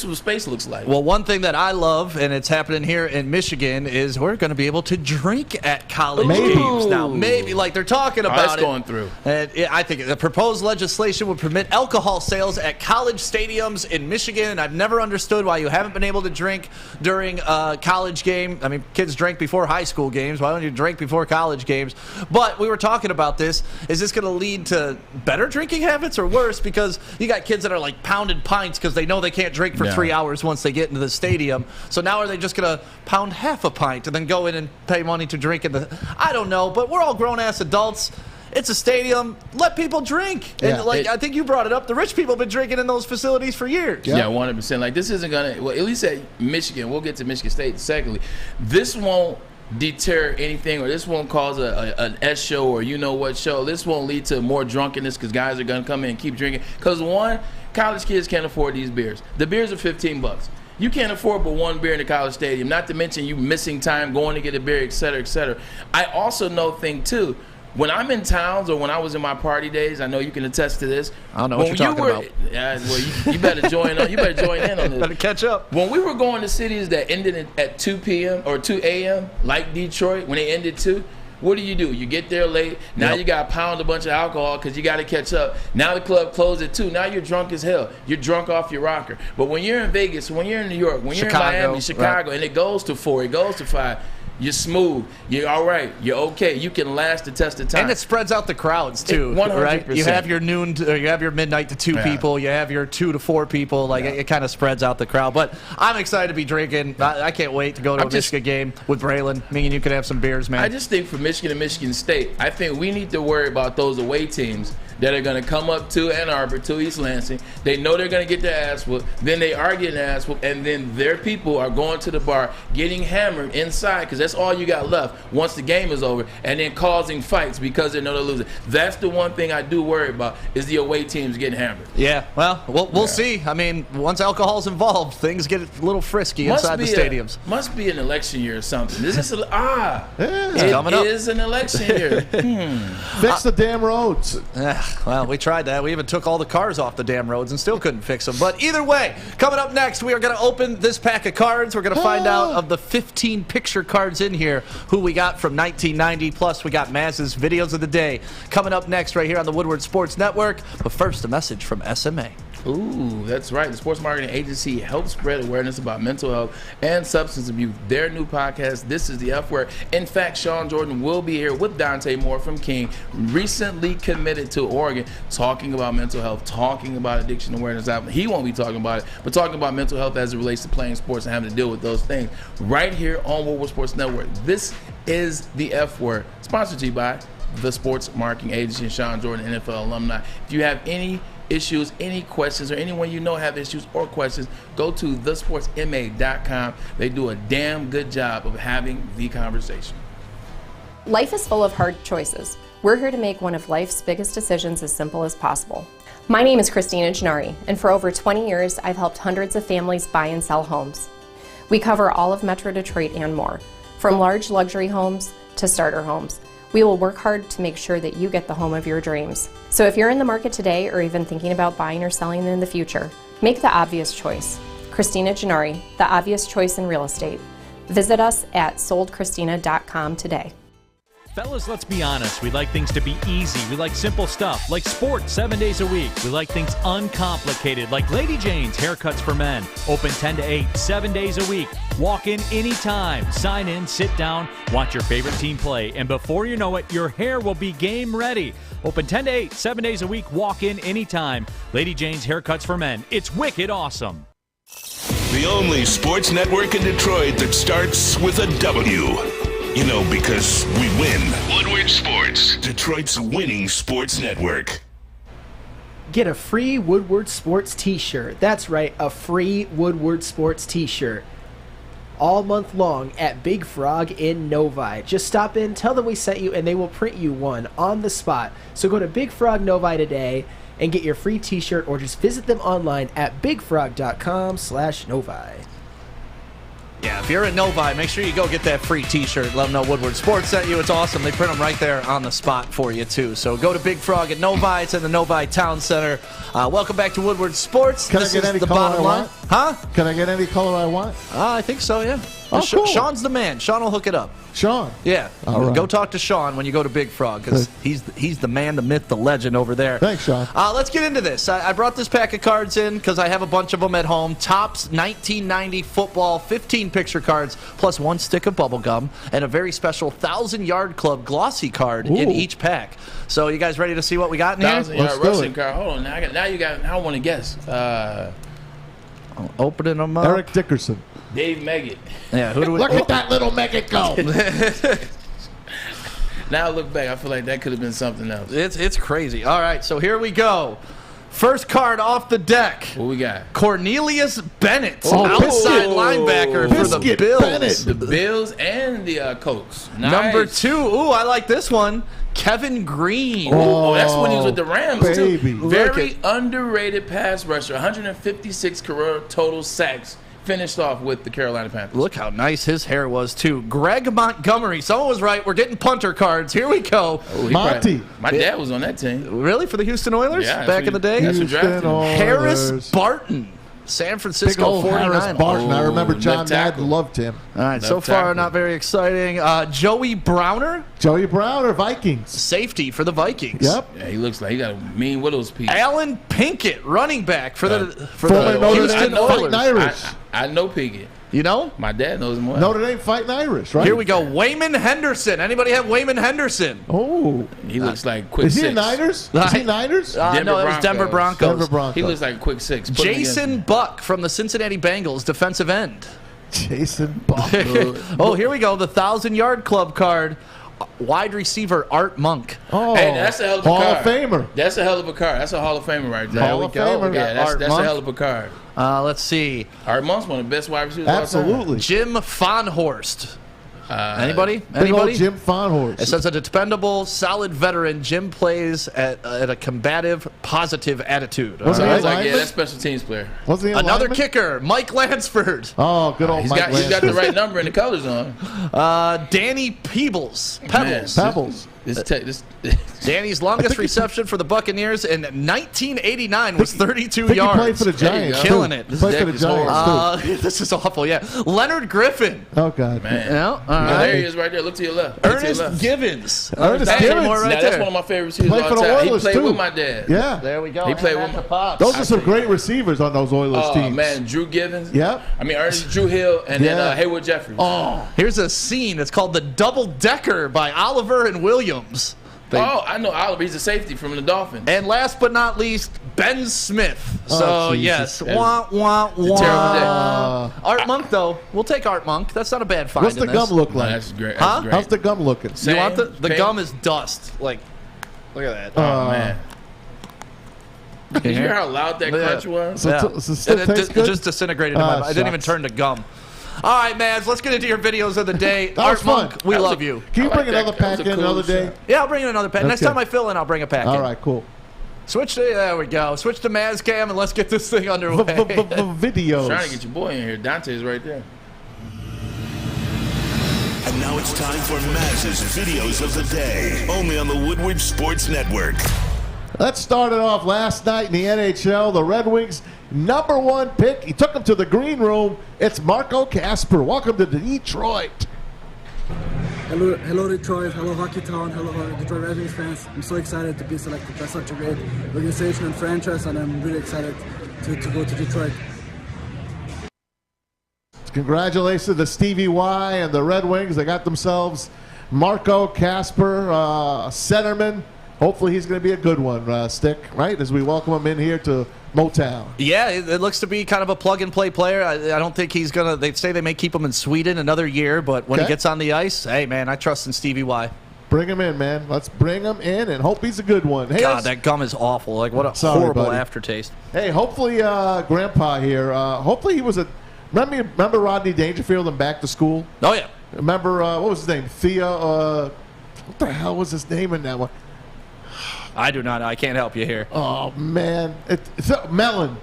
is what space looks like. Well, one thing that I love, and it's happening here in Michigan, is we're going to be able to drink at college games now. Maybe, like they're talking about that's going through. And I think the proposed legislation would permit alcohol sales at college stadiums in Michigan. I've never understood why you haven't been able to drink during a college game. I mean, kids drank before high school games. Why don't you drink before college games? But we were talking about this. Is this going to lead to better drinking habits or worse? Because you got kids that are like pounding pints because they know they can't drink for 3 hours once they get into the stadium. So now are they just going to pound half a pint and then go in and pay money to drink in the... I don't know, but we're all grown-ass adults. It's a stadium. Let people drink. And I think you brought it up. The rich people have been drinking in those facilities for years. Yeah, 100%. Like, this isn't going to, well, at least at Michigan, we'll get to Michigan State secondly. This won't deter anything, or this won't cause an S show or you know what show. This won't lead to more drunkenness because guys are going to come in and keep drinking. Because, one, college kids can't afford these beers. The beers are $15. You can't afford but one beer in the college stadium, not to mention you missing time going to get a beer, et cetera, et cetera. I also know too, when I'm in towns or when I was in my party days, I know you can attest to this. I don't know what you're talking about. Yeah, well, you better join in. You better join in on this. Better catch up. When we were going to cities that ended at 2 p.m. or 2 a.m., like Detroit, when they ended 2, what do? You get there late. Now you got to pound a bunch of alcohol because you got to catch up. Now the club closed at 2. Now you're drunk as hell. You're drunk off your rocker. But when you're in Vegas, when you're in New York, when you're in Miami, Chicago, and it goes to 4, it goes to 5, you're smooth. You're all right. You're okay. You can last the test of time. And it spreads out the crowds too, 100%. right? You have your noon, you have your midnight to 2 people. You have your 2 to 4 people. Like it kind of spreads out the crowd. But I'm excited to be drinking. I can't wait to go to a Michigan game with Braylon. Me and you can have some beers, man. I just think for Michigan and Michigan State, I think we need to worry about those away teams that are going to come up to Ann Arbor, to East Lansing. They know they're going to get their ass whooped. Then they are getting ass whooped, and then their people are going to the bar, getting hammered inside, because that's all you got left once the game is over, and then causing fights because they know they're losing. That's the one thing I do worry about, is the away teams getting hammered. Yeah, well, we'll see. I mean, once alcohol's involved, things get a little frisky inside the stadiums. Must be an election year or something. Is this it's coming up. It is an election year. Fix the damn roads. Well, we tried that. We even took all the cars off the damn roads and still couldn't fix them. But either way, coming up next, we are going to open this pack of cards. We're going to find out of the 15 picture cards in here who we got from 1990. Plus, we got Maz's videos of the day coming up next right here on the Woodward Sports Network. But first, a message from SMA. Ooh, that's right. The Sports Marketing Agency helps spread awareness about mental health and substance abuse. Their new podcast, This is the F Word. In fact, Sean Jordan will be here with Dante Moore from King, recently committed to Oregon, talking about mental health, talking about addiction awareness. He won't be talking about it, but talking about mental health as it relates to playing sports and having to deal with those things right here on Woodward Sports Network. This is the F Word, sponsored to you by the Sports Marketing Agency and Sean Jordan, NFL alumni. If you have any issues, any questions, or anyone you know have issues or questions, go to thesportsma.com. They do a damn good job of having the conversation. Life is full of hard choices. We're here to make one of life's biggest decisions as simple as possible. My name is Christina Gennari, and for over 20 years, I've helped hundreds of families buy and sell homes. We cover all of Metro Detroit and more, from large luxury homes to starter homes. We will work hard to make sure that you get the home of your dreams. So if you're in the market today or even thinking about buying or selling in the future, make the obvious choice. Christina Gennari, the obvious choice in real estate. Visit us at soldchristina.com today. Fellas, let's be honest. We like things to be easy. We like simple stuff, like sports 7 days a week. We like things uncomplicated, like Lady Jane's Haircuts for Men. Open 10 to 8, 7 days a week. Walk in anytime. Sign in, sit down, watch your favorite team play. And before you know it, your hair will be game ready. Open 10 to 8, 7 days a week. Walk in anytime. Lady Jane's Haircuts for Men. It's wicked awesome. The only sports network in Detroit that starts with a W. You know, because we win. Woodward Sports, Detroit's winning sports network. Get a free Woodward Sports t-shirt. That's right, a free Woodward Sports t-shirt. All month long at Big Frog in Novi. Just stop in, tell them we sent you, and they will print you one on the spot. So go to Big Frog Novi today and get your free t-shirt, or just visit them online at bigfrog.com/Novi. Yeah, if you're in Novi, make sure you go get that free t-shirt. Let them know Woodward Sports sent you. It's awesome. They print them right there on the spot for you, too. So go to Big Frog at Novi. It's in the Novi Town Center. Welcome back to Woodward Sports. Can I get any color I want? Huh? Can I get any color I want? I think so, yeah. Oh, cool. Sean's the man. Sean will hook it up. Sean? Yeah. All right. Go talk to Sean when you go to Big Frog, because he's the man, the myth, the legend over there. Thanks, Sean. Let's get into this. I brought this pack of cards in because I have a bunch of them at home. Topps 1990 football, 15 picture cards, plus 1 stick of bubble gum, and a very special 1,000-yard club glossy card in each pack. So you guys ready to see what we got in here? 1,000-yard rushing card. Hold on. Now you got. I want to guess. Opening them up. Eric Dickerson. Dave Meggett. Yeah, who do we Look at that little Meggett go. Now I look back, I feel like that could have been something else. It's crazy. All right, so here we go. First card off the deck. What we got? Cornelius Bennett, outside linebacker for the Bills. Bennett. The Bills and the Colts. Nice. Number 2. Ooh, I like this one. Kevin Green. Oh, that's when he was with the Rams, baby. too. Very underrated pass rusher. 156 career total sacks. finished off with the Carolina Panthers. Look how nice his hair was, too. Greg Montgomery. Someone was right. We're getting punter cards. Here we go. Oh, Monty. My dad was on that team. Really? For the Houston Oilers? Yeah, back in the day? That's who drafted him. Harris Barton. San Francisco Big old 49ers. Harris Barton. I remember John left tackle. Madden loved him. All right, so far not very exciting. Joey Browner. Joey Browner, Vikings. Safety for the Vikings. Yep. Yeah, he looks like he got a mean widow's peak. Alan Pinkett, running back for the Former Notre Houston Dame Fighting Oilers. Irish. I know Pinkett. You know? My dad knows him well. Notre Dame Fighting Irish, right? Here we go. Wayman Henderson. Anybody have Wayman Henderson? Oh. He looks like quick Is he six. a Niners? Is he Niners? No, that was Denver Broncos. Denver Broncos. He looks like a quick six. Put him Jason Buck from the Cincinnati Bengals, defensive end. Jason Buck. Oh, here we go. The 1,000-yard club card. Wide receiver Art Monk. Oh, Hey, that's a hell of a Hall card. of Famer. That's a hell of a card. That's a Hall of Famer right there. Hall of Famer. Yeah, that's Art a Monk. hell of a card. Let's see. Art Monk's one of the best wide receivers of all time. Absolutely. Jim Fonhorst. Anybody? Big Anybody? old Jim Fonhorst. It says a dependable, solid veteran. Jim plays at a combative, positive attitude. Was he Sounds a like, lineman? that's special teams player. Was he a Another lineman? kicker, Mike Lansford. Oh, good old He's Mike got the Lansford. right number and the colors on. Danny Pebbles. Pebbles. Danny's longest reception for the Buccaneers in 1989 was 32 I think yards. he played for the Giants. Killing too. it. He played for the Giants, too. This is awful, yeah. Leonard Griffin. Oh, God. Man. Yeah, all There right. he is right there. Look to your left. Look to your Ernest left. Givens. Ernest Hey, Givens. more right Now, that's there. one of my favorite receivers Played of for all the time. Oilers, He played too. with my dad. Yeah. There we go. He played And with at my the Pops. Those are some great receivers on those Oilers Oh, teams. man. Drew Givens. Yep. I mean, Drew Hill and Yeah. then Hayward Jeffries. Oh, here's a scene. It's called The Double Decker by Oliver and Williams. Oh, I know Oliver. He's a safety from the Dolphins. And last but not least, Ben Smith. Oh, So, Jesus. yes. That's Wah, wah, a terrible day. wah. Art Monk, though. We'll take Art Monk. That's not a bad find. What's the in gum this. look No, like? that's great. Huh? That's great. How's the gum looking? You want the Same. gum is dust. Like, look at that. Oh, man. Did you Yeah. hear how loud that crunch was? So, Yeah. so it still It tastes good? just disintegrated in my mouth. It didn't even shucks. turn to gum. All right, man. Let's get into your videos of the day. That Art was fun. Monk, we That was love a- you. Can you I bring like another that. That was pack a in cool another day? shot. Yeah, I'll bring in another pack. Next Okay. time I fill in, I'll bring a pack All in. right, cool. Switch to, there we go. Switch to Mazcam and let's get this thing underway. Videos. Trying to get your boy in here. Dante is right there. And now it's time for Maz's Videos of the Day, only on the Woodward Sports Network. Let's start it off last night in the NHL. The Red Wings' #1 pick. He took him to the green room. It's Marco Kasper. Welcome to Detroit. Hello Detroit, hello Hockey Town, hello Detroit Red Wings fans. I'm so excited to be selected by such a great organization and franchise, and I'm really excited to go to Detroit. Congratulations to Stevie Y and the Red Wings. They got themselves Marco Kasper, centerman. Hopefully he's going to be a good one, Stick, right? As we welcome him in here to Motown. Yeah, it looks to be kind of a plug-and-play player. I don't think he's going to – they say they may keep him in Sweden another year, but when he gets on the ice, hey, man, I trust in Stevie Y. Bring him in, man. Let's bring him in and hope he's a good one. Hey, God, that gum is awful. Like, what a horrible aftertaste. Hey, hopefully Grandpa here, hopefully he was a – remember Rodney Dangerfield and Back to School? Oh, yeah. Remember, what was his name? What the hell was his name in that one? I do not know. I can't help you here. Oh, man. Mellon.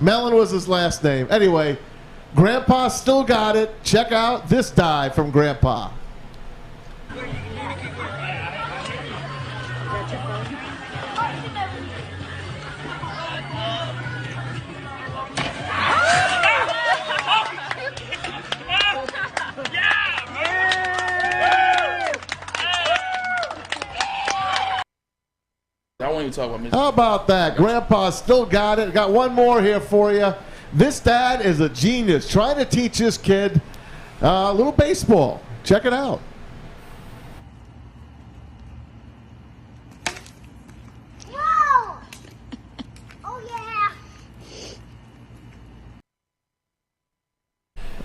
Mellon was his last name. Anyway, Grandpa still got it. Check out this dive from Grandpa. I won't even talk about Mr. How about that? Grandpa still got it. Got one more here for you. This dad is a genius, trying to teach his kid a little baseball. Check it out.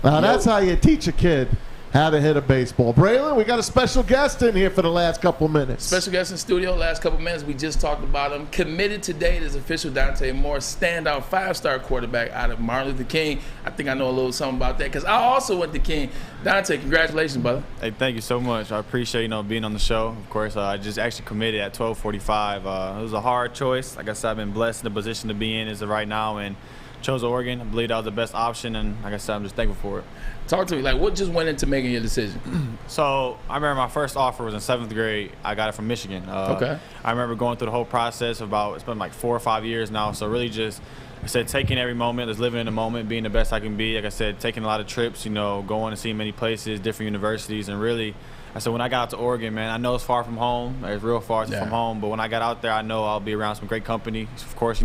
Now that's how you teach a kid how to hit a baseball. Braylon, we got a special guest in here for the last couple minutes. Special guest in studio, last couple minutes, we just talked about him. Committed today is official Dante Moore, standout 5-star quarterback out of Martin Luther King. I think I know a little something about that because I also went to King. Dante, congratulations, brother. Hey, thank you so much. I appreciate being on the show. Of course, I just actually committed at 12:45. It was a hard choice. Like I said, I've been blessed in the position to be in as of right now, and chose Oregon. I believe that was the best option, and like I said, I'm just thankful for it. Talk to me, like, what just went into making your decision? So I remember my first offer was in 7th grade. I got it from Michigan. Okay. I remember going through the whole process it's been like 4 or 5 years now. So really just, like I said, taking every moment, just living in the moment, being the best I can be. Like I said, taking a lot of trips, going to see many places, different universities, and really, I said when I got out to Oregon, man, I know it's far from home. It's real far from home, but when I got out there, I know I'll be around some great company. Of course,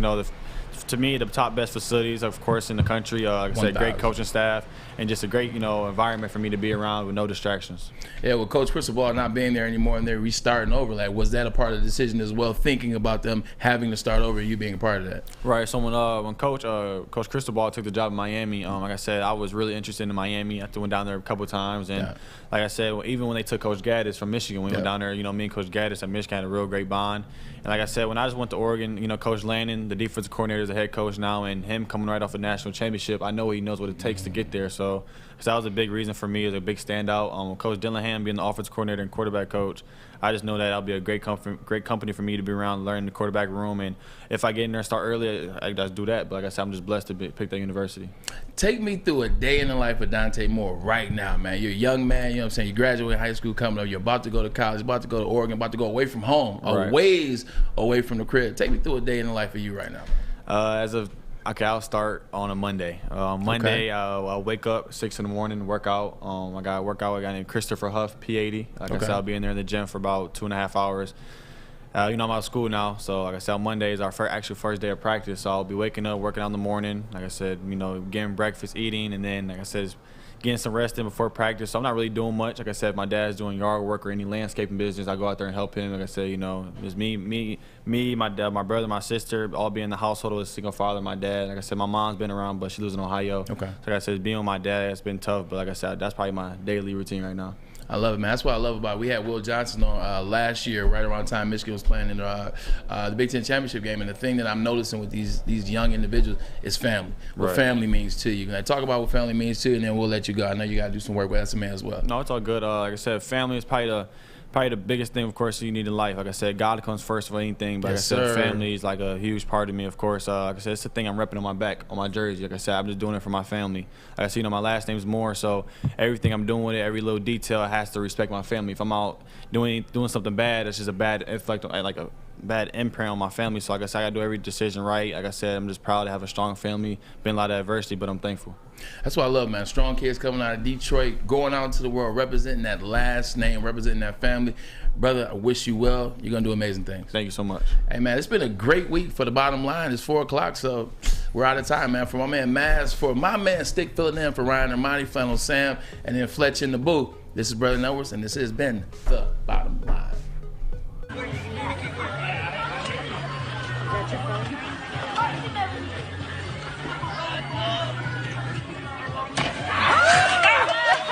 to me, the top best facilities, of course, in the country. Like I said, great coaching staff, and just a great, environment for me to be around with no distractions. Yeah, with Coach Cristobal not being there anymore and they're restarting over, like, was that a part of the decision as well, thinking about them having to start over and you being a part of that? Right. So when Coach Cristobal took the job in Miami, like I said, I was really interested in Miami. I went down there a couple of times, and like I said, even when they took Coach Gaddis from Michigan, we went down there. Me and Coach Gaddis at Michigan had a real great bond. And like I said, when I just went to Oregon, Coach Lannon, the defensive coordinator, is the head coach now, and him coming right off a national championship, I know he knows what it takes to get there. So that was a big reason for me, as a big standout. Coach Dillingham being the offensive coordinator and quarterback coach, I just know that that'll be a great company for me to be around, learn the quarterback room. And if I get in there and start early, I just do that. But like I said, I'm just blessed to pick that university. Take me through a day in the life of Dante Moore right now, man. You're a young man, you know what I'm saying? You graduate high school coming up. You're about to go to college, about to go to Oregon, about to go away from home, a ways away from the crib. Take me through a day in the life of you right now. I'll start on a Monday. Monday, I'll wake up 6 in the morning, work out. I got to work out with a guy named Christopher Huff, P80. Like I said, I'll be in there in the gym for about 2.5 hours. I'm out of school now, so like I said, Monday is our first day of practice. So I'll be waking up, working out in the morning. Like I said, getting breakfast, eating, and then like I said, getting some rest in before practice. So I'm not really doing much. Like I said, my dad's doing yard work or any landscaping business, I go out there and help him. Like I said, it's me, my dad, my brother, my sister, all be in the household with a single father, my dad. Like I said, my mom's been around, but she lives in Ohio. Okay. So like I said, being with my dad, it's been tough. But like I said, that's probably my daily routine right now. I love it, man. That's what I love about it. We had Will Johnson on last year, right around the time Michigan was playing in the Big Ten championship game. And the thing that I'm noticing with these young individuals is family. What family means to you. Can I talk about what family means to you, and then we'll let you go. I know you got to do some work with SMA as well. No, it's all good. Like I said, family is probably the biggest thing, of course, you need in life. Like I said, God comes first for anything. But like I said, family is like a huge part of me, of course. Like I said, it's the thing I'm repping on my back, on my jersey. Like I said, I'm just doing it for my family. Like I said, my last name's Moore, so everything I'm doing with it, every little detail has to respect my family. If I'm out doing something bad, it's just a bad effect, like a bad imprint on my family. So like I said, I got to do every decision right. Like I said, I'm just proud to have a strong family. Been a lot of adversity, but I'm thankful. That's what I love, man. Strong kids coming out of Detroit, going out into the world, representing that last name, representing that family. Brother, I wish you well. You're going to do amazing things. Thank you so much. Hey, man, it's been a great week for the bottom line. It's 4 o'clock, so we're out of time, man. For my man Maz, for my man Stick filling in, for Ryan Armani, Flannel Sam, and then Fletch in the booth. This is Braylon Edwards, and this has been The Bottom Line.